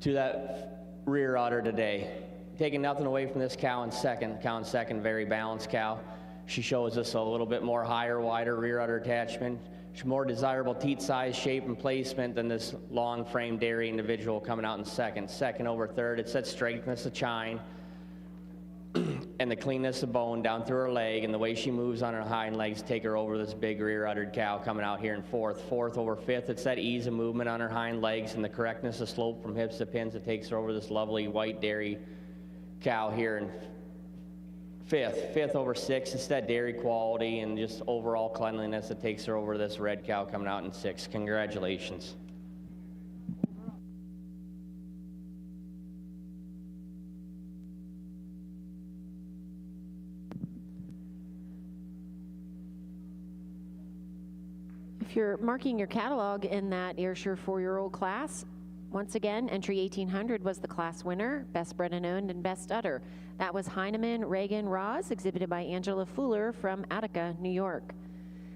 to that rear udder today. Taking nothing away from this cow in second. Cow in second, very balanced cow. She shows us a little bit more higher, wider rear udder attachment. She's more desirable teat size, shape, and placement than this long frame dairy individual coming out in second. Second over third, it's that straightness of chine and the cleanness of bone down through her leg, and the way she moves on her hind legs take her over this big rear uddered cow coming out here in fourth. Fourth over fifth, it's that ease of movement on her hind legs and the correctness of slope from hips to pins that takes her over this lovely white dairy cow here in fifth over sixth, it's that dairy quality and just overall cleanliness that takes her over this red cow coming out in sixth. Congratulations. If you're marking your catalog in that Ayrshire 4-year-old class, once again, entry 1800 was the class winner, Best Bred and Owned and Best Udder. That was Heinemann Reagan Ross, exhibited by Angela Fuller from Attica, New York.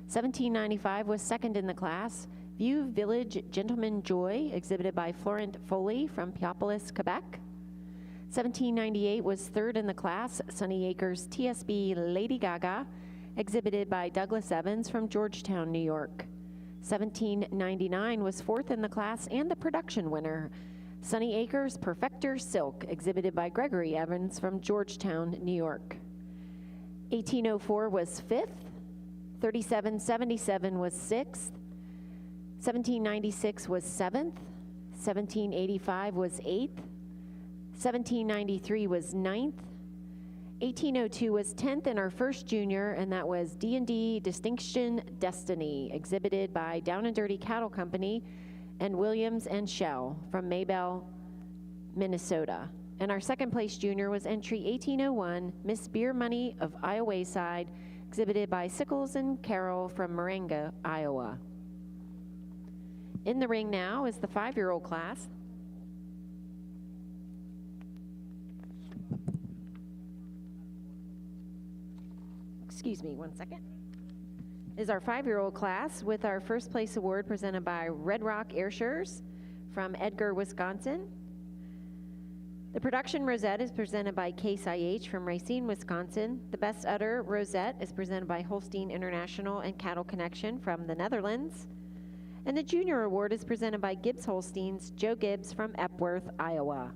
1795 was second in the class, View Village Gentleman Joy, exhibited by Florent Foley from Piopolis, Quebec. 1798 was third in the class, Sunny Acres TSB Lady Gaga, exhibited by Douglas Evans from Georgetown, New York. 1799 was fourth in the class and the production winner, Sunny Acres Perfector Silk, exhibited by Gregory Evans from Georgetown, New York. 1804 was fifth, 3777 was sixth, 1796 was seventh, 1785 was eighth, 1793 was ninth, 1802 was 10th in our first junior, and that was D&D Distinction Destiny, exhibited by Down and Dirty Cattle Company and Williams and Shell from Maybell, Minnesota. And our second place junior was entry 1801, Miss Beer Money of Iowa Side, exhibited by Sickles and Carroll from Marengo, Iowa. In the ring now is the 5-year-old class. Excuse me, one second. Is our 5-year-old class with our first place award presented by Red Rock Ayrshires from Edgar, Wisconsin. The production rosette is presented by Case IH from Racine, Wisconsin. The best udder rosette is presented by Holstein International and Cattle Connection from the Netherlands. And the junior award is presented by Gibbs Holsteins, Joe Gibbs from Epworth, Iowa.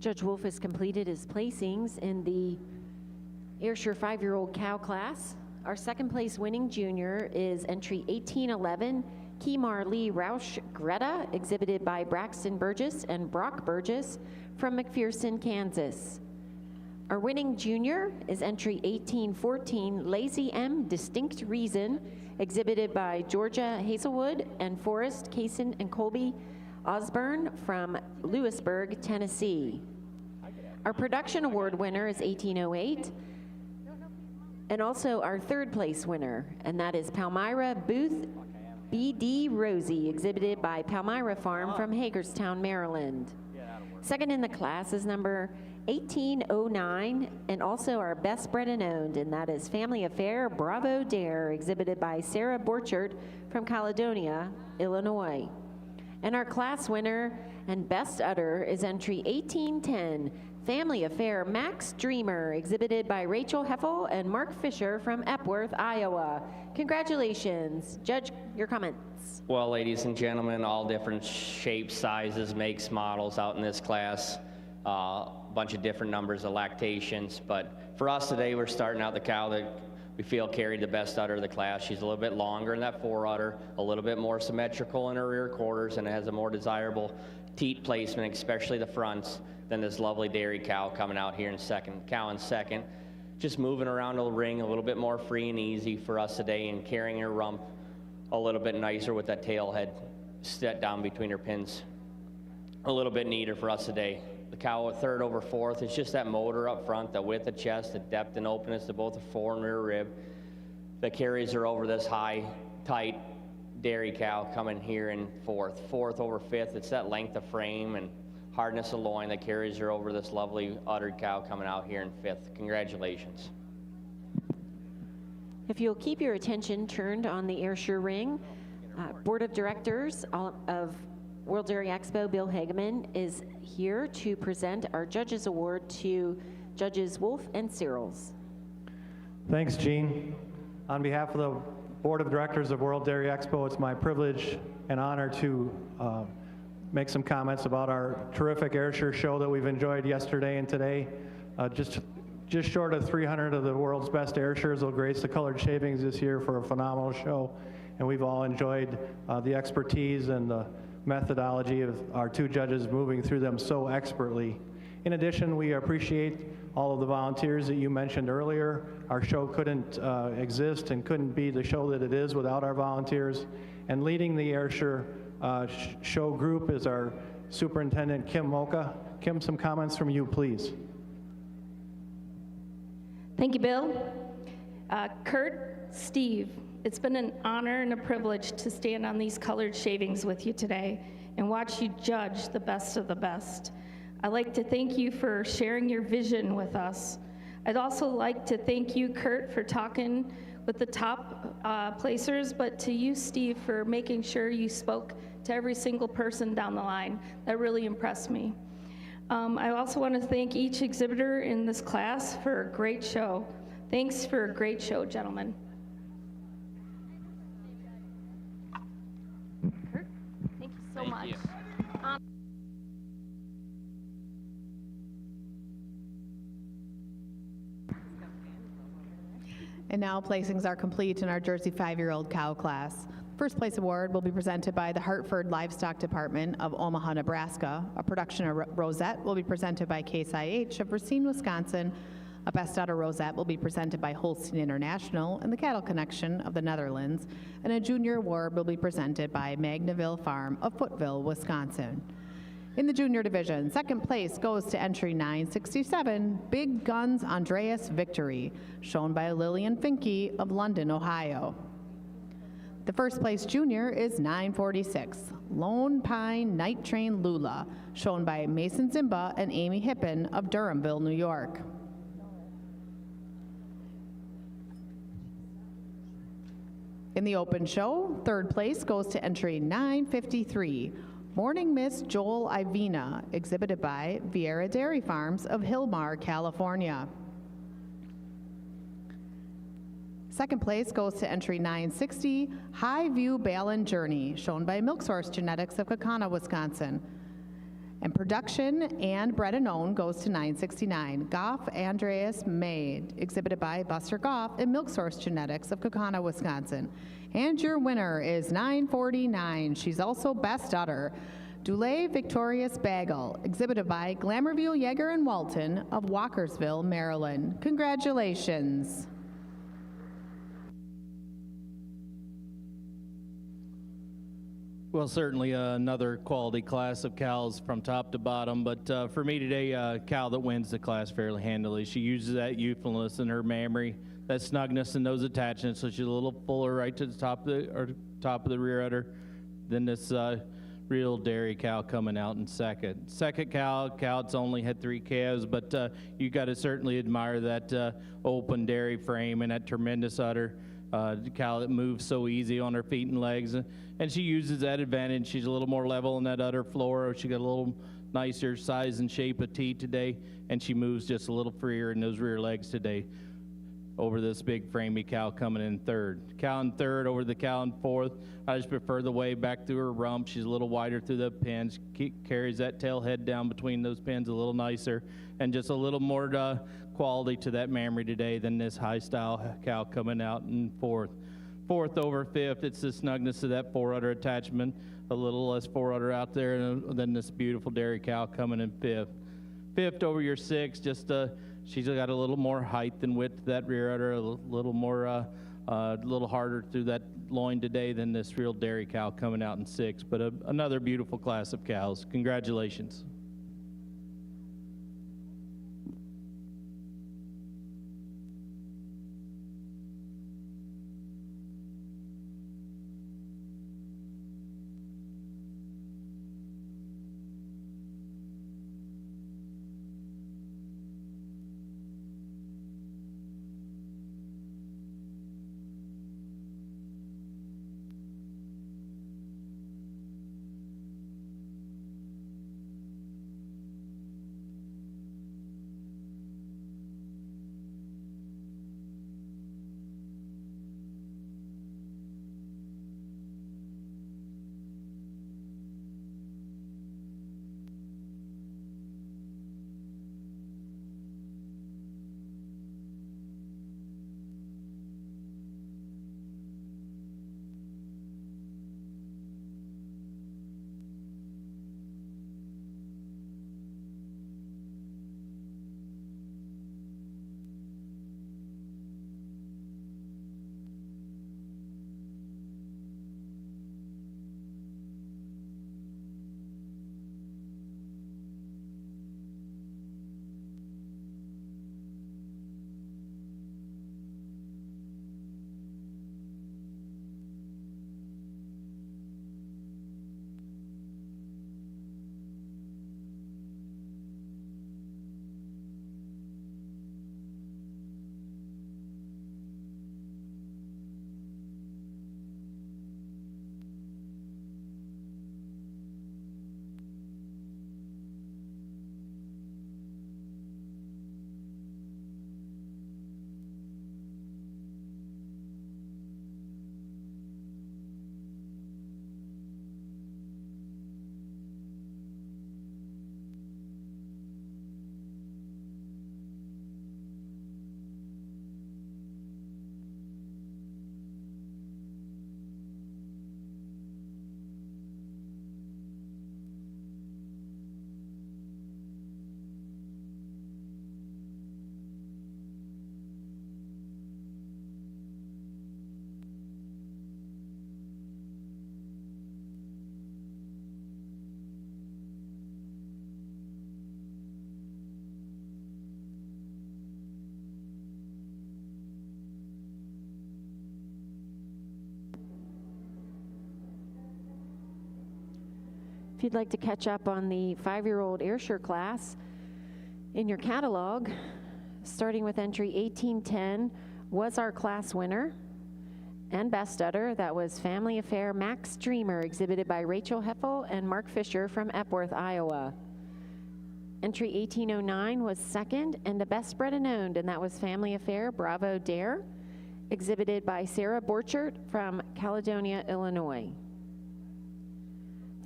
Judge Wolf has completed his placings in the Ayrshire 5-year-old cow class. Our second place winning junior is entry 1811, Kemar Lee Roush Greta, exhibited by Braxton Burgess and Brock Burgess from McPherson, Kansas. Our winning junior is entry 1814, Lazy M Distinct Reason, exhibited by Georgia Hazelwood and Forrest Kaysen and Colby Osborne from Lewisburg, Tennessee. Our production award winner is 1808, and also our third place winner, and that is Palmyra Booth B.D. Rosie, exhibited by Palmyra Farm from Hagerstown, Maryland. Second in the class is number 1809, and also our best bred and owned, and that is Family Affair Bravo Dare, exhibited by Sarah Borchert from Caledonia, Illinois. And our class winner and best udder is entry 1810, Family Affair Max Dreamer, exhibited by Rachel Heffel and Mark Fisher from Epworth, Iowa. Congratulations. Judge, your comments. Well, ladies and gentlemen, all different shapes, sizes, makes, models out in this class. A bunch of different numbers of lactations, but for us today, we're starting out the cow that we feel carried the best udder of the class. She's a little bit longer in that fore udder, a little bit more symmetrical in her rear quarters, and it has a more desirable teat placement, especially the fronts, than this lovely dairy cow coming out here in second. Cow in second, just moving around the ring a little bit more free and easy for us today, and carrying her rump a little bit nicer with that tail head set down between her pins. A little bit neater for us today. The cow at third over fourth, it's just that motor up front, the width of chest, the depth and openness to both the fore and rear rib that carries her over this high, tight dairy cow coming here in fourth. Fourth over fifth, it's that length of frame and hardness of loin that carries her over this lovely uddered cow coming out here in fifth. Congratulations. If you'll keep your attention turned on the Ayrshire ring, Board of Directors of World Dairy Expo, Bill Hageman, is here to present our Judges Award to Judges Wolf and Searles. Thanks, Gene. On behalf of the Board of Directors of World Dairy Expo, it's my privilege and honor to make some comments about our terrific Ayrshire show that we've enjoyed yesterday and today. Just short of 300 of the world's best Ayrshires will grace the colored shavings this year for a phenomenal show, and we've all enjoyed the expertise and the methodology of our two judges moving through them so expertly. In addition, we appreciate all of the volunteers that you mentioned earlier. Our show couldn't exist and couldn't be the show that it is without our volunteers. And leading the Ayrshire show group is our Superintendent Kim Mocha. Kim, some comments from you, please. Thank you, Bill. Kurt, Steve, it's been an honor and a privilege to stand on these colored shavings with you today and watch you judge the best of the best. I'd like to thank you for sharing your vision with us. I'd also like to thank you, Kurt, for talking with the top placers, but to you, Steve, for making sure you spoke to every single person down the line. That really impressed me. I also want to thank each exhibitor in this class for a great show. Thanks for a great show, gentlemen. Kurt, thank you so much. And now placings are complete in our Jersey 5-year-old cow class. First place award will be presented by the Hartford Livestock Department of Omaha, Nebraska. A production of Rosette will be presented by Case IH of Racine, Wisconsin. A Best Udder Rosette will be presented by Holstein International and the Cattle Connection of the Netherlands. And a junior award will be presented by Magnaville Farm of Footville, Wisconsin. In the junior division, second place goes to entry 967, Big Guns Andreas Victory, shown by Lillian Finke of London, Ohio. The first place junior is 946, Lone Pine Night Train Lula, shown by Mason Zimba and Amy Hippen of Durhamville, New York. In the open show, third place goes to entry 953, Morning Miss Joel Ivina, exhibited by Vieira Dairy Farms of Hillmar, California. Second place goes to entry 960, High View Balin Journey, shown by Milk Source Genetics of Kaukauna, Wisconsin. And production and bred and owned goes to 969. Goff Andreas May, exhibited by Buster Goff and Milk Source Genetics of Kaukauna, Wisconsin. And your winner is 949. She's also best udder. Dulé Victorious Bagel, exhibited by Glamourville Yeager and Walton of Walkersville, Maryland. Congratulations. Well, certainly another quality class of cows from top to bottom, but for me today, a cow that wins the class fairly handily. She uses that youthfulness in her mammary, that snugness in those attachments, so she's a little fuller right to the top of the rear udder than this real dairy cow coming out in second. Second cow that's only had 3 calves, but you got to certainly admire that open dairy frame and that tremendous udder. The cow that moves so easy on her feet and legs, and she uses that advantage. She's a little more level in that udder floor. She got a little nicer size and shape of teeth today, and she moves just a little freer in those rear legs today over this big framey cow coming in third. Cow in third over the cow in fourth. I just prefer the way back through her rump. She's a little wider through the pins, carries that tail head down between those pins a little nicer, and just a little more quality to that mammary today than this high style cow coming out in fourth. Fourth over fifth, it's the snugness of that 4-udder attachment, a little less 4-udder out there than this beautiful dairy cow coming in fifth. Fifth over your sixth, just she's got a little more height and width to that rear udder, a little more, a little harder through that loin today than this real dairy cow coming out in sixth. But another beautiful class of cows. Congratulations. If you'd like to catch up on the 5-year-old Ayrshire class in your catalog, starting with entry 1810 was our class winner and best udder. That was Family Affair Max Dreamer, exhibited by Rachel Heffel and Mark Fisher from Epworth, Iowa. Entry 1809 was second and the best bred and owned, and that was Family Affair Bravo Dare, exhibited by Sarah Borchert from Caledonia, Illinois.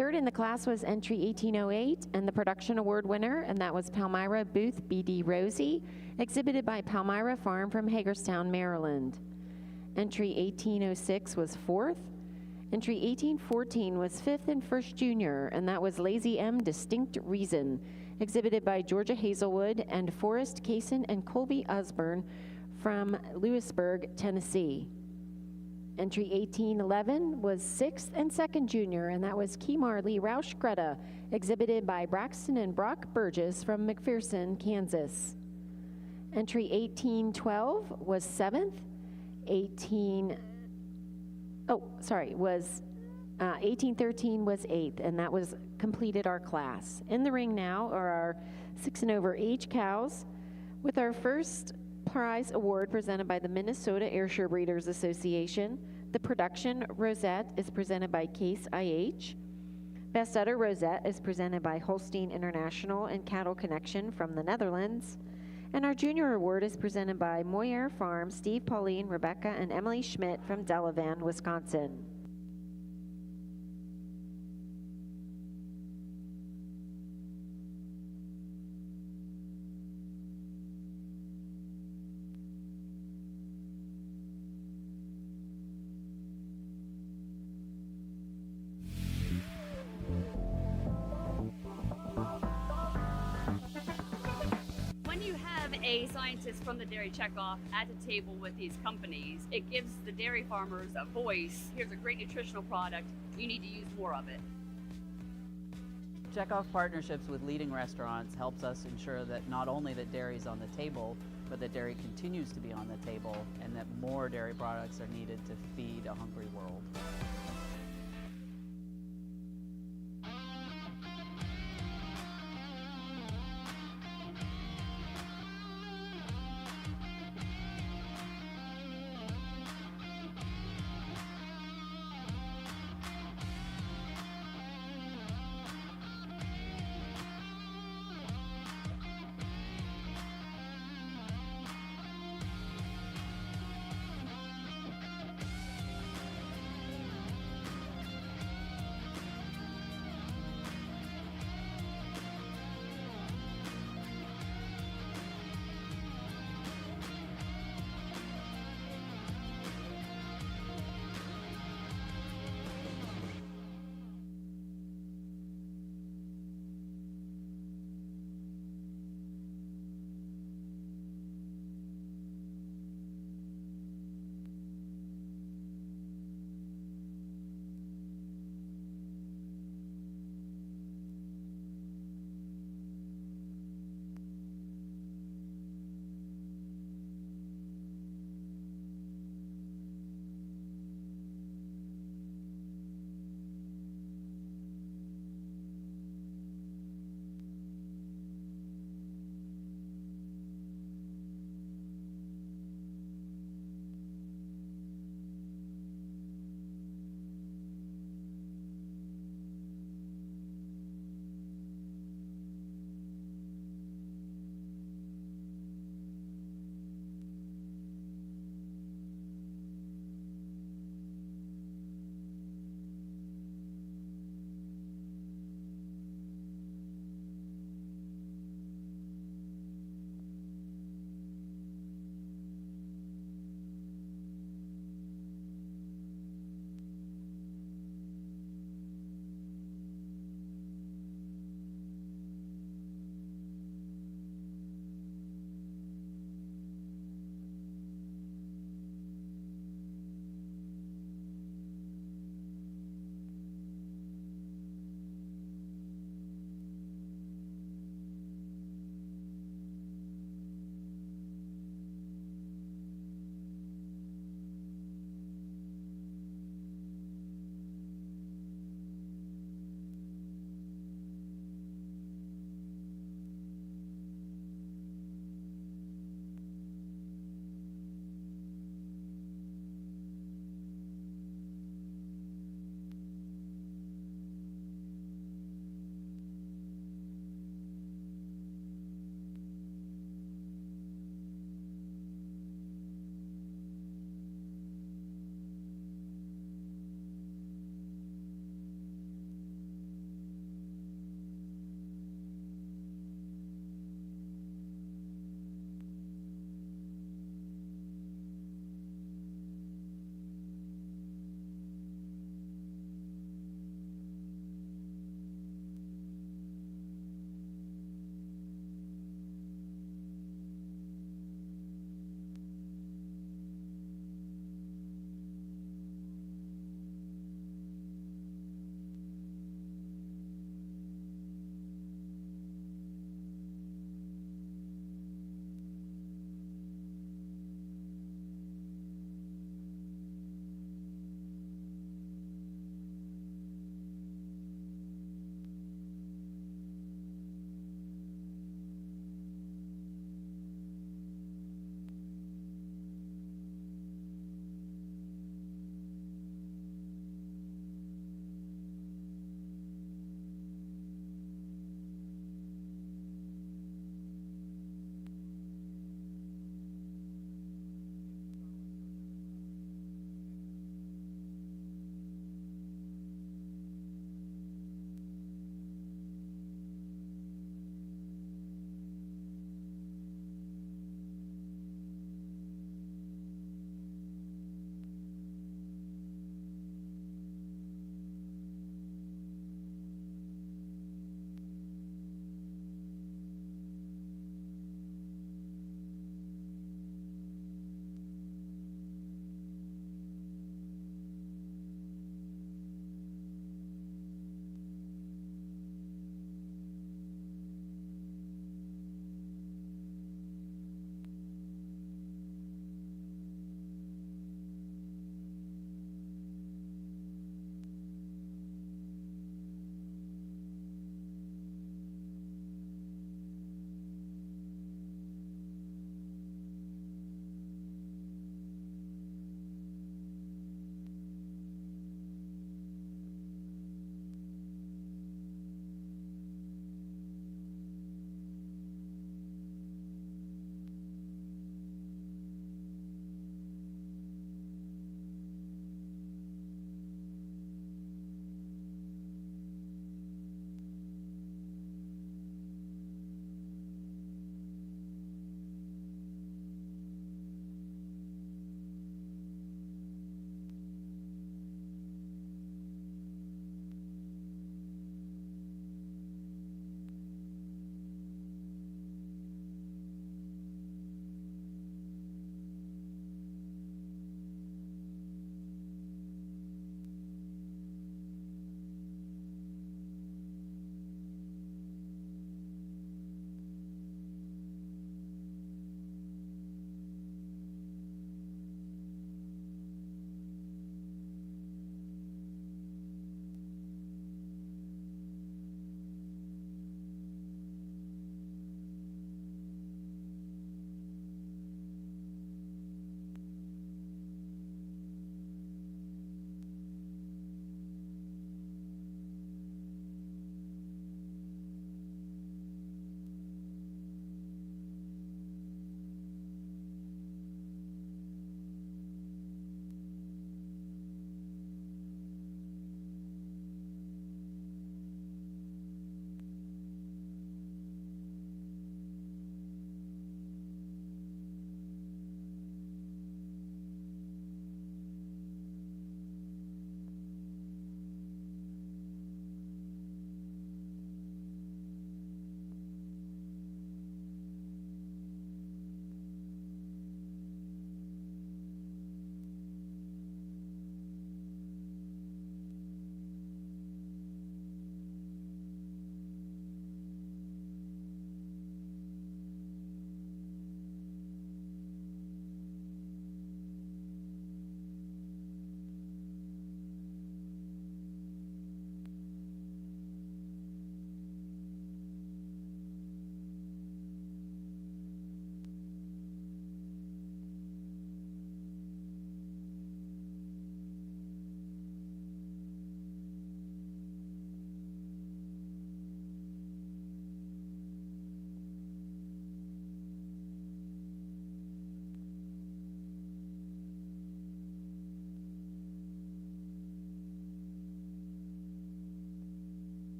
Third in the class was entry 1808 and the production award winner, and that was Palmyra Booth BD Rosie, exhibited by Palmyra Farm from Hagerstown, Maryland. Entry 1806 was fourth. Entry 1814 was fifth and first junior, and that was Lazy M Distinct Reason, exhibited by Georgia Hazelwood and Forrest Kaysen and Colby Osborne from Lewisburg, Tennessee. Entry 1811 was sixth and second junior, and that was Kemar Lee Roush Greta, exhibited by Braxton and Brock Burgess from McPherson, Kansas. Entry 1812 was seventh. 1813 was eighth, and that was completed our class. In the ring now are our 6 and over age cows, with our first prize award presented by the Minnesota Ayrshire Breeders Association. The production rosette is presented by Case IH. Best udder rosette is presented by Holstein International and Cattle Connection from the Netherlands. And our junior award is presented by Moyer Farm, Steve, Pauline, Rebecca, and Emily Schmidt from Delavan, Wisconsin. A scientist from the dairy checkoff at the table with these companies, it gives the dairy farmers a voice. Here's a great nutritional product. You need to use more of it. Checkoff partnerships with leading restaurants helps us ensure that not only that dairy is on the table, but that dairy continues to be on the table, and that more dairy products are needed to feed a hungry world.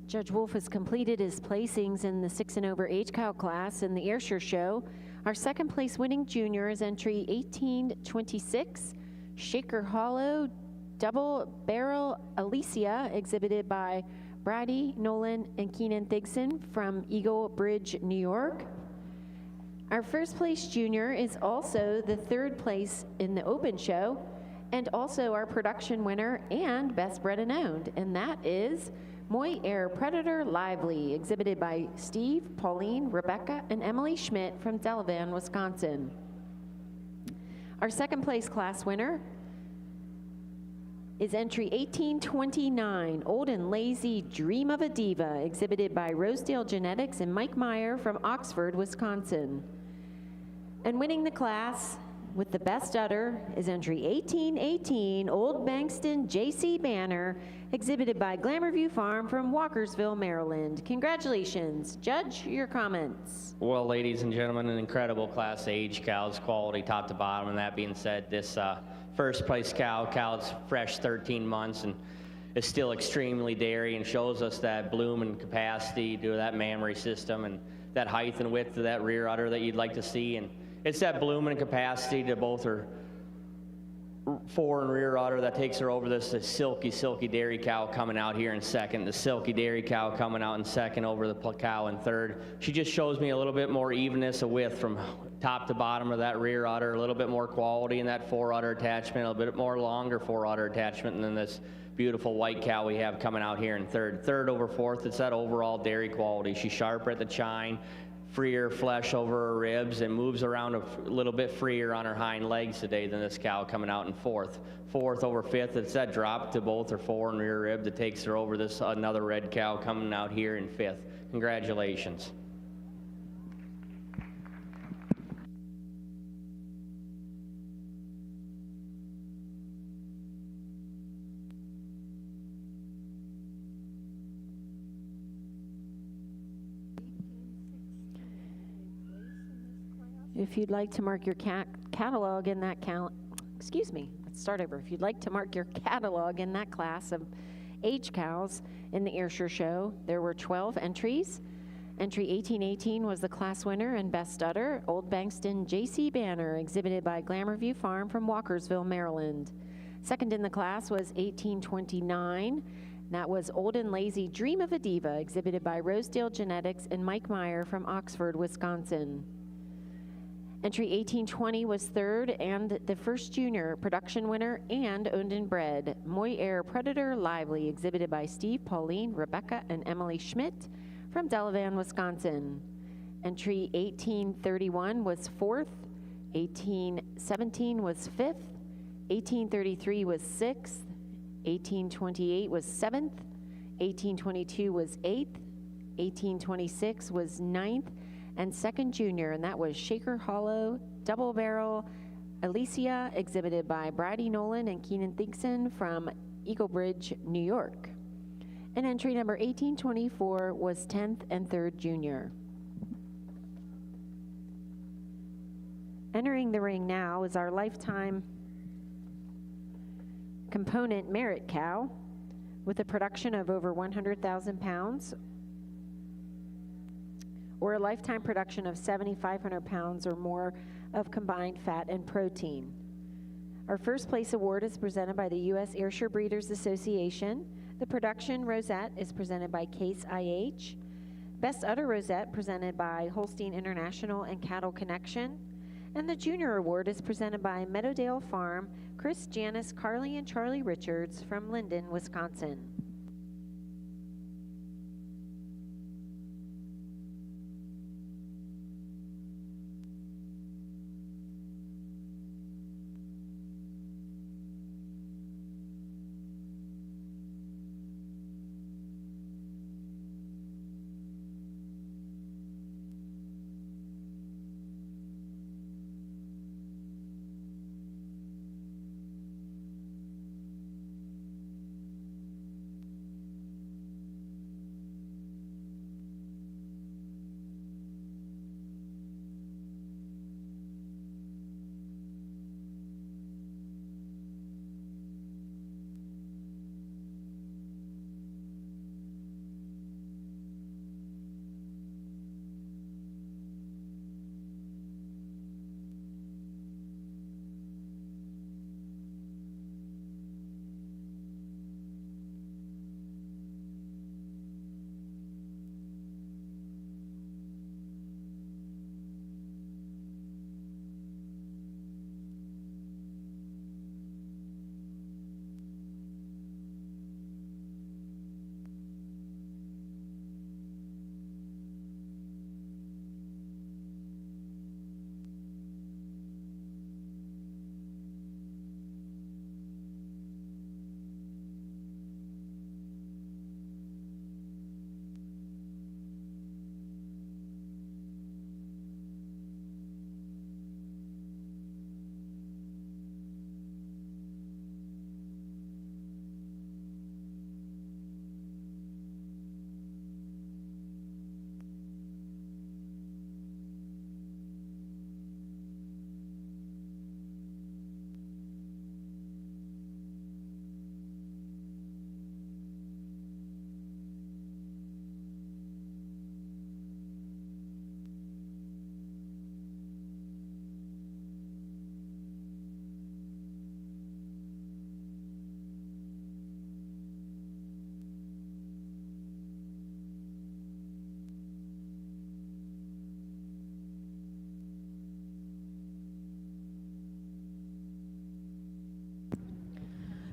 Judge Wolf has completed his placings in the 6 and over age cow class in the Ayrshire Show. Our second place winning junior is entry 1826, Shaker Hollow Double Barrel Alicia, exhibited by Brady Nolan and Keenan Thigson from Eagle Bridge, New York. Our first place junior is also the third place in the open show, and also our production winner and best bred and owned, and that is Moy Air Predator Lively, exhibited by Steve, Pauline, Rebecca, and Emily Schmidt from Delavan, Wisconsin. Our second place class winner is entry 1829, Old and Lazy Dream of a Diva, exhibited by Rosedale Genetics and Mike Meyer from Oxford, Wisconsin. And winning the class with the best udder is entry 1818, Old Bankston JC Banner, exhibited by Glamourview Farm from Walkersville, Maryland. Congratulations. Judge, your comments. Well, ladies and gentlemen, an incredible class age cows, quality top to bottom. And that being said, this first place cow's fresh 13 months and is still extremely dairy and shows us that bloom and capacity due to that mammary system and that height and width of that rear udder that you'd like to see. And it's that bloom and capacity to both her fore and rear udder that takes her over this silky, silky dairy cow coming out here in second, the silky dairy cow coming out in second over the cow in third. She just shows me a little bit more evenness of width from top to bottom of that rear udder, a little bit more quality in that fore udder attachment, a little bit more longer fore udder attachment than this beautiful white cow we have coming out here in third. Third over fourth, it's that overall dairy quality. She's sharper at the chine, freer flesh over her ribs, and moves around a little bit freer on her hind legs today than this cow coming out in fourth. Fourth over fifth, it's that drop to both her fore and rear rib that takes her over this another red cow coming out here in fifth. Congratulations. If you'd like to mark your catalog in that let's start over. If you'd like to mark your catalog in that class of age cows in the Ayrshire Show, there were 12 entries. Entry 1818 was the class winner and best udder, Old Bankston JC Banner, exhibited by Glamourview Farm from Walkersville, Maryland. Second in the class was 1829. That was Old and Lazy Dream of a Diva, exhibited by Rosedale Genetics and Mike Meyer from Oxford, Wisconsin. Entry 1820 was third and the first junior production winner and owned and bred, Moy Air Predator Lively, exhibited by Steve, Pauline, Rebecca, and Emily Schmidt from Delavan, Wisconsin. Entry 1831 was fourth, 1817 was fifth, 1833 was sixth, 1828 was seventh, 1822 was eighth, 1826 was ninth, and second junior, and that was Shaker Hollow Double Barrel Alicia, exhibited by Brady Nolan and Keenan Thigson from Eagle Bridge, New York. And entry number 1824 was 10th and third junior. Entering the ring now is our lifetime component merit cow with a production of over 100,000 pounds, or a lifetime production of 7,500 pounds or more of combined fat and protein. Our first place award is presented by the U.S. Ayrshire Breeders Association. The production rosette is presented by Case IH. Best udder rosette presented by Holstein International and Cattle Connection. And the junior award is presented by Meadowdale Farm, Chris, Janice, Carly, and Charlie Richards from Linden, Wisconsin.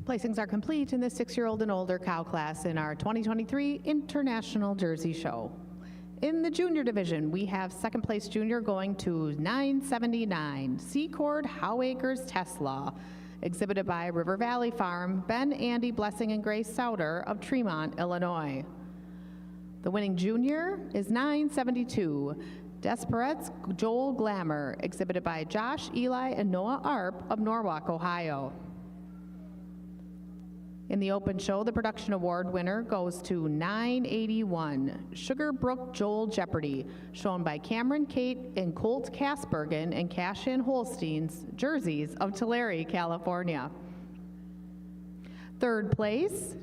Placings are complete in the 6-year-old and older cow class in our 2023 International Jersey Show. In the junior division, we have second place junior going to 979, Secord Howacres Tesla, exhibited by River Valley Farm, Ben, Andy, Blessing, and Grace Souter of Tremont, Illinois. The winning junior is 972, Desperettes Joel Glamour, exhibited by Josh, Eli, and Noah Arp of Norwalk, Ohio. In the open show, the production award winner goes to 981, Sugarbrook Joel Jeopardy, shown by Cameron Kate and Colt Kasbergen and Cashin Holstein's jerseys of Tulare, California. Third place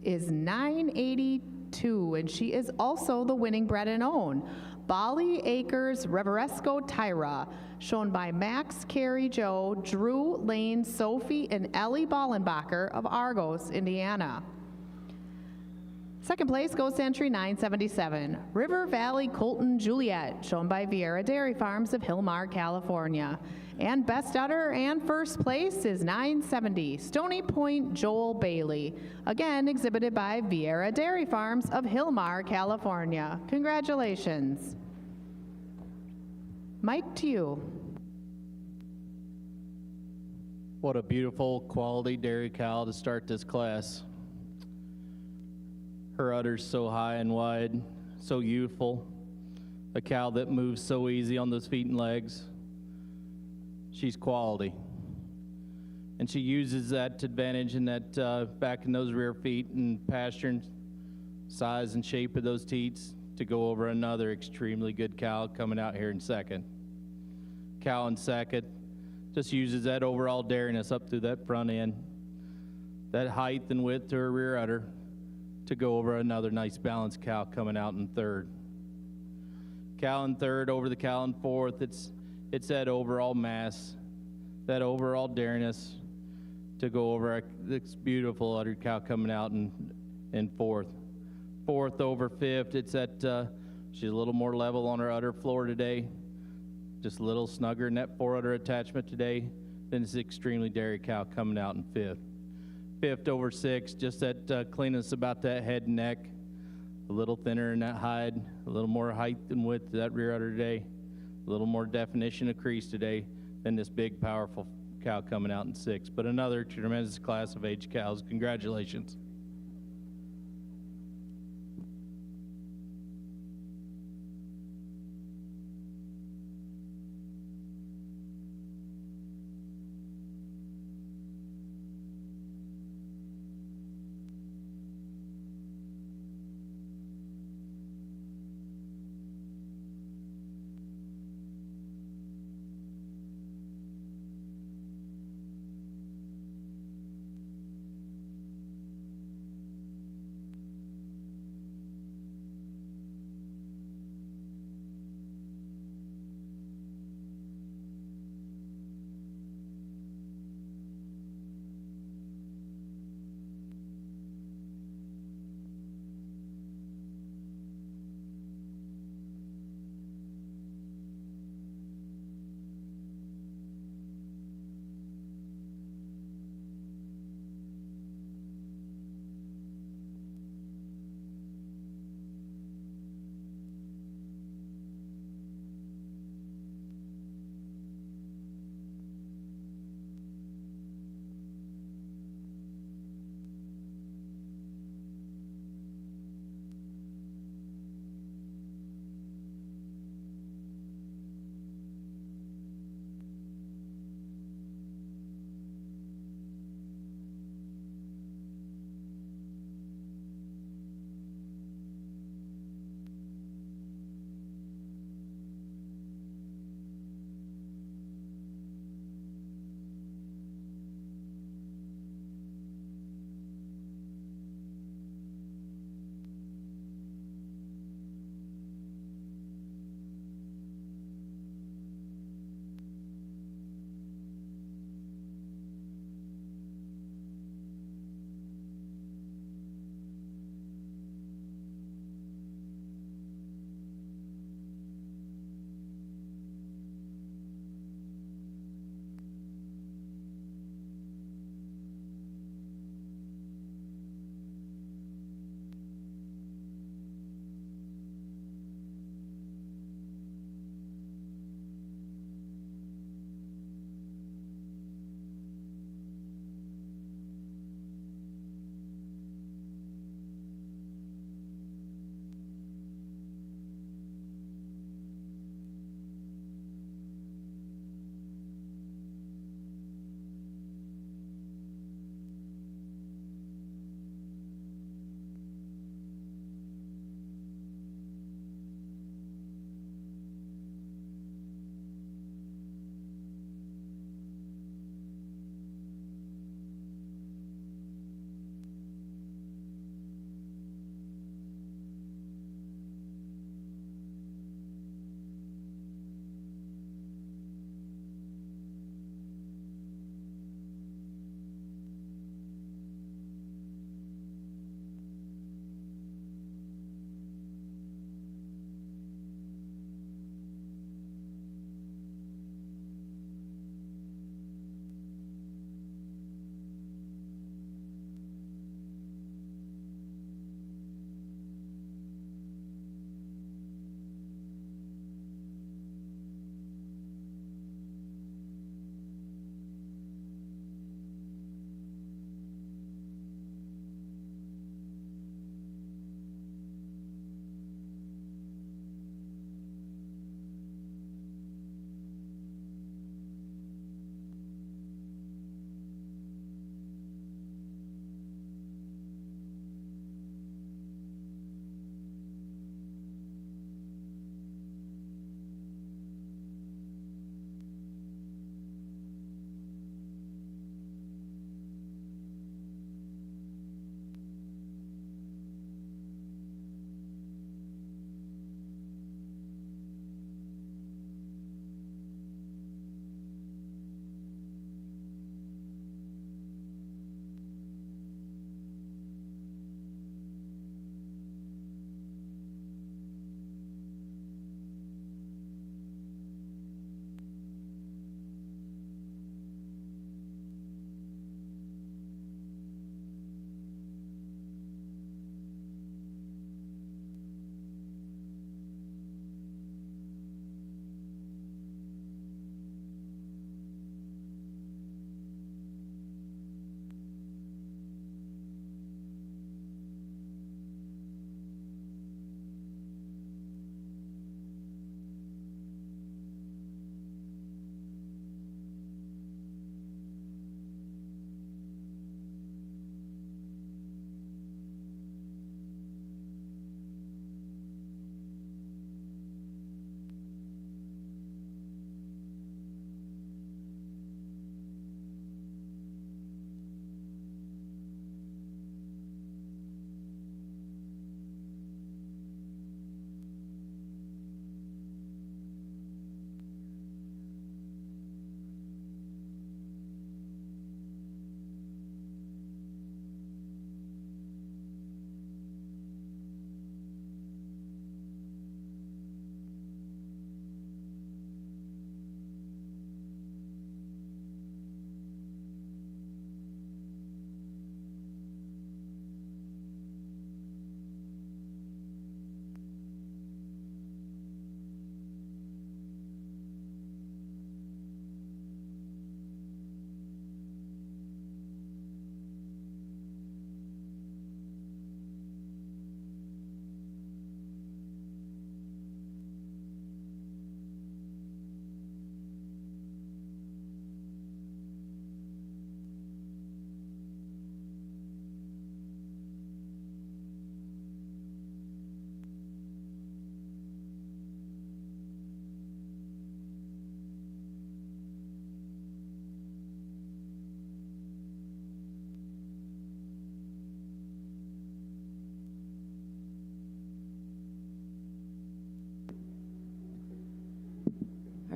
is 982, and she is also the winning bred and own, Bali Acres Reveresco Tyra, shown by Max, Carrie, Joe, Drew, Lane, Sophie, and Ellie Ballenbacher of Argos, Indiana. Second place goes to entry 977, River Valley Colton Juliet, shown by Vieira Dairy Farms of Hillmar, California. And best udder and first place is 970, Stony Point Joel Bailey, again exhibited by Vieira Dairy Farms of Hillmar, California. Congratulations. Mike, to you. What a beautiful quality dairy cow to start this class. Her udder's so high and wide, so youthful. A cow that moves so easy on those feet and legs. She's quality. And she uses that to advantage in that back in those rear feet and pasture and size and shape of those teats to go over another extremely good cow coming out here in second. Cow in second just uses that overall dairiness up through that front end, that height and width to her rear udder to go over another nice balanced cow coming out in third. Cow in third over the cow in fourth, it's that overall mass, that overall dairiness to go over this beautiful uddered cow coming out in fourth. Fourth over fifth, it's that she's a little more level on her udder floor today, just a little snugger in that fore udder attachment today. Then it's extremely dairy cow coming out in fifth. Fifth over sixth, just that cleanness about that head and neck, a little thinner in that hide, a little more height and width to that rear udder today, a little more definition of crease today than this big, powerful cow coming out in sixth. But another tremendous class of age cows. Congratulations.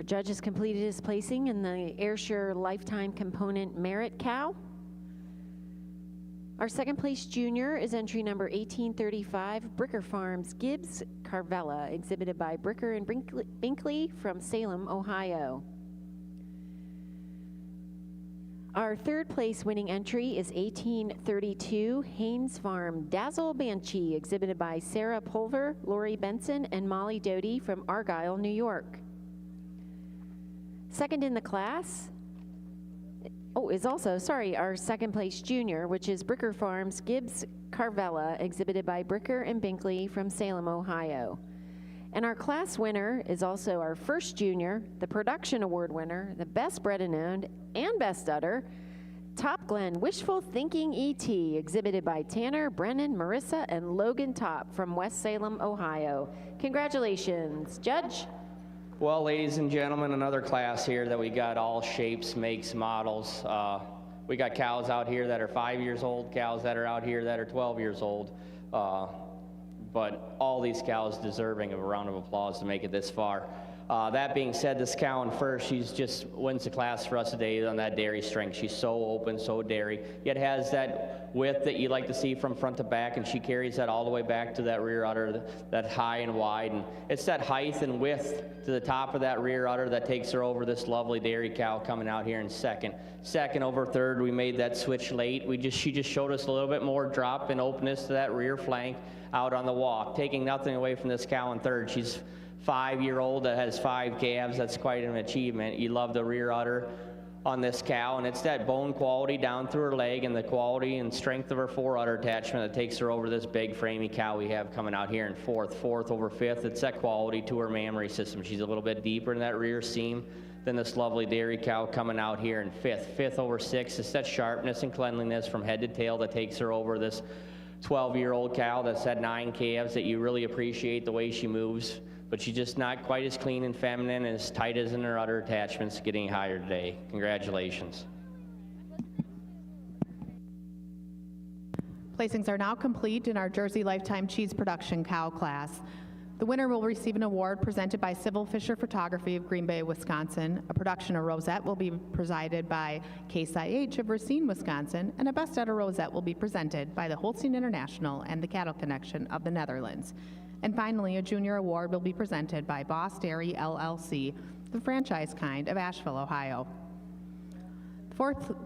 judge has completed his placing in the Ayrshire Lifetime Component Merit Cow. Our second place junior is entry number 1835, Bricker Farms Gibbs Carvella, exhibited by Bricker and Binkley from Salem, Ohio. Our third place winning entry is 1832, Haynes Farm Dazzle Banshee, exhibited by Sarah Pulver, Lori Benson, and Molly Doty from Argyle, New York. Second in the class is also, our second place junior, which is Bricker Farms Gibbs Carvella, exhibited by Bricker and Binkley from Salem, Ohio. And our class winner is also our first junior, the production award winner, the best bred and owned, and best udder, Top Glen Wishful Thinking ET, exhibited by Tanner, Brennan, Marissa, and Logan Top from West Salem, Ohio. Congratulations, Judge. Well, ladies and gentlemen, another class here that we got all shapes, makes, models. We got cows out here that are 5 years old, cows that are out here that are 12 years old. But all these cows deserving of a round of applause to make it this far. That being said, this cow in first, she's just wins the class for us today on that dairy strength. She's so open, so dairy, yet has that width that you like to see from front to back, and she carries that all the way back to that rear udder, that high and wide. And it's that height and width to the top of that rear udder that takes her over this lovely dairy cow coming out here in second. Second over third, we made that switch late. She just showed us a little bit more drop and openness to that rear flank out on the walk, taking nothing away from this cow in third. She's 5-year-old that has 5 calves. That's quite an achievement. You love the rear udder on this cow, and it's that bone quality down through her leg and the quality and strength of her fore udder attachment that takes her over this big framey cow we have coming out here in fourth over fifth. It's that quality to her mammary system. She's a little bit deeper in that rear seam than this lovely dairy cow coming out here in fifth over sixth. It's that sharpness and cleanliness from head to tail that takes her over this 12-year-old cow that's had 9 calves that you really appreciate the way she moves. But she's just not quite as clean and feminine and as tight as in her udder attachments, getting higher today. Congratulations. Placings are now complete in our Jersey Lifetime Cheese Production Cow class. The winner will receive an award presented by Civil Fisher Photography of Green Bay, Wisconsin. A production of rosette will be presided by Case IH of Racine, Wisconsin, and a best udder rosette will be presented by the Holstein International and the Cattle Connection of the Netherlands. And finally, a junior award will be presented by Boss Dairy LLC, the franchise kind of Asheville, Ohio.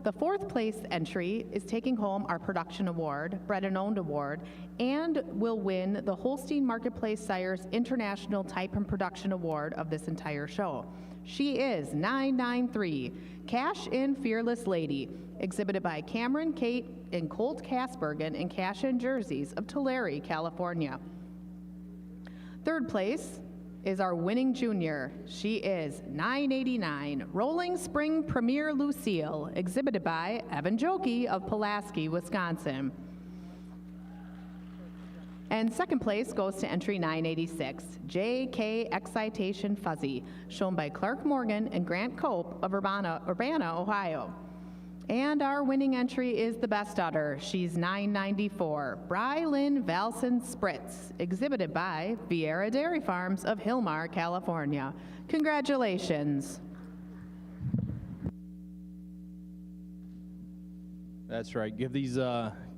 The fourth place entry is taking home our production award, Bred and Owned Award, and will win the Holstein Marketplace Sires International Type and Production Award of this entire show. She is 993, Cash In Fearless Lady, exhibited by Cameron, Kate, and Colt Kasbergen in Cash In Jerseys of Tulare, California. Third place is our winning junior. She is 989, Rolling Spring Premier Lucille, exhibited by Evan Jokey of Pulaski, Wisconsin. And second place goes to entry 986, JK Excitation Fuzzy, shown by Clark Morgan and Grant Cope of Urbana, Ohio. And our winning entry is the best udder. She's 994, Brylin Valson Spritz, exhibited by Vieira Dairy Farms of Hilmar, California. Congratulations. That's right. Give these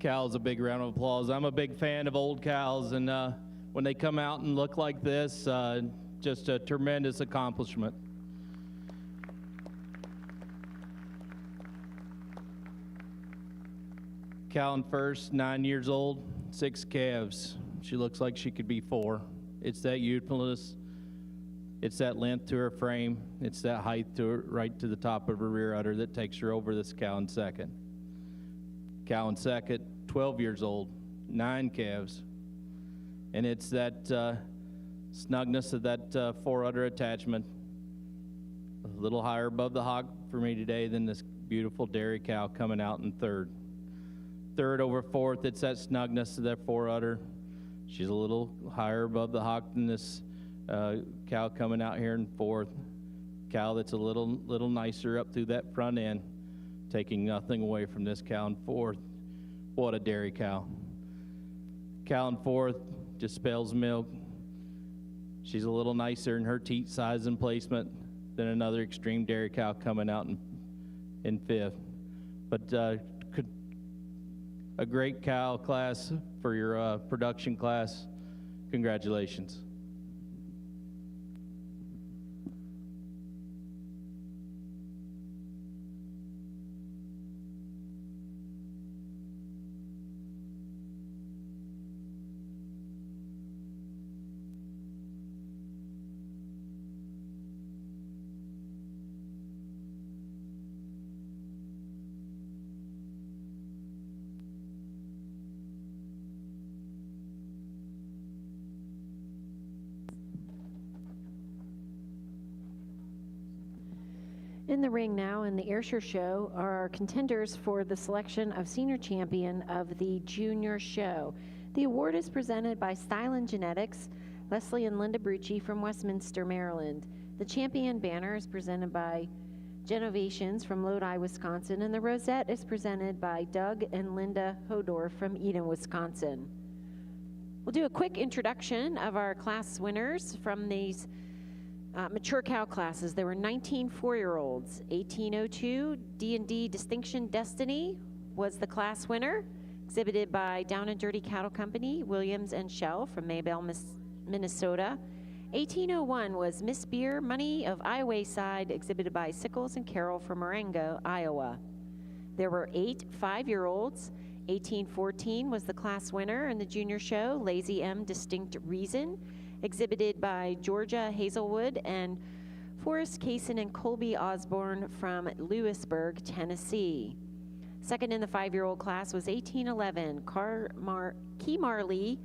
cows a big round of applause. I'm a big fan of old cows, and when they come out and look like this, just a tremendous accomplishment. Cow in first, 9 years old, 6 calves. She looks like she could be 4. It's that youthfulness, it's that length to her frame, it's that height to her, right to the top of her rear udder that takes her over this cow in second. Cow in second, 12 years old, 9 calves. And it's that snugness of that fore udder attachment, a little higher above the hock for me today than this beautiful dairy cow coming out in third. Third over fourth, it's that snugness of that fore udder. She's a little higher above the hock than this cow coming out here in fourth. Cow that's a little nicer up through that front end, taking nothing away from this cow in fourth. What a dairy cow. Cow in fourth just spells milk. She's a little nicer in her teat size and placement. then another extreme dairy cow coming out in fifth. But a great cow class for your production class. Congratulations. In the ring now in the Ayrshire Show are our contenders for the selection of Senior Champion of the Junior Show. The award is presented by Stylin Genetics, Leslie and Linda Brucci from Westminster, Maryland. The champion banner is presented by Genovations from Lodi, Wisconsin, and the rosette is presented by Doug and Linda Hodor from Eden, Wisconsin. We'll do a quick introduction of our class winners from these mature cow classes. There were 19 4-year-olds. 1802 D&D Distinction Destiny was the class winner, exhibited by Down and Dirty Cattle Company, Williams and Shell from Maybell, Minnesota. 1801 was Miss Beer Money of Iowa Side, exhibited by Sickles and Carroll from Marengo, Iowa. There were 8 5-year-olds. 1814 was the class winner in the junior show, Lazy M Distinct Reason, exhibited by Georgia Hazelwood and Forrest Kaysen and Colby Osborne from Lewisburg, Tennessee. Second in the 5-year-old class was 1811, Key Marley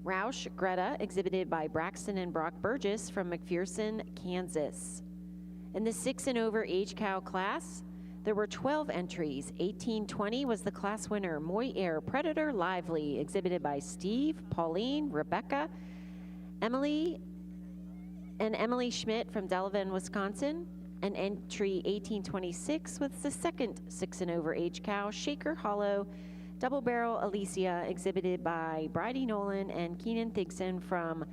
Roush Greta, exhibited by Braxton and Brock Burgess from McPherson, Kansas. In the 6 and over age cow class, there were 12 entries. 1820 was the class winner, Moy Air Predator Lively, exhibited by Steve, Pauline, Rebecca, Emily Schmidt from Delavan, Wisconsin. And entry 1826 was the second 6 and over age cow, Shaker Hollow Double Barrel Alicia, exhibited by Bridie Nolan and Keenan Thigson from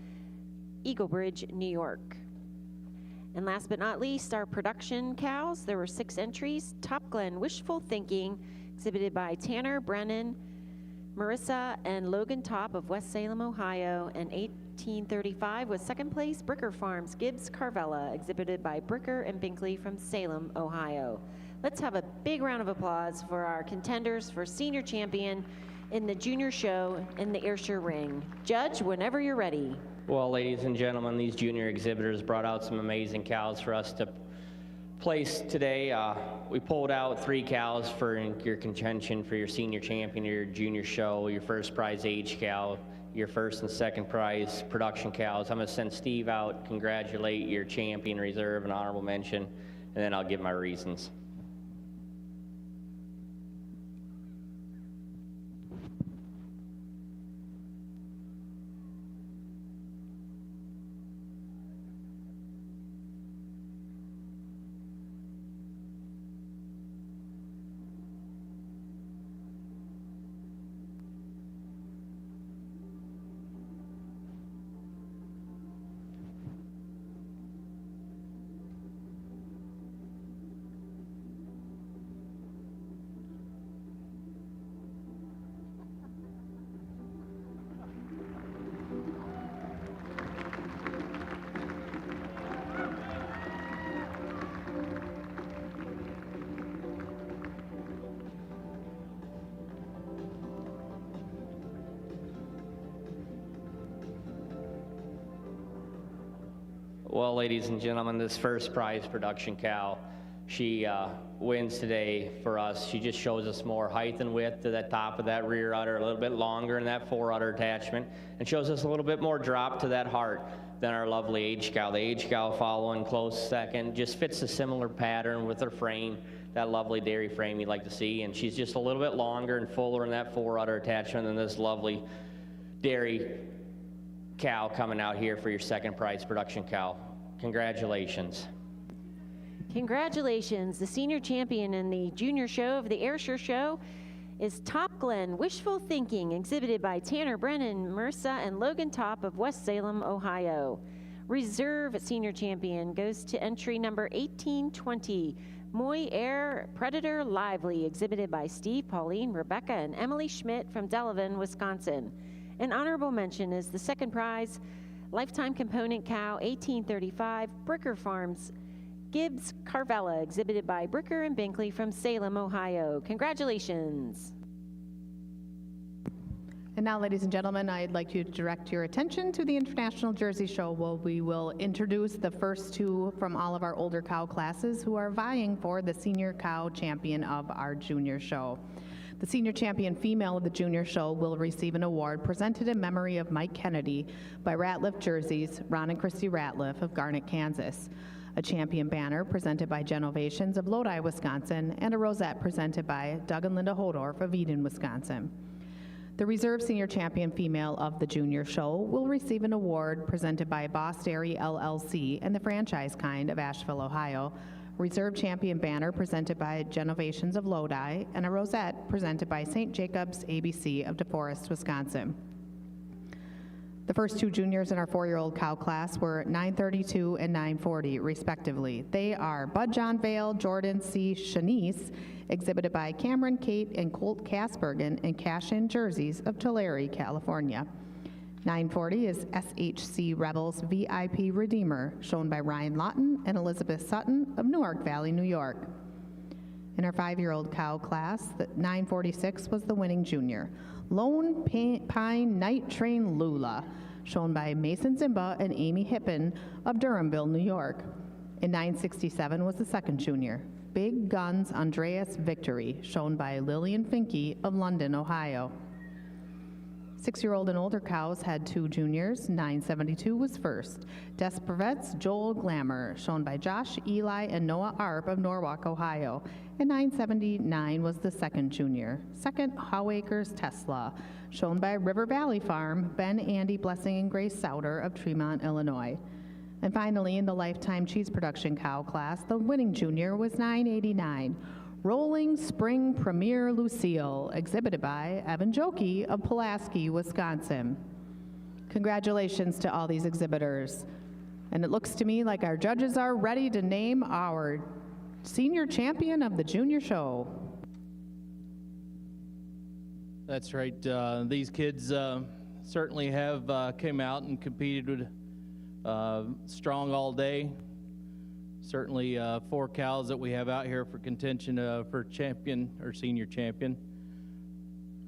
Eagle Bridge, New York. And last but not least, our production cows. There were 6 entries. Top Glen Wishful Thinking, exhibited by Tanner Brennan, Marissa, and Logan Top of West Salem, Ohio. And 1835 was second place, Bricker Farms Gibbs Carvella, exhibited by Bricker and Binkley from Salem, Ohio. Let's have a big round of applause for our contenders for senior champion in the junior show in the Ayrshire ring. Judge, whenever you're ready. Well, ladies and gentlemen, these junior exhibitors brought out some amazing cows for us to place today. We pulled out 3 cows for your contention for your senior champion, your junior show, your first prize age cow, your first and second prize production cows. I'm going to send Steve out, congratulate your champion, reserve, and honorable mention, and then I'll give my reasons. Well, ladies and gentlemen, this first prize production cow, she wins today for us. She just shows us more height and width to that top of that rear udder, a little bit longer in that fore udder attachment, and shows us a little bit more drop to that heart than our lovely age cow. The age cow following close second, just fits a similar pattern with her frame, that lovely dairy frame you'd like to see, and she's just a little bit longer and fuller in that fore udder attachment than this lovely dairy cow coming out here for your second prize production cow. Congratulations. Congratulations. The senior champion in the junior show of the Ayrshire Show is Top Glen Wishful Thinking, exhibited by Tanner Brennan, Marissa, and Logan Top of West Salem, Ohio. Reserve Senior Champion goes to entry number 1820, Moy Air Predator Lively, exhibited by Steve, Pauline, Rebecca, and Emily Schmidt from Delavan, Wisconsin. An honorable mention is the second prize, Lifetime Component Cow 1835, Bricker Farms Gibbs Carvella, exhibited by Bricker and Binkley from Salem, Ohio. Congratulations. And now, ladies and gentlemen, I'd like to direct your attention to the International Jersey Show, where we will introduce the first two from all of our older cow classes who are vying for the Senior Cow Champion of our Junior Show. The Senior Champion female of the Junior Show will receive an award presented in memory of Mike Kennedy by Ratliff Jerseys, Ron and Christy Ratliff of Garnett, Kansas. A champion banner presented by Genovations of Lodi, Wisconsin, and a rosette presented by Doug and Linda Hodorf of Eden, Wisconsin. The Reserve Senior Champion female of the Junior Show will receive an award presented by Boss Dairy LLC and the Franchise Kind of Asheville, Ohio, Reserve Champion banner presented by Genovations of Lodi, and a rosette presented by St. Jacobs ABC of DeForest, Wisconsin. The first two juniors in our 4-year-old cow class were 932 and 940, respectively. They are Bud John Vale, Jordan C. Shanice, exhibited by Cameron Kate and Colt Kasbergen in Cash-In Jerseys of Tulare, California. 940 is SHC Rebels VIP Redeemer, shown by Ryan Lawton and Elizabeth Sutton of Newark Valley, New York. In our 5-year-old cow class, the 946 was the winning junior. Lone Pine Night Train Lula, shown by Mason Zimba and Amy Hippen of Durhamville, New York. In 967 was the second junior. Big Guns Andreas Victory, shown by Lillian Finke of London, Ohio. 6-year-old and older cows had two juniors. 972 was first. Despervettes Joel Glamour, shown by Josh Eli and Noah Arp of Norwalk, Ohio. And 979 was the second junior. Second, Howacres Tesla, shown by River Valley Farm, Ben, Andy, Blessing, and Grace Souter of Tremont, Illinois. And finally, in the Lifetime Cheese Production cow class, the winning junior was 989. Rolling Spring Premier Lucille, exhibited by Evan Jokey of Pulaski, Wisconsin. Congratulations to all these exhibitors. And it looks to me like our judges are ready to name our Senior Champion of the Junior Show. That's right. These kids certainly have came out and competed strong all day. Certainly 4 cows that we have out here for contention for champion or senior champion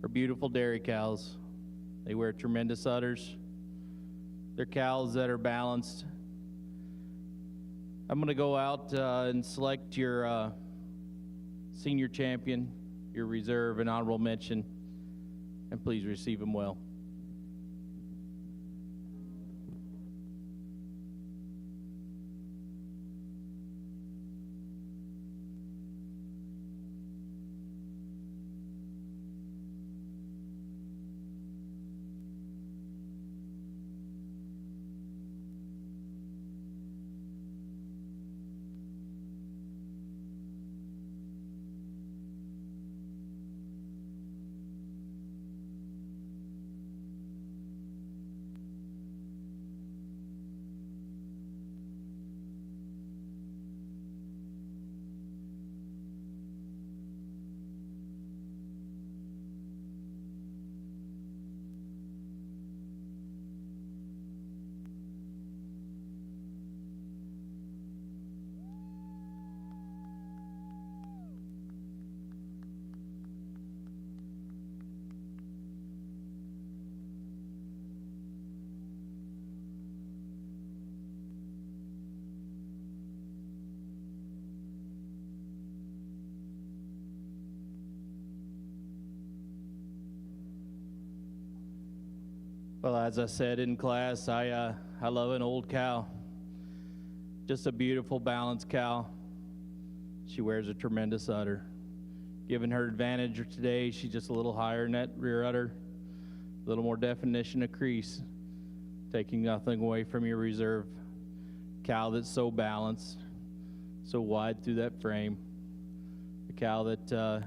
are beautiful dairy cows. They wear tremendous udders. They're cows that are balanced. I'm going to go out and select your senior champion, your reserve, and honorable mention, and please receive them well. Well, as I said in class, I love an old cow. Just a beautiful, balanced cow. She wears a tremendous udder. Given her advantage today, she's just a little higher in that rear udder, a little more definition of crease, taking nothing away from your reserve cow that's so balanced, so wide through that frame. A cow that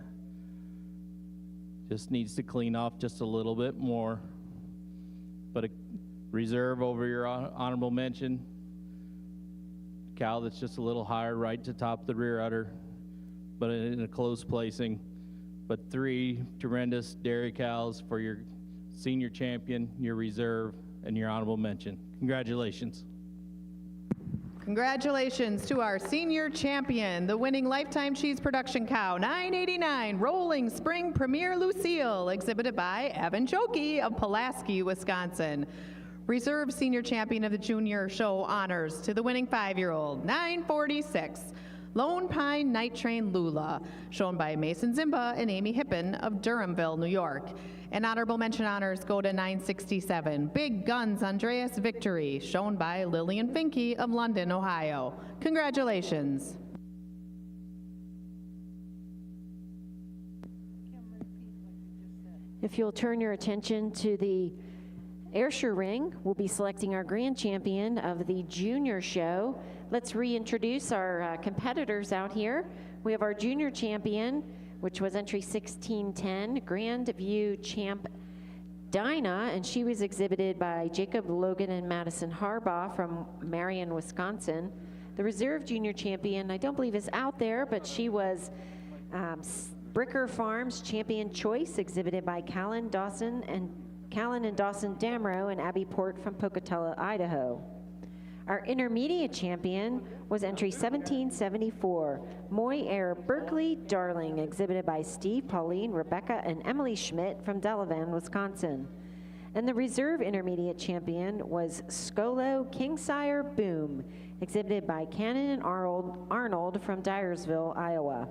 just needs to clean off just a little bit more. But a reserve over your honorable mention, cow that's just a little higher right to top of the rear udder, but in a close placing. But 3 tremendous dairy cows for your senior champion, your reserve, and your honorable mention. Congratulations. Congratulations to our senior champion, the winning Lifetime Cheese Production Cow, 989 Rolling Spring Premier Lucille, exhibited by Evan Jokey of Pulaski, Wisconsin. Reserve senior champion of the junior show honors to the winning 5-year-old, 946 Lone Pine Night Train Lula, shown by Mason Zimba and Amy Hippen of Durhamville, New York. And honorable mention honors go to 967 Big Guns Andreas Victory, shown by Lillian Finke of London, Ohio. Congratulations. If you'll turn your attention to the Ayrshire ring, we'll be selecting our grand champion of the junior show. Let's reintroduce our competitors out here. We have our junior champion, which was entry 1610, Grand View Champ Dinah, and she was exhibited by Jacob Logan and Madison Harbaugh from Marion, Wisconsin. The reserve junior champion, I don't believe is out there, but she was Bricker Farms Champion Choice, exhibited by Callan and Dawson Damrow and Abby Port from Pocatello, Idaho. Our intermediate champion was entry 1774, Moy Air Berkeley Darling, exhibited by Steve, Pauline, Rebecca, and Emily Schmidt from Delavan, Wisconsin. And the reserve intermediate champion was Skolo Kingsire Boom, exhibited by Cannon and Arnold from Dyersville, Iowa.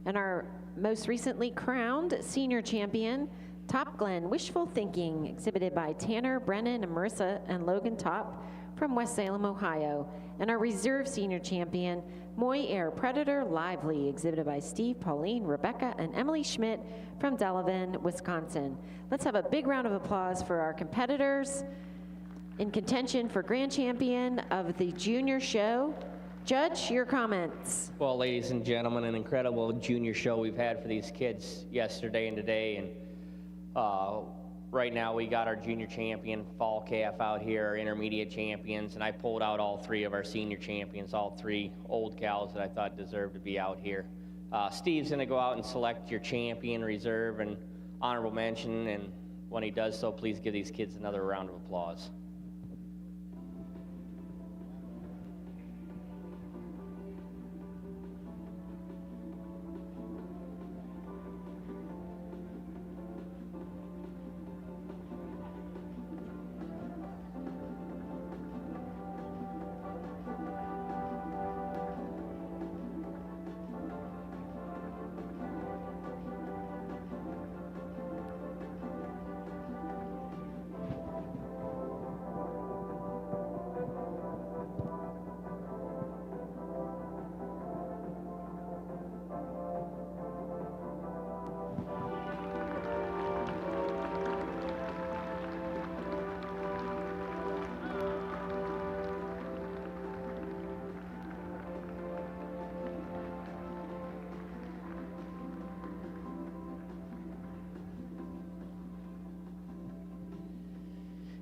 And our most recently crowned senior champion, Top Glen Wishful Thinking, exhibited by Tanner, Brennan, and Marissa and Logan Top from West Salem, Ohio. And our reserve senior champion, Moy Air Predator Lively, exhibited by Steve, Pauline, Rebecca, and Emily Schmidt from Delavan, Wisconsin. Let's have a big round of applause for our competitors in contention for grand champion of the junior show. Judge, your comments. Well, ladies and gentlemen, an incredible junior show we've had for these kids yesterday and today. And right now we got our junior champion fall calf out here, our intermediate champions, and I pulled out all 3 of our senior champions, all 3 old cows that I thought deserved to be out here. Steve's gonna go out and select your champion, reserve, and honorable mention, and when he does so, please give these kids another round of applause.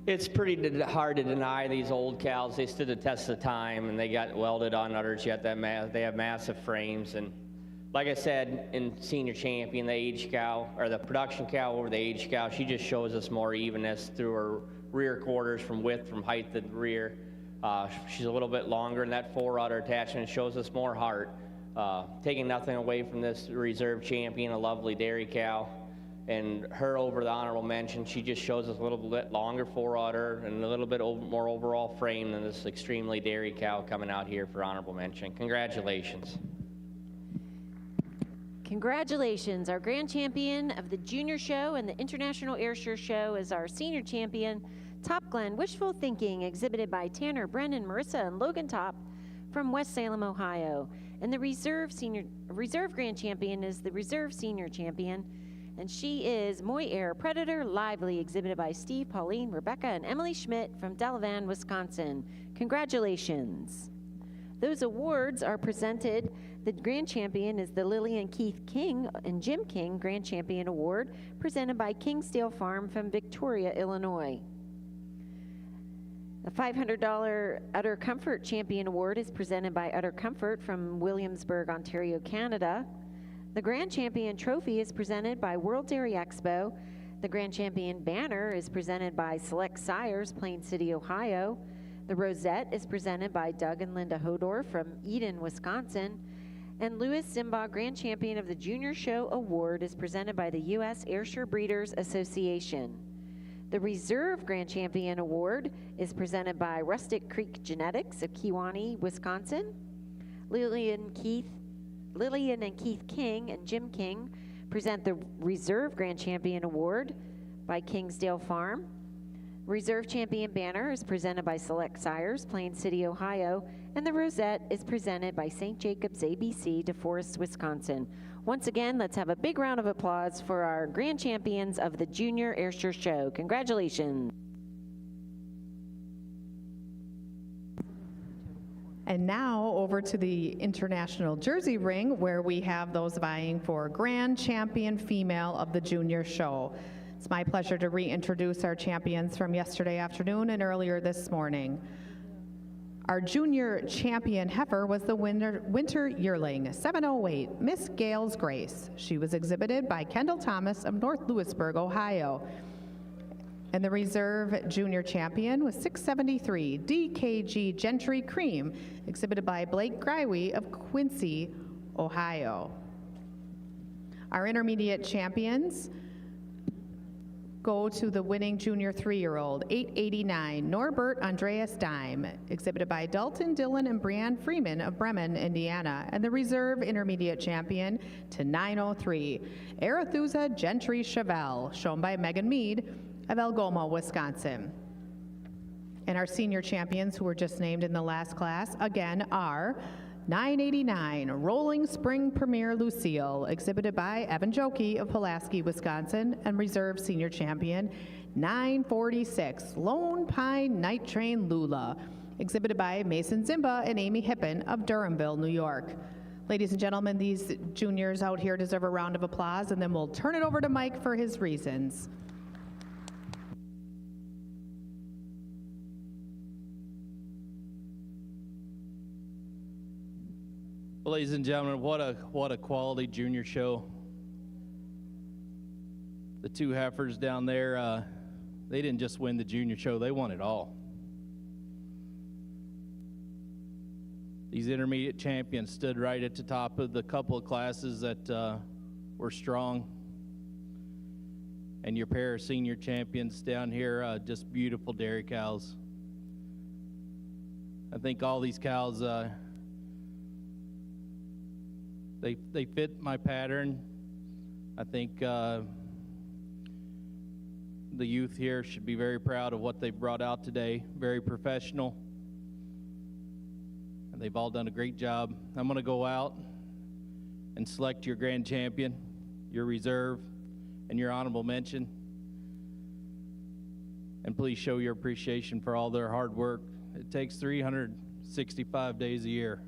It's pretty hard to deny these old cows. They stood the test of time, and they got welded on udders, yet they have massive frames. And like I said, in senior champion, the age cow, or the production cow over the age cow, she just shows us more evenness through her rear quarters from width, from height to the rear. She's a little bit longer, and that 4-udder attachment shows us more heart. Taking nothing away from this reserve champion, a lovely dairy cow. And her over the honorable mention, she just shows us a little bit longer 4-udder and a little bit more overall frame than this extremely dairy cow coming out here for honorable mention. Congratulations. Congratulations. Our grand champion of the junior show and the International Ayrshire show is our senior champion, Top Glen Wishful Thinking, exhibited by Tanner, Brennan, Marissa, and Logan Top from West Salem, Ohio. And the reserve grand champion is the reserve senior champion, and she is Moy Air Predator Lively, exhibited by Steve, Pauline, Rebecca, and Emily Schmidt from Delavan, Wisconsin. Congratulations. Those awards are presented. The grand champion is the Lillian Keith King and Jim King Grand Champion Award, presented by Kingsdale Farm from Victoria, Illinois. The $500 Udder Comfort Champion Award is presented by Udder Comfort from Williamsburg, Ontario, Canada. The Grand Champion Trophy is presented by World Dairy Expo. The Grand Champion Banner is presented by Select Sires, Plain City, Ohio. The Rosette is presented by Doug and Linda Hodor from Eden, Wisconsin. And Louis Zimbaugh Grand Champion of the Junior Show Award is presented by the U.S. Ayrshire Breeders Association. The Reserve Grand Champion Award is presented by Rustic Creek Genetics of Kewaunee, Wisconsin. Lillian and Keith King and Jim King present the Reserve Grand Champion Award by Kingsdale Farm. Reserve Champion Banner is presented by Select Sires, Plain City, Ohio, and the Rosette is presented by St. Jacobs ABC, DeForest, Wisconsin. Once again, let's have a big round of applause for our Grand Champions of the Junior Ayrshire Show. Congratulations. And now over to the International Jersey Ring, where we have those vying for Grand Champion Female of the Junior Show. It's my pleasure to reintroduce our champions from yesterday afternoon and earlier this morning. Our junior champion heifer was the winter yearling, 708, Miss Gales Grace. She was exhibited by Kendall Thomas of North Lewisburg, Ohio. And the reserve junior champion was 673, DKG Gentry Cream, exhibited by Blake Greiwe of Quincy, Ohio. Our intermediate champions go to the winning junior 3-year-old, 889, Norbert Andreas Dime, exhibited by Dalton Dillon and Brianne Freeman of Bremen, Indiana, and the reserve intermediate champion to 903, Arethusa Gentry Chevelle, shown by Megan Mead of Algoma, Wisconsin. And our senior champions, who were just named in the last class, again are 989, Rolling Spring Premier Lucille, exhibited by Evan Jokey of Pulaski, Wisconsin, and reserve senior champion 946, Lone Pine Night Train Lula, exhibited by Mason Zimba and Amy Hippen of Durhamville, New York. Ladies and gentlemen, these juniors out here deserve a round of applause, and then we'll turn it over to Mike for his reasons. Well, ladies and gentlemen, what a quality junior show. The two heifers down there, they didn't just win the junior show, they won it all. These intermediate champions stood right at the top of the couple of classes that were strong. And your pair of senior champions down here, just beautiful dairy cows. I think all these cows, They fit my pattern. I think the youth here should be very proud of what they've brought out today. Very professional. And they've all done a great job. I'm going to go out and select your grand champion, your reserve, and your honorable mention. And please show your appreciation for all their hard work. It takes 365 days a year.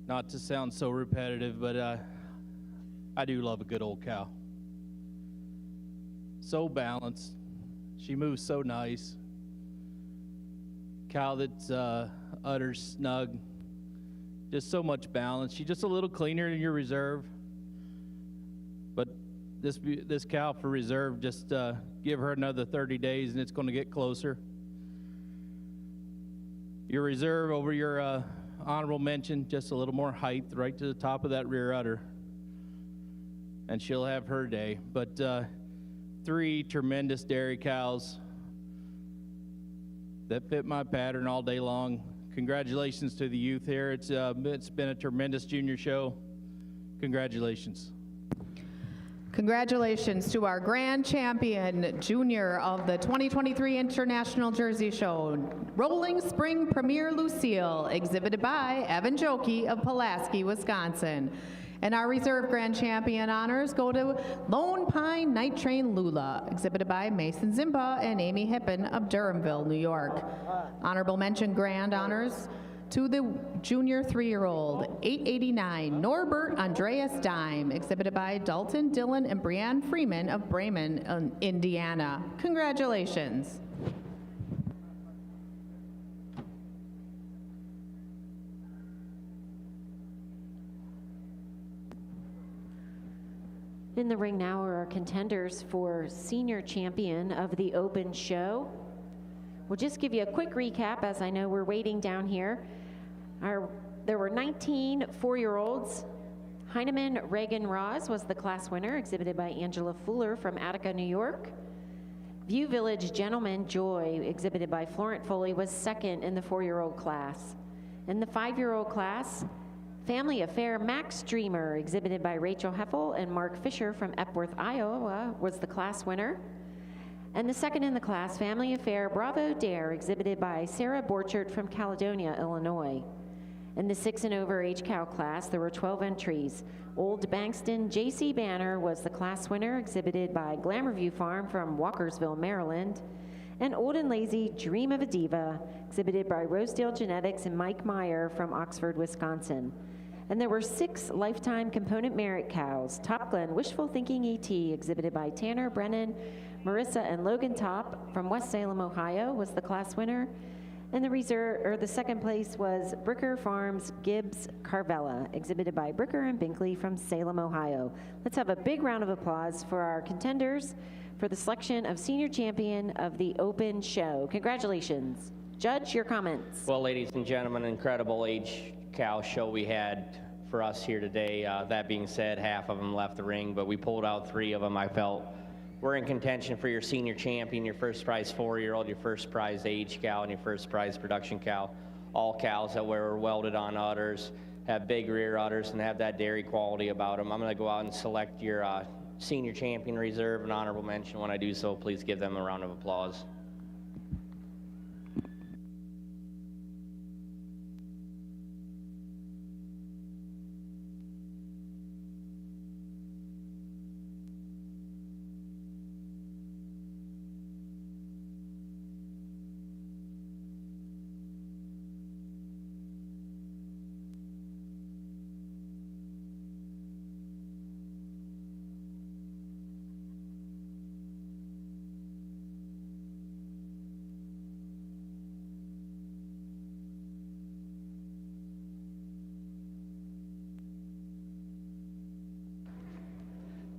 Not to sound so repetitive, but I do love a good old cow. So balanced. She moves so nice. Cow that's udders snug. Just so much balance. She's just a little cleaner than your reserve. But this cow for reserve, just give her another 30 days and it's going to get closer. Your reserve over your honorable mention, just a little more height right to the top of that rear udder. And she'll have her day. But 3 tremendous dairy cows that fit my pattern all day long. Congratulations to the youth here. It's been a tremendous junior show. Congratulations. Congratulations to our grand champion junior of the 2023 International Jersey Show, Rolling Spring Premier Lucille, exhibited by Evan Jokey of Pulaski, Wisconsin. And our reserve grand champion honors go to Lone Pine Night Train Lula, exhibited by Mason Zimba and Amy Hippen of Durhamville, New York. Honorable mention grand honors to the junior 3-year-old, 889, Norbert Andreas Dime, exhibited by Dalton Dillon and Brianne Freeman of Bremen, Indiana. Congratulations. In the ring now are our contenders for senior champion of the Open Show. We'll just give you a quick recap, as I know we're waiting down here. There were 19 4-year-olds. Heinemann Reagan Ross was the class winner, exhibited by Angela Fuller from Attica, New York. View Village Gentleman Joy, exhibited by Florent Foley, was second in the 4-year-old class. In the 5-year-old class, Family Affair Max Dreamer, exhibited by Rachel Heffel and Mark Fisher from Epworth, Iowa, was the class winner. And the second in the class, Family Affair Bravo Dare, exhibited by Sarah Borchert from Caledonia, Illinois. In the 6 and over age cow class, there were 12 entries. Old Bankston J.C. Banner was the class winner, exhibited by Glamourview Farm from Walkersville, Maryland. And Old and Lazy Dream of a Diva, exhibited by Rosedale Genetics and Mike Meyer from Oxford, Wisconsin. And there were 6 lifetime component merit cows. Top Glen Wishful Thinking ET, exhibited by Tanner Brennan, Marissa and Logan Top from West Salem, Ohio, was the class winner. And the second place was Bricker Farms Gibbs Carvella, exhibited by Bricker and Binkley from Salem, Ohio. Let's have a big round of applause for our contenders for the selection of senior champion of the Open Show. Congratulations. Judge, your comments. Well, ladies and gentlemen, incredible age cow show we had for us here today. That being said, half of them left the ring, but we pulled out 3 of them. I felt we're in contention for your senior champion, your first prize 4-year-old, your first prize age cow, and your first prize production cow. All cows that were welded on udders, have big rear udders, and have that dairy quality about them. I'm going to go out and select your senior champion reserve and honorable mention. When I do so, please give them a round of applause.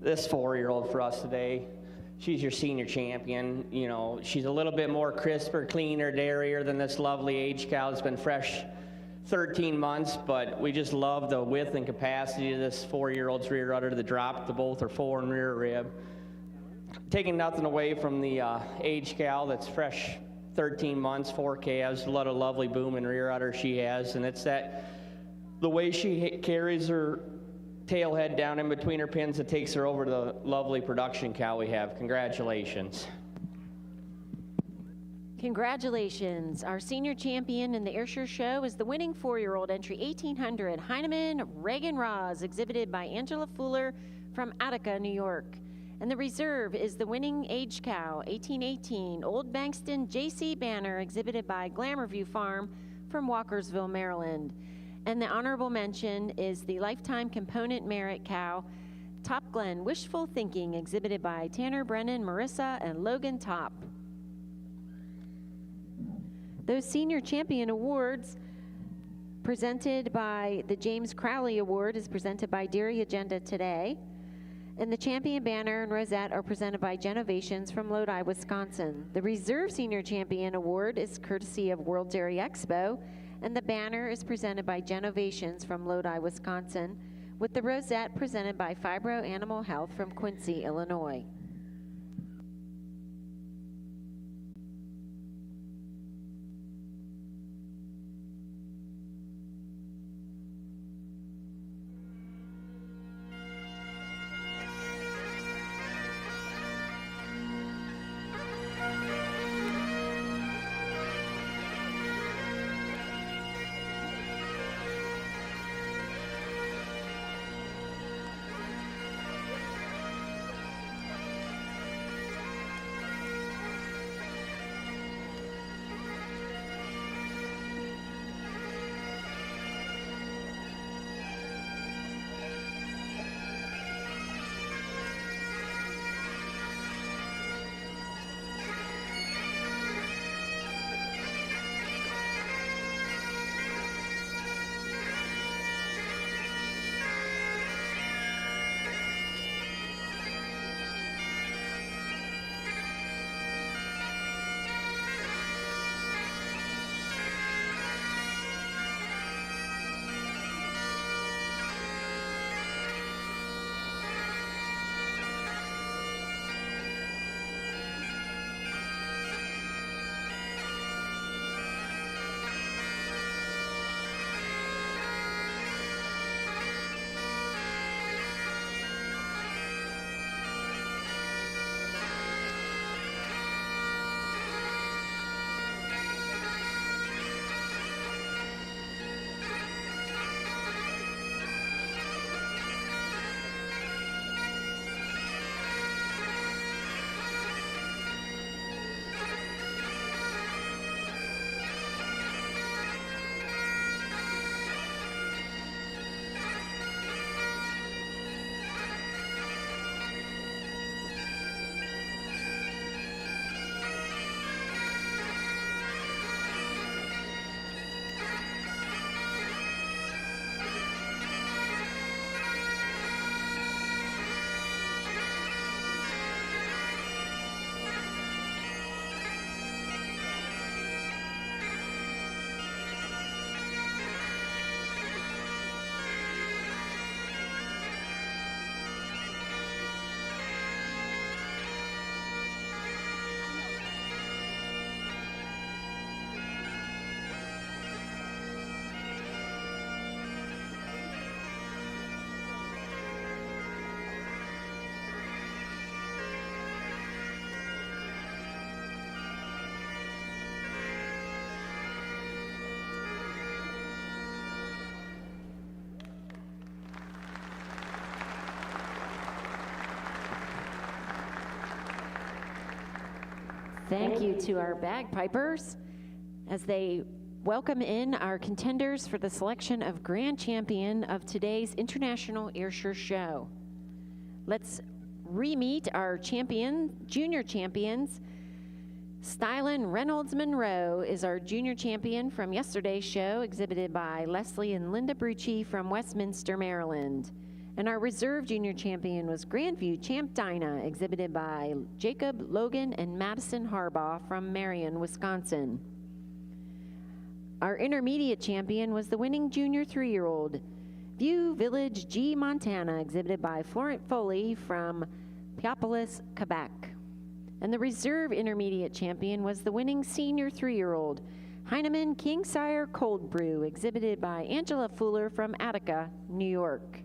This 4-year-old for us today, she's your senior champion. You know, she's a little bit more crisper, cleaner, dairier than this lovely age cow that's been fresh 13 months, but we just love the width and capacity of this 4-year-old's rear udder, the drop to both her fore and rear rib. Taking nothing away from the age cow that's fresh 13 months, 4 calves, a lot of lovely boom and rear udder she has, and it's the way she carries her tail head down in between her pins that takes her over to the lovely production cow we have. Congratulations. Congratulations. Our senior champion in the Ayrshire Show is the winning 4-year-old entry 1800 Heinemann Reagan Ross, exhibited by Angela Fuller from Attica, New York. And the reserve is the winning age cow 1818 Old Bankston J.C. Banner, exhibited by Glamourview Farm from Walkersville, Maryland. And the honorable mention is the lifetime component merit cow, Top Glen Wishful Thinking, exhibited by Tanner Brennan, Marissa, and Logan Top. Those senior champion awards presented by the James Crowley Award is presented by Dairy Agenda today. And the champion banner and rosette are presented by Genovations from Lodi, Wisconsin. The Reserve Senior Champion Award is courtesy of World Dairy Expo, and the banner is presented by Genovations from Lodi, Wisconsin, with the rosette presented by Fibro Animal Health from Quincy, Illinois. Thank you to our bagpipers as they welcome in our contenders for the selection of Grand Champion of today's International Ayrshire Show. Let's re-meet our junior champions. Stylen Reynolds Monroe is our junior champion from yesterday's show, exhibited by Leslie and Linda Brucci from Westminster, Maryland. And our reserve junior champion was Grandview Champ Dinah, exhibited by Jacob, Logan, and Madison Harbaugh from Marion, Wisconsin. Our intermediate champion was the winning junior 3-year-old, View Village G, Montana, exhibited by Florent Foley from Piopolis, Quebec. And the reserve intermediate champion was the winning senior 3-year-old, Heinemann Kingsire Cold Brew, exhibited by Angela Fuller from Attica, New York.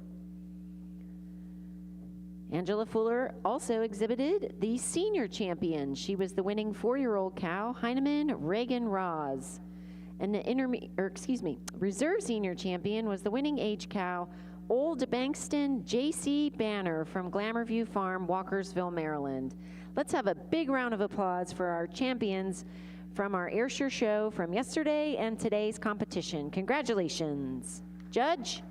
Angela Fuller also exhibited the senior champion. She was the winning 4-year-old cow, Heinemann Reagan Roz. And the reserve senior champion was the winning age cow, Old Bankston J.C. Banner from Glamourview Farm, Walkersville, Maryland. Let's have a big round of applause for our champions from our Ayrshire show from yesterday and today's competition. Congratulations. Judge?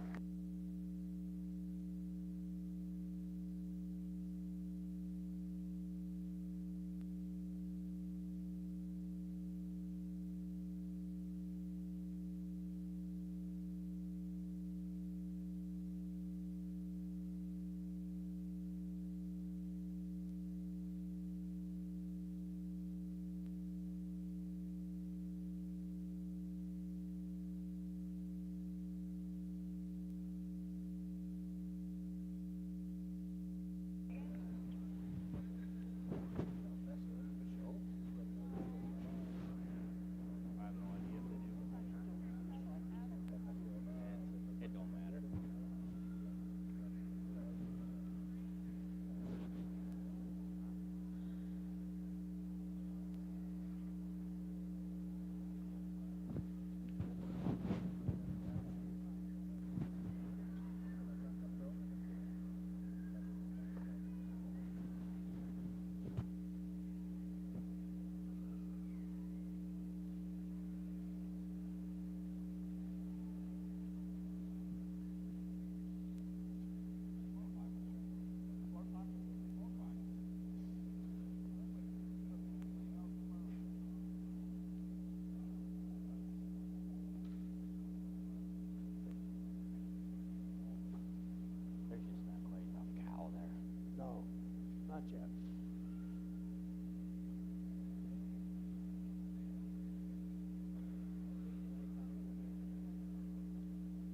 Not yet.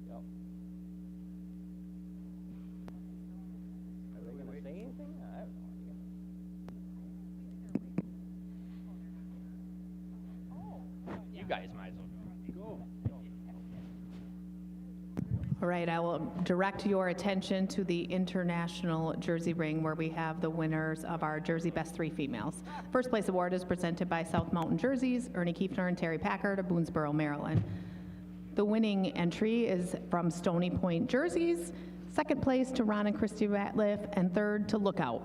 Yep. Are they going to say anything? I have no idea. You guys might as well go. All right, I will direct your attention to the International Jersey Ring, where we have the winners of our Jersey Best 3 Females. First place award is presented by South Mountain Jerseys, Ernie Kiefner and Terry Packard of Boonesboro, Maryland. The winning entry is from Stony Point Jerseys, second place to Ron and Christy Ratliff, and third to Lookout.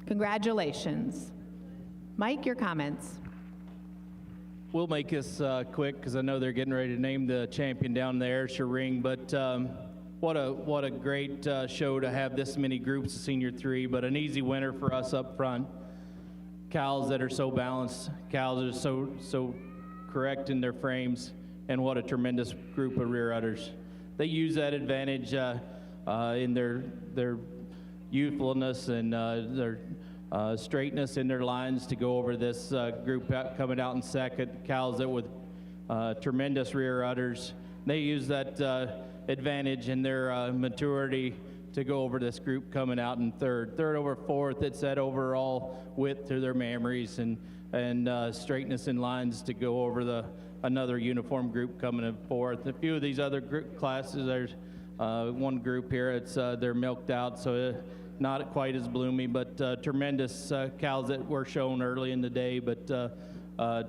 Congratulations. Mike, your comments. We'll make this quick because I know they're getting ready to name the champion down the Ayrshire Ring, but what a great show to have this many groups of Senior 3, but an easy winner for us up front. Cows that are so balanced, cows that are so correct in their frames, and what a tremendous group of rear udders. They use that advantage in their youthfulness and their straightness in their lines to go over this group coming out in second. Cows that with tremendous rear udders. They use that advantage in their maturity to go over this group coming out in third. Third over fourth, it's that overall width to their mammaries and straightness in lines to go over another uniform group coming in fourth. A few of these other group classes, there's one group here, they're milked out, so not quite as bloomy, but tremendous cows that were shown early in the day, but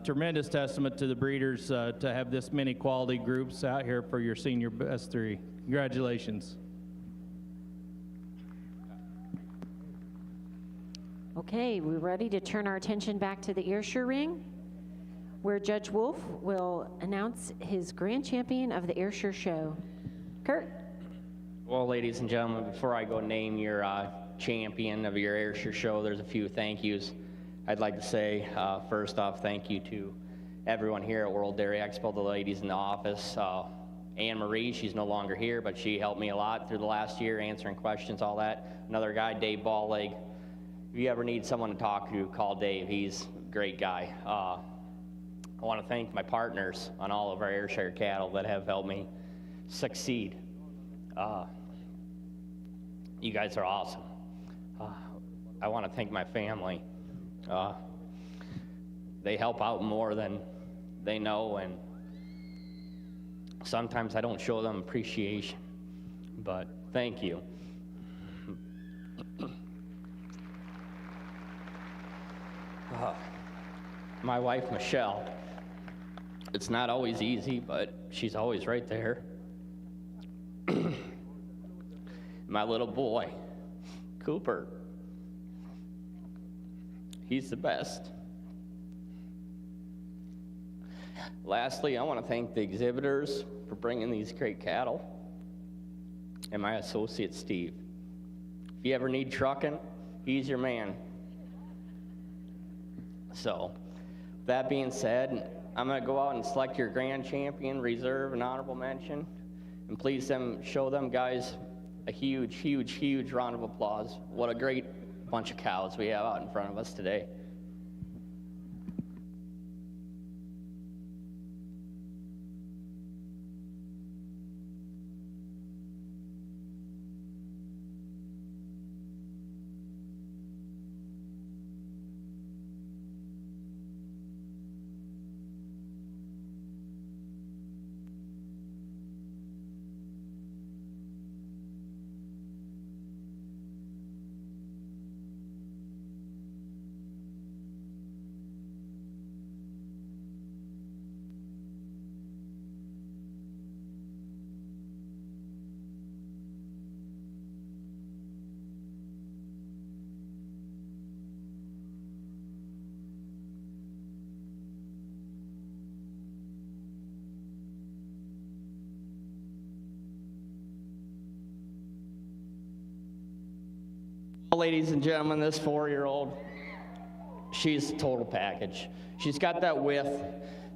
tremendous testament to the breeders to have this many quality groups out here for your Senior Best 3. Congratulations. Okay, we're ready to turn our attention back to the Ayrshire Ring, where Judge Wolf will announce his grand champion of the Ayrshire Show. Kurt? Well, ladies and gentlemen, before I go name your champion of your Ayrshire Show, there's a few thank yous. I'd like to say, first off, thank you to everyone here at World Dairy Expo, the ladies in the office. Anne Marie, she's no longer here, but she helped me a lot through the last year, answering questions, all that. Another guy, Dave Ballleg. If you ever need someone to talk to, call Dave. He's a great guy. I want to thank my partners on all of our Ayrshire cattle that have helped me succeed. You guys are awesome. I want to thank my family. They help out more than they know, and sometimes I don't show them appreciation, but thank you. My wife, Michelle, it's not always easy, but she's always right there. My little boy, Cooper, he's the best. Lastly, I want to thank the exhibitors for bringing these great cattle, and my associate, Steve. If you ever need trucking, he's your man. So, that being said, I'm going to go out and select your grand champion, reserve, and honorable mention. And please show them guys a huge, huge, huge round of applause. What a great bunch of cows we have out in front of us today. Ladies and gentlemen, this 4-year-old, she's a total package. She's got that width,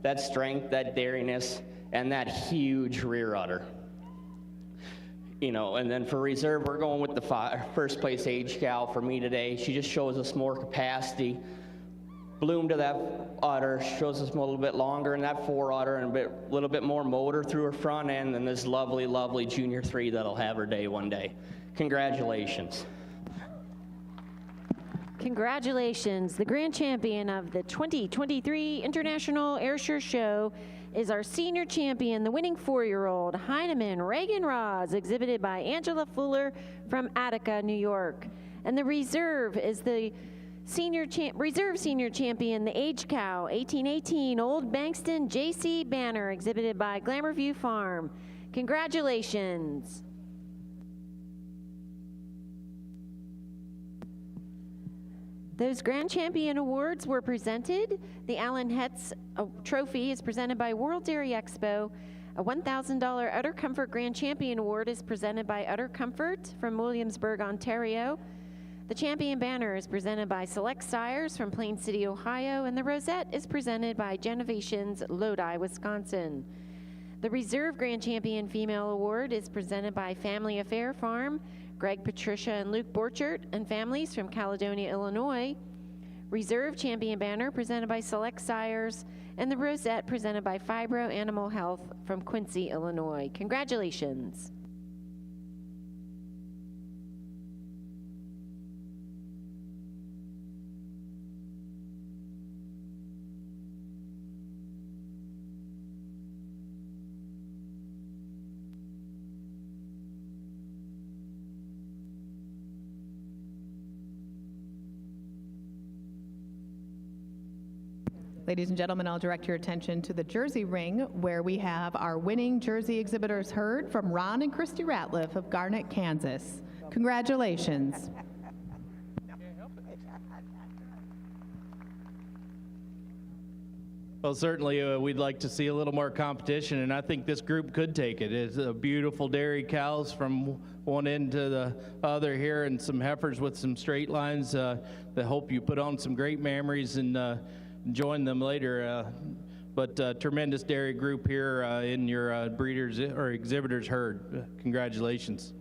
that strength, that dairiness, and that huge rear udder. you know, and then for reserve, we're going with the first place age gal for me today. She just shows us more capacity. Bloom to that udder, shows us a little bit longer in that fore udder and a little bit more motor through her front end than this lovely, lovely junior 3 that'll have her day one day. Congratulations. Congratulations. The grand champion of the 2023 International Ayrshire Show is our senior champion, the winning 4-year-old Heinemann Reagan Roz, exhibited by Angela Fuller from Attica, New York. And the reserve is the reserve senior champion, the age cow, 1818 Old Bankston JC Banner, exhibited by Glamour View Farm. Congratulations. Those Grand Champion Awards were presented. The Allen Hetz Trophy is presented by World Dairy Expo. A $1,000 Udder Comfort Grand Champion Award is presented by Udder Comfort from Williamsburg, Ontario. The Champion Banner is presented by Select Sires from Plain City, Ohio, and the Rosette is presented by Genovations, Lodi, Wisconsin. The Reserve Grand Champion Female Award is presented by Family Affair Farm, Greg, Patricia, and Luke Borchert and families from Caledonia, Illinois. Reserve Champion Banner presented by Select Sires, and the Rosette presented by Fibro Animal Health from Quincy, Illinois. Congratulations. Ladies and gentlemen, I'll direct your attention to the Jersey Ring, where we have our winning jersey exhibitors heard from Ron and Christy Ratliff of Garnett, Kansas. Congratulations. Well, certainly we'd like to see a little more competition, and I think this group could take it. It's beautiful dairy cows from one end to the other here, and some heifers with some straight lines that hope you put on some great memories and join them later. But tremendous dairy group here in your breeders or exhibitors herd. Congratulations.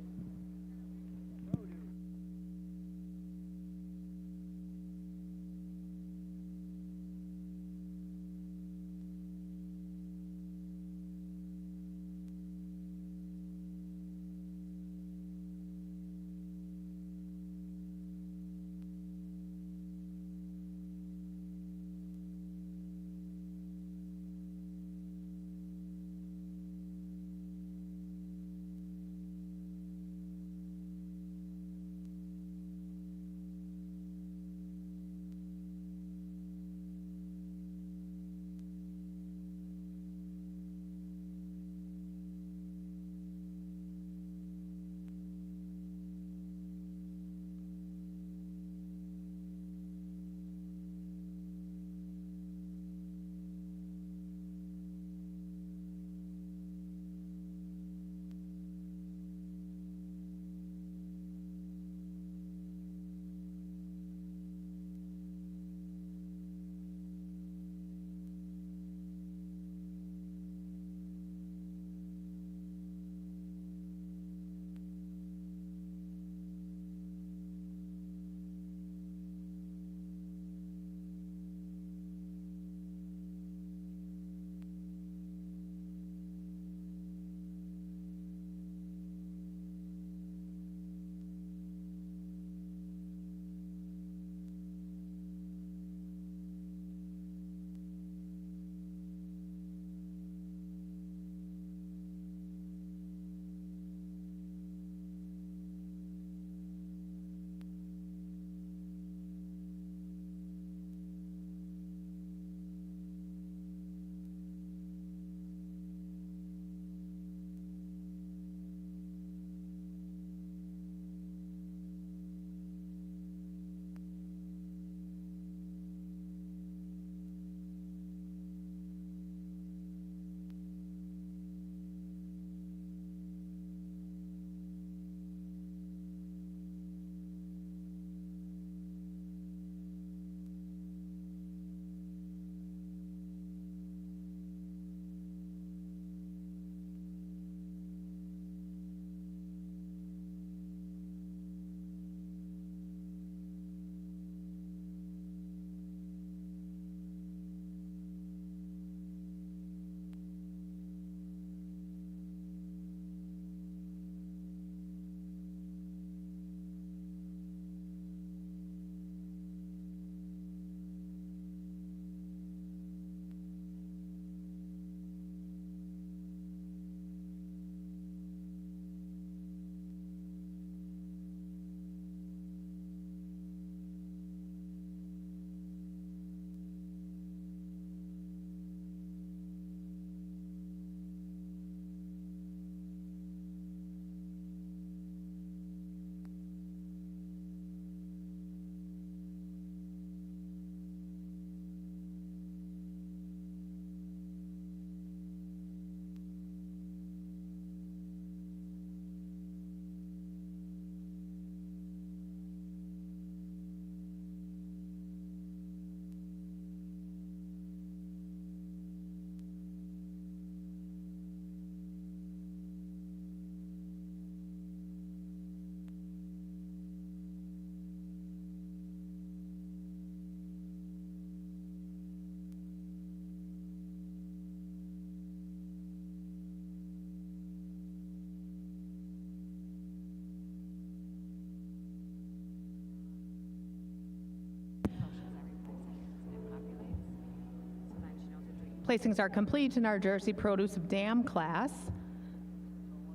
Placings are complete in our Jersey Produce Dam class.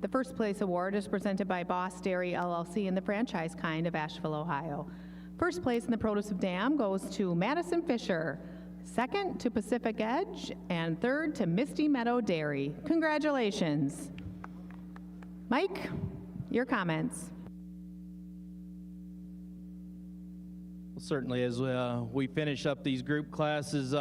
The first place award is presented by Boss Dairy LLC in the franchise kind of Asheville, Ohio. First place in the Produce of Dam goes to Madison Fisher, second to Pacific Edge, and third to Misty Meadow Dairy. Congratulations. Mike, your comments. Well, certainly, as we finish up these group classes,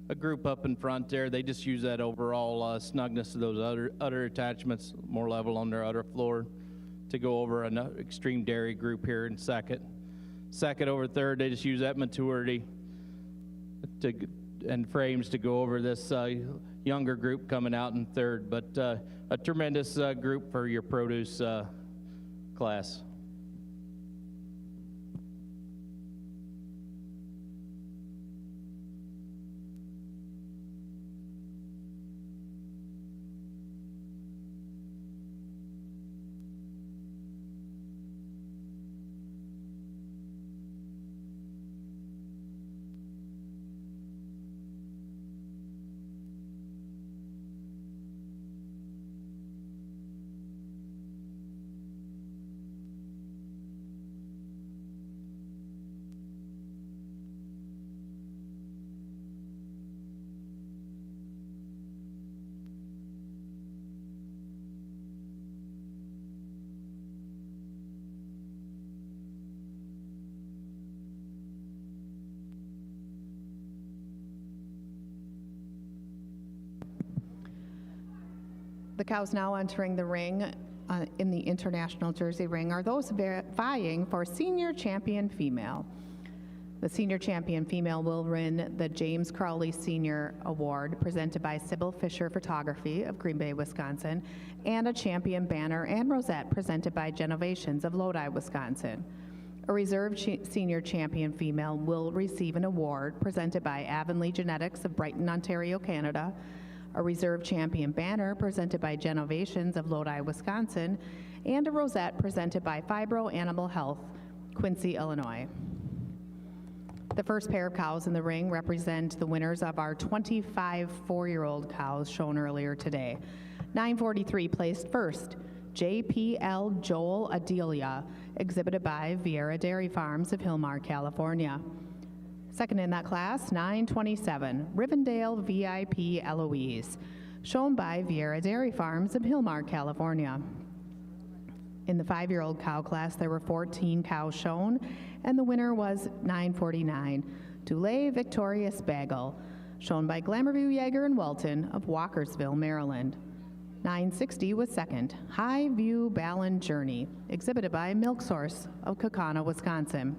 a group up in front there, they just use that overall snugness of those udder attachments, more level on their udder floor, to go over an extreme dairy group here in second. Second over third, they just use that maturity and frames to go over this younger group coming out in third. But a tremendous group for your produce class. The cows now entering the ring in the International Jersey Ring are those vying for Senior Champion Female. The Senior Champion Female will win the James Crowley Senior Award presented by Sybil Fisher Photography of Green Bay, Wisconsin, and a Champion Banner and Rosette presented by Genovations of Lodi, Wisconsin. A reserve Senior Champion Female will receive an award presented by Avonlea Genetics of Brighton, Ontario, Canada, a reserve champion banner presented by Genovations of Lodi, Wisconsin, and a rosette presented by Fibro Animal Health, Quincy, Illinois. The first pair of cows in the ring represent the winners of our 25 4-year-old cows shown earlier today. 943 placed first, JPL Joel Adelia, exhibited by Vieira Dairy Farms of Hillmar, California. Second in that class, 927, Rivendell VIP Eloise, shown by Vieira Dairy Farms of Hillmar, California. In the 5-year-old cow class, there were 14 cows shown, and the winner was 949, Dulé Victorious Bagel, shown by Glamourview Yeager and Welton of Walkersville, Maryland. 960 was second, High View Ballon Journey, exhibited by Milk Source of Kaukauna, Wisconsin.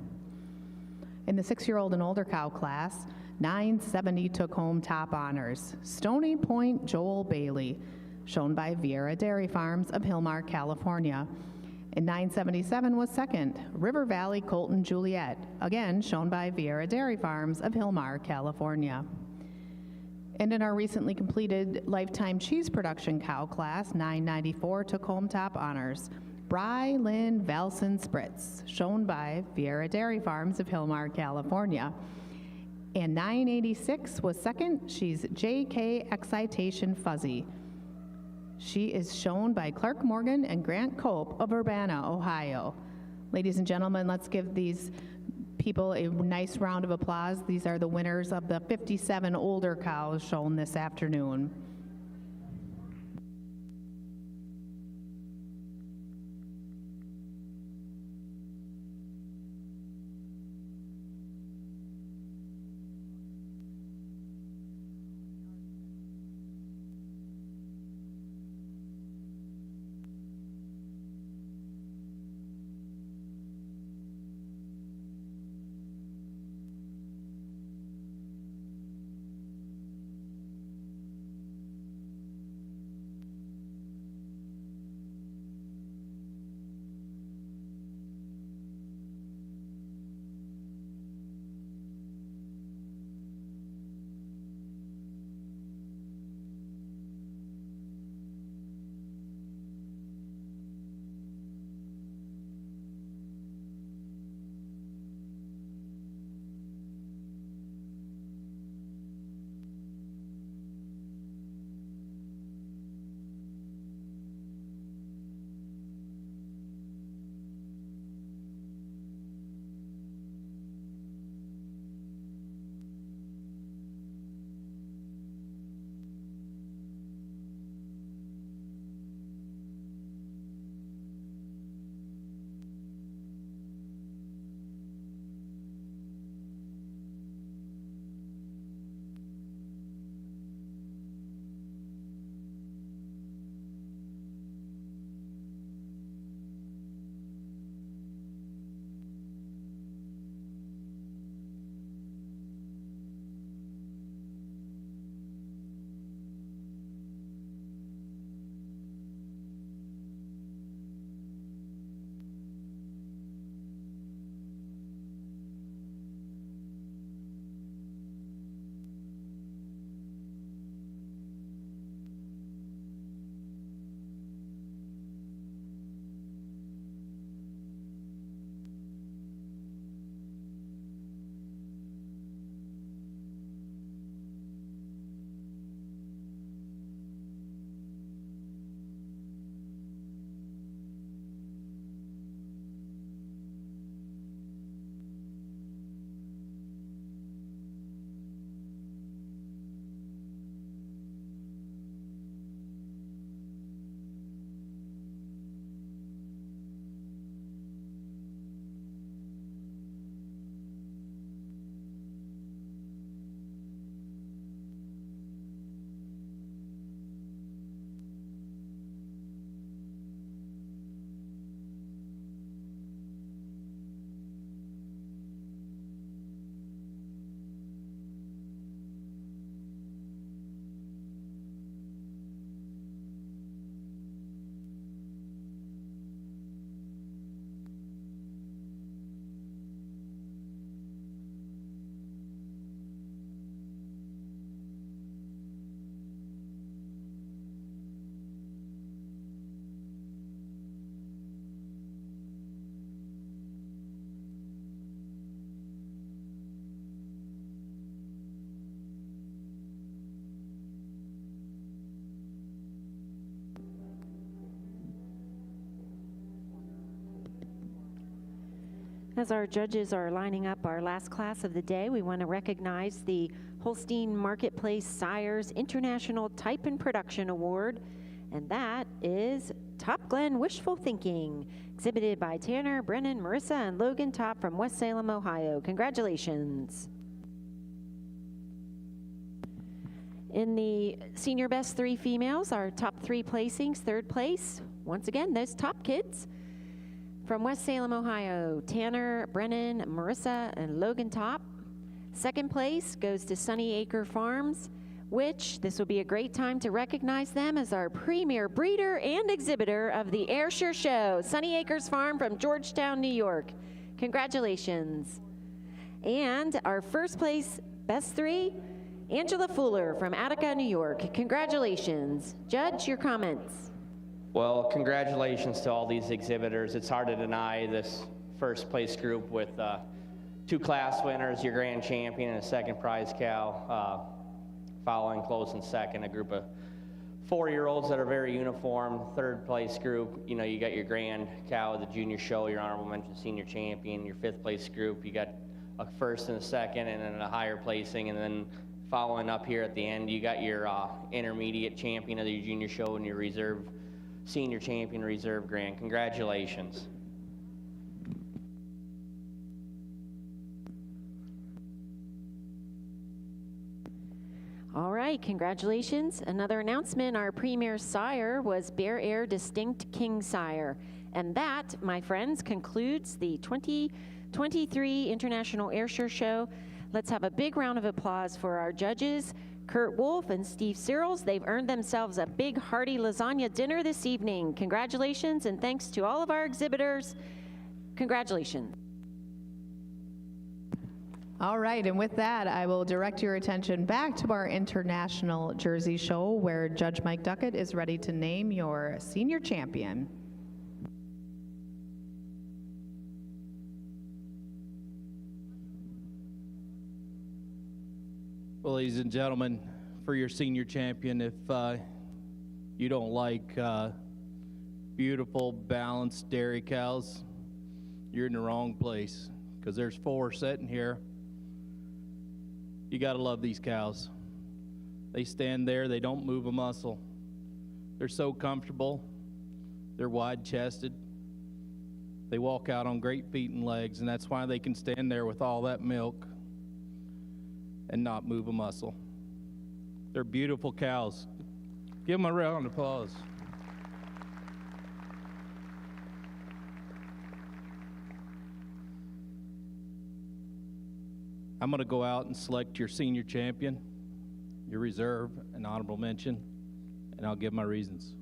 In the 6-year-old and older cow class, 970 took home top honors. Stony Point Joel Bailey, shown by Vieira Dairy Farms of Hillmar, California. And 977 was second, River Valley Colton Juliet, again shown by Vieira Dairy Farms of Hillmar, California. And in our recently completed lifetime cheese production cow class, 994 took home top honors. Bry Lynn Valson Spritz, shown by Vieira Dairy Farms of Hillmar, California. And 986 was second, she's JK Excitation Fuzzy. She is shown by Clark Morgan and Grant Cope of Urbana, Ohio. Ladies and gentlemen, let's give these people a nice round of applause. These are the winners of the 57 older cows shown this afternoon. As our judges are lining up our last class of the day, we want to recognize the Holstein Marketplace Sires International Type and Production Award, and that is Top Glen Wishful Thinking, exhibited by Tanner, Brennan, Marissa, and Logan Top from West Salem, Ohio. Congratulations. In the senior best 3 females, our top 3 placings, 3rd place, once again, those top kids. From West Salem, Ohio, Tanner, Brennan, Marissa, and Logan Top. 2nd place goes to Sunny Acre Farms, which this will be a great time to recognize them as our premier breeder and exhibitor of the Ayrshire Show, Sunny Acres Farm from Georgetown, New York. Congratulations. And our 1st place, best 3, Angela Fuller from Attica, New York. Congratulations. Judge, your comments. Well, congratulations to all these exhibitors. It's hard to deny this 1st place group with 2 class winners, your grand champion, and a 2nd prize cow. Following close in 2nd, a group of 4-year-olds that are very uniform. 3rd place group, you know, you got your grand cow of the junior show, your honorable mention senior champion. Your 5th place group, you got a 1st and a 2nd, and then a higher placing, and then following up here at the end, you got your intermediate champion of the junior show and your reserve senior champion reserve grand. Congratulations. All right, congratulations. Another announcement, our premier sire was Bear Air Distinct King Sire. And that, my friends, concludes the 2023 International Ayrshire Show. Let's have a big round of applause for our judges, Kurt Wolf and Steve Searles. They've earned themselves a big hearty lasagna dinner this evening. Congratulations, and thanks to all of our exhibitors. Congratulations. All right, and with that, I will direct your attention back to our International Jersey Show, where Judge Mike Duckett is ready to name your senior champion. Well, ladies and gentlemen, for your senior champion, if you don't like beautiful, balanced dairy cows, you're in the wrong place, because there's 4 sitting here. You got to love these cows. They stand there, they don't move a muscle. They're so comfortable. They're wide-chested. They walk out on great feet and legs, and that's why they can stand there with all that milk and not move a muscle. They're beautiful cows. Give them a round of applause. I'm going to go out and select your senior champion, your reserve, and honorable mention, and I'll give my reasons.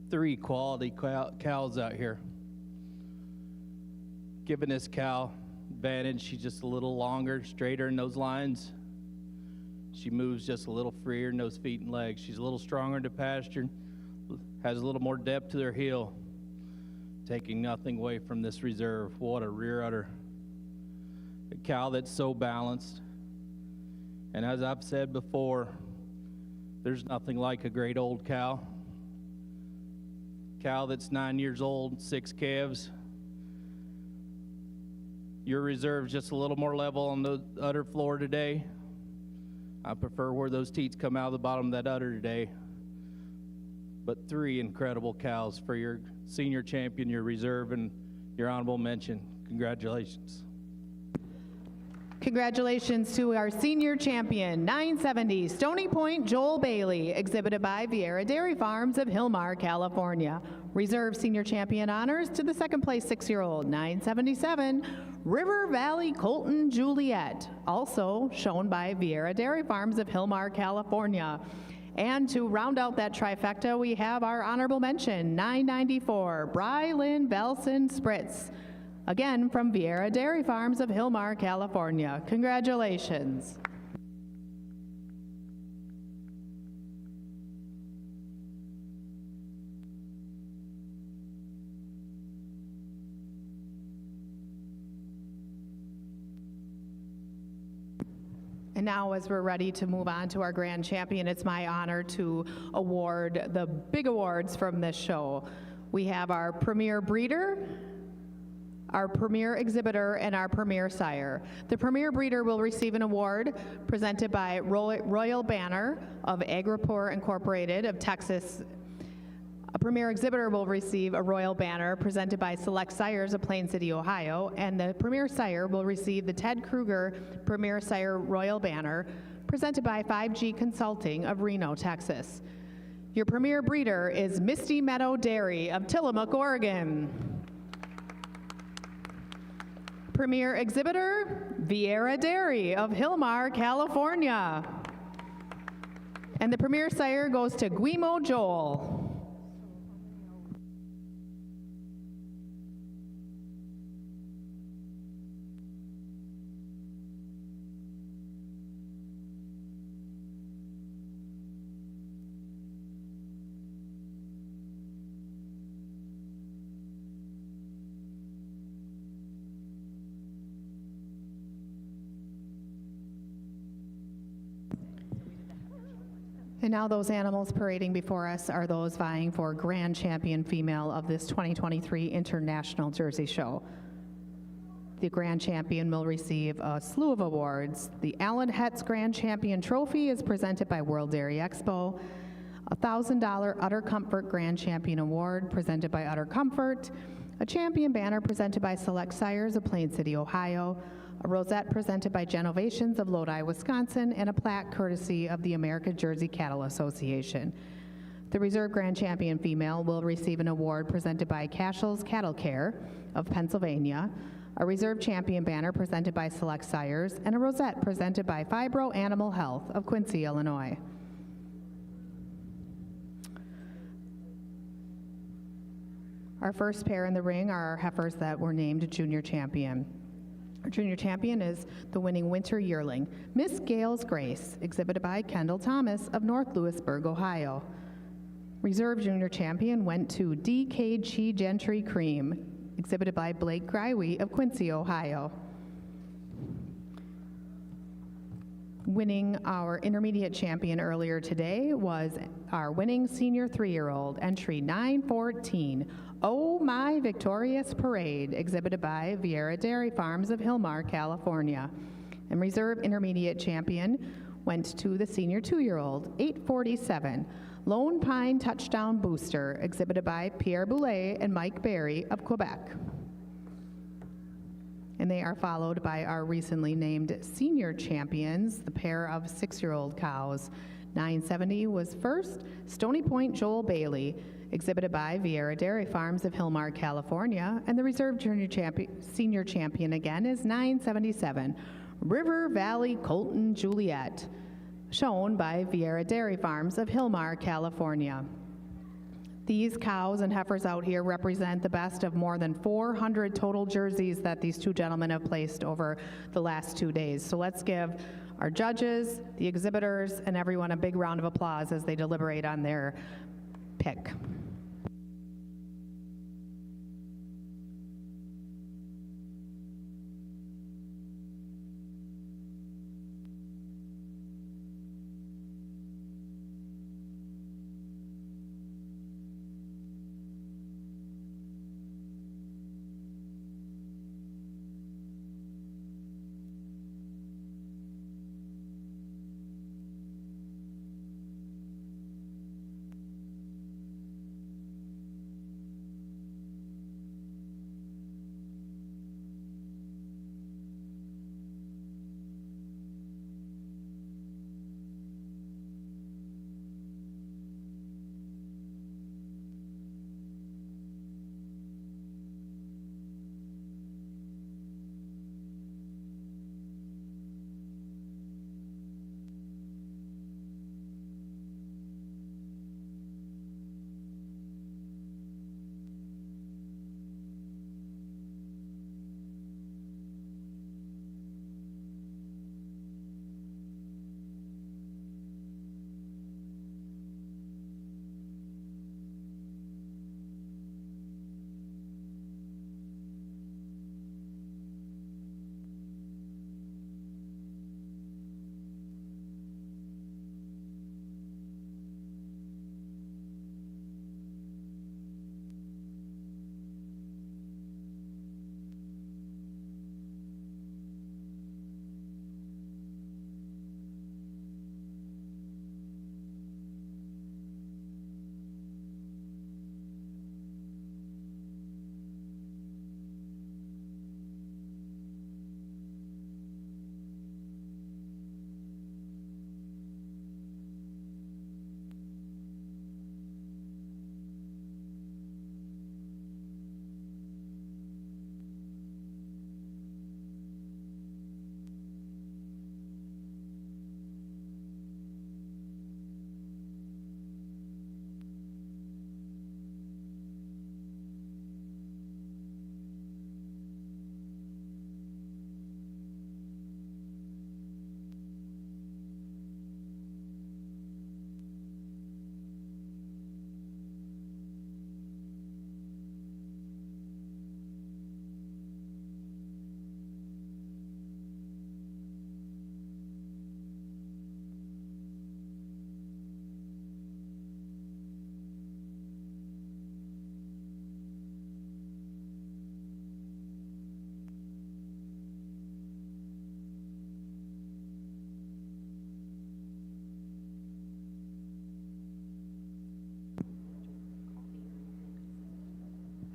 Three quality cows out here. Giving this cow advantage, she's just a little longer, straighter in those lines. She moves just a little freer in those feet and legs. She's a little stronger in the pasture, has a little more depth to her heel, taking nothing away from this reserve. What a rear udder. A cow that's so balanced. And as I've said before, There's nothing like a great old cow. Cow that's 9 years old, 6 calves. Your reserve's just a little more level on the udder floor today. I prefer where those teats come out of the bottom of that udder today. But 3 incredible cows for your senior champion, your reserve, and your honorable mention. Congratulations. Congratulations to our senior champion, 970 Stony Point Joel Bailey, exhibited by Vieira Dairy Farms of Hillmar, California. Reserve senior champion honors to the second place 6-year-old, 977 River Valley Colton Juliet, also shown by Vieira Dairy Farms of Hillmar, California. And to round out that trifecta, we have our honorable mention, 994 Brylin Velson Spritz, again from Vieira Dairy Farms of Hillmar, California. Congratulations. And now, as we're ready to move on to our grand champion, it's my honor to award the big awards from this show. We have our premier breeder, our premier exhibitor, and our premier sire. The premier breeder will receive an award presented by Royal Banner of Agripur Incorporated of Texas. A premier exhibitor will receive a Royal Banner presented by Select Sires of Plain City, Ohio, and the premier sire will receive the Ted Kruger Premier Sire Royal Banner presented by 5G Consulting of Reno, Texas. Your premier breeder is Misty Meadow Dairy of Tillamook, Oregon. Premier exhibitor, Vieira Dairy of Hillmar, California. And the premier sire goes to Guimo Joel. And now those animals parading before us are those vying for Grand Champion Female of this 2023 International Jersey Show. The Grand Champion will receive a slew of awards. The Allen Hetz Grand Champion Trophy is presented by World Dairy Expo. A $1,000 Udder Comfort Grand Champion Award presented by Udder Comfort. A Champion Banner presented by Select Sires of Plain City, Ohio. A rosette presented by Genovations of Lodi, Wisconsin, and a plaque courtesy of the American Jersey Cattle Association. The Reserve Grand Champion Female will receive an award presented by Cashels Cattle Care of Pennsylvania, a Reserve Champion Banner presented by Select Sires, and a rosette presented by Fibro Animal Health of Quincy, Illinois. Our first pair in the ring are our heifers that were named Junior Champion. Our junior champion is the winning winter yearling, Miss Gale's Grace, exhibited by Kendall Thomas of North Lewisburg, Ohio. Reserve junior champion went to DKG Gentry Cream, exhibited by Blake Grywe of Quincy, Ohio. Winning our intermediate champion earlier today was our winning senior 3-year-old, entry 914, Oh My Victorious Parade, exhibited by Vieira Dairy Farms of Hillmar, California. And reserve intermediate champion went to the senior 2-year-old, 847, Lone Pine Touchdown Booster, exhibited by Pierre Boulay and Mike Berry of Quebec. And they are followed by our recently named senior champions, the pair of 6-year-old cows. 970 was first, Stony Point Joel Bailey, exhibited by Vieira Dairy Farms of Hillmar, California, and the reserve senior champion again is 977, River Valley Colton Juliet, shown by Vieira Dairy Farms of Hillmar, California. These cows and heifers out here represent the best of more than 400 total jerseys that these two gentlemen have placed over the last 2 days. So let's give our judges, the exhibitors, and everyone a big round of applause as they deliberate on their pick.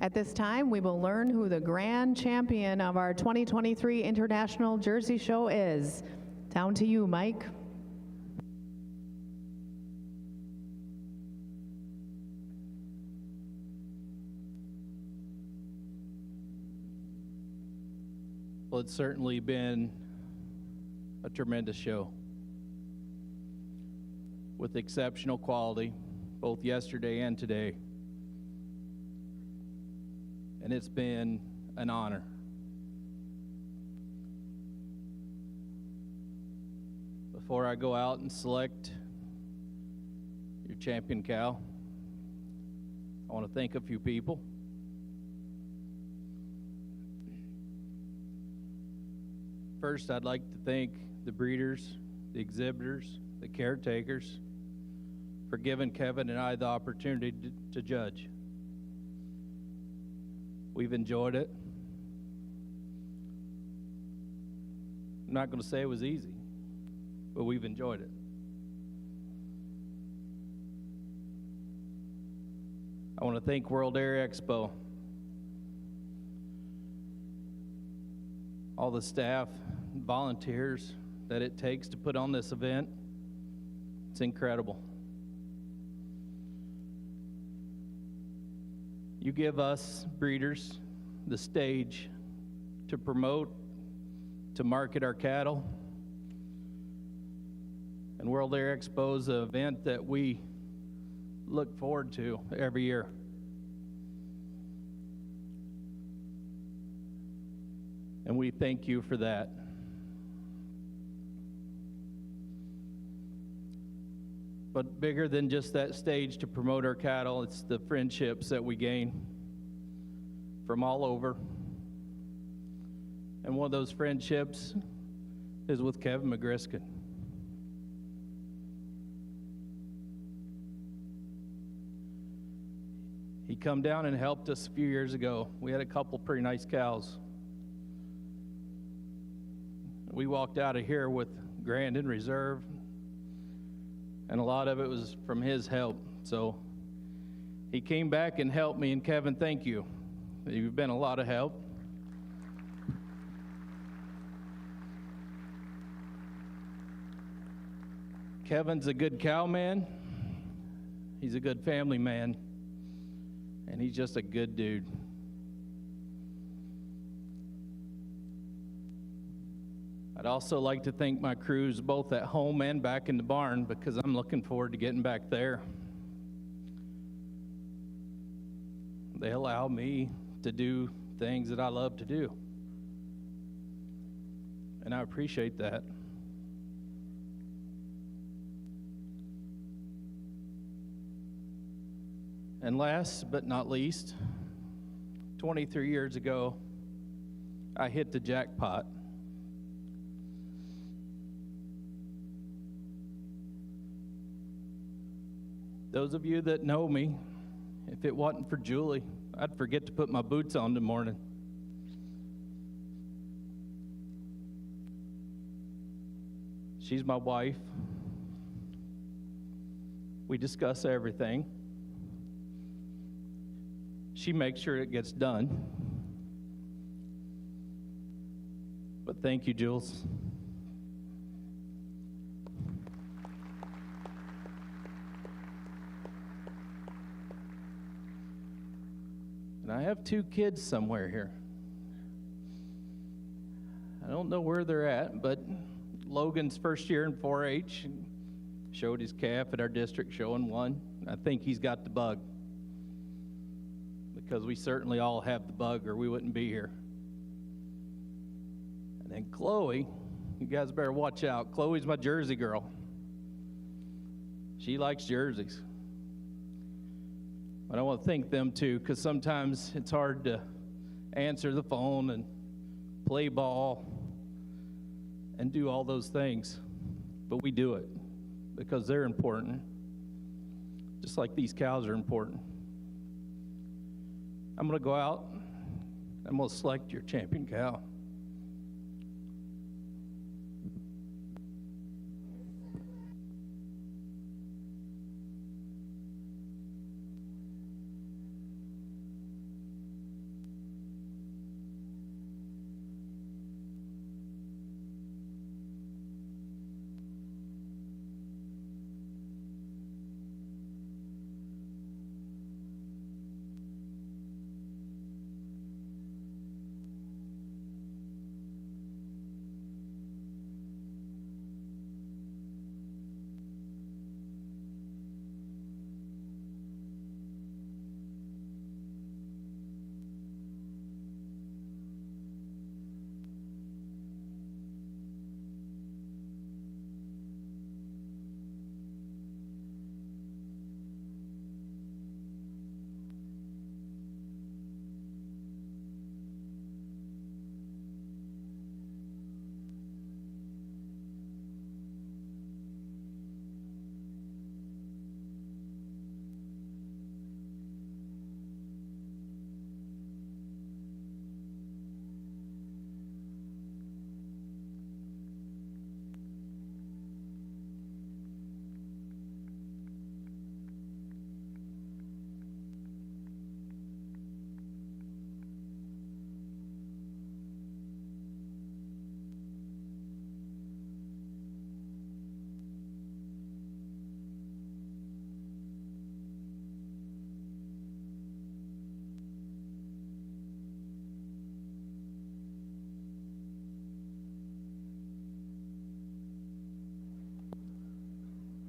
At this time, we will learn who the grand champion of our 2023 International Jersey Show is. Down to you, Mike. Well, it's certainly been a tremendous show with exceptional quality, both yesterday and today. And it's been an honor. Before I go out and select your champion cow, I want to thank a few people. First, I'd like to thank the breeders, the exhibitors, the caretakers for giving Kevin and I the opportunity to judge. We've enjoyed it. I'm not going to say it was easy, but we've enjoyed it. I want to thank World Dairy Expo, all the staff, volunteers that it takes to put on this event. It's incredible. You give us breeders the stage to promote, to market our cattle. And World Dairy Expo is an event that we look forward to every year. And we thank you for that. But bigger than just that stage to promote our cattle, it's the friendships that we gain from all over. And one of those friendships is with Kevin McGriskin. He come down and helped us a few years ago. We had a couple pretty nice cows. We walked out of here with grand in reserve, and a lot of it was from his help. So he came back and helped me, and Kevin, thank you. You've been a lot of help. Kevin's a good cow man. He's a good family man, and he's just a good dude. I'd also like to thank my crews both at home and back in the barn, because I'm looking forward to getting back there. They allow me to do things that I love to do, and I appreciate that. And last but not least, 23 years ago, I hit the jackpot. Those of you that know me, if it wasn't for Julie, I'd forget to put my boots on in the morning. She's my wife. We discuss everything. She makes sure it gets done. But thank you, Jules. And I have 2 kids somewhere here. I don't know where they're at, but Logan's first year in 4-H, showed his calf at our district show and won. I think he's got the bug, because we certainly all have the bug or we wouldn't be here. And then Chloe, you guys better watch out. Chloe's my Jersey girl. She likes jerseys. But I want to thank them too, because sometimes it's hard to answer the phone and play ball and do all those things. But we do it because they're important, just like these cows are important. I'm going to go out. I'm going to select your champion cow.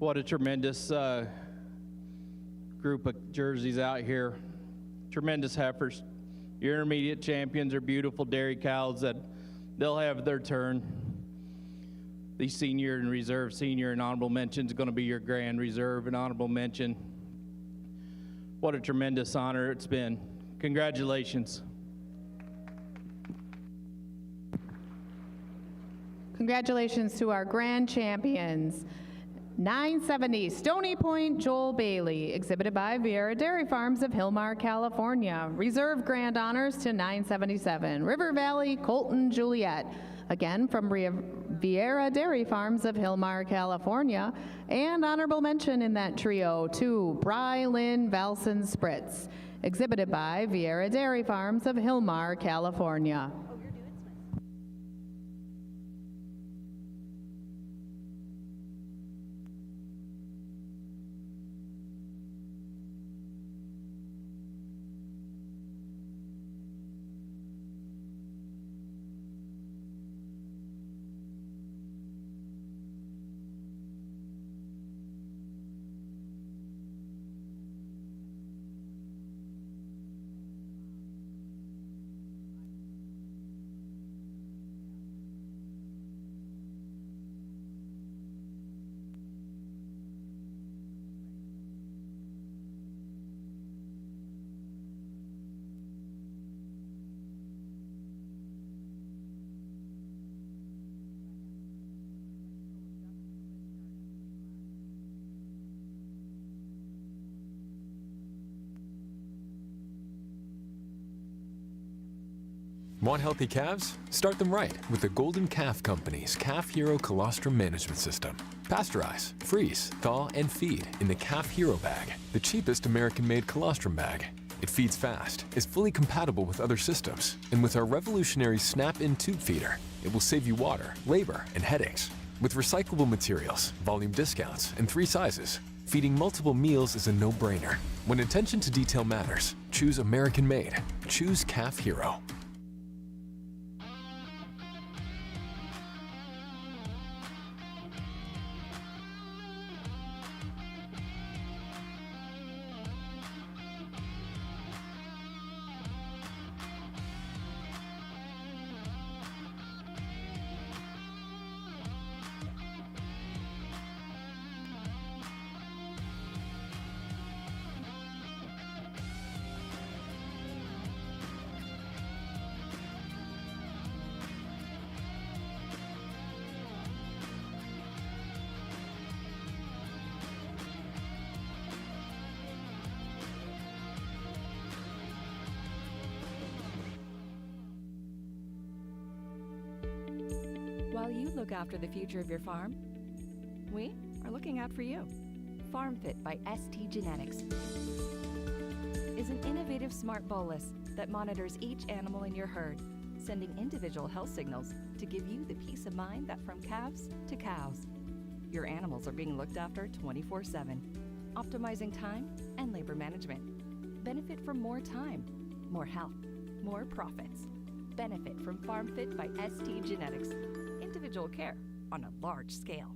What a tremendous group of jerseys out here. Tremendous heifers. Your intermediate champions are beautiful dairy cows that they'll have their turn. The senior and reserve senior and honorable mention is going to be your grand reserve and honorable mention. What a tremendous honor it's been. Congratulations. Congratulations to our grand champions. 970 Stony Point Joel Bailey, exhibited by Vieira Dairy Farms of Hillmar, California. Reserve grand honors to 977 River Valley Colton Juliet, again from Vieira Dairy Farms of Hillmar, California. And honorable mention in that trio to Bry Lynn Valson Spritz, exhibited by Vieira Dairy Farms of Hillmar, California. Want healthy calves? Start them right with the Golden Calf Company's Calf Hero Colostrum Management System. Pasteurize, freeze, thaw, and feed in the Calf Hero bag, the cheapest American-made colostrum bag. It feeds fast, is fully compatible with other systems, and with our revolutionary snap-in tube feeder, it will save you water, labor, and headaches. With recyclable materials, volume discounts, and 3 sizes, feeding multiple meals is a no-brainer. When attention to detail matters, choose American-made. Choose Calf Hero. While you look after the future of your farm, we are looking out for you. Farm Fit by ST Genetics is an innovative smart bolus that monitors each animal in your herd, sending individual health signals to give you the peace of mind that from calves to cows, your animals are being looked after 24/7, optimizing time and labor management. Benefit from more time, more health, more profits. Benefit from Farm Fit by ST Genetics. Individual care on a large scale.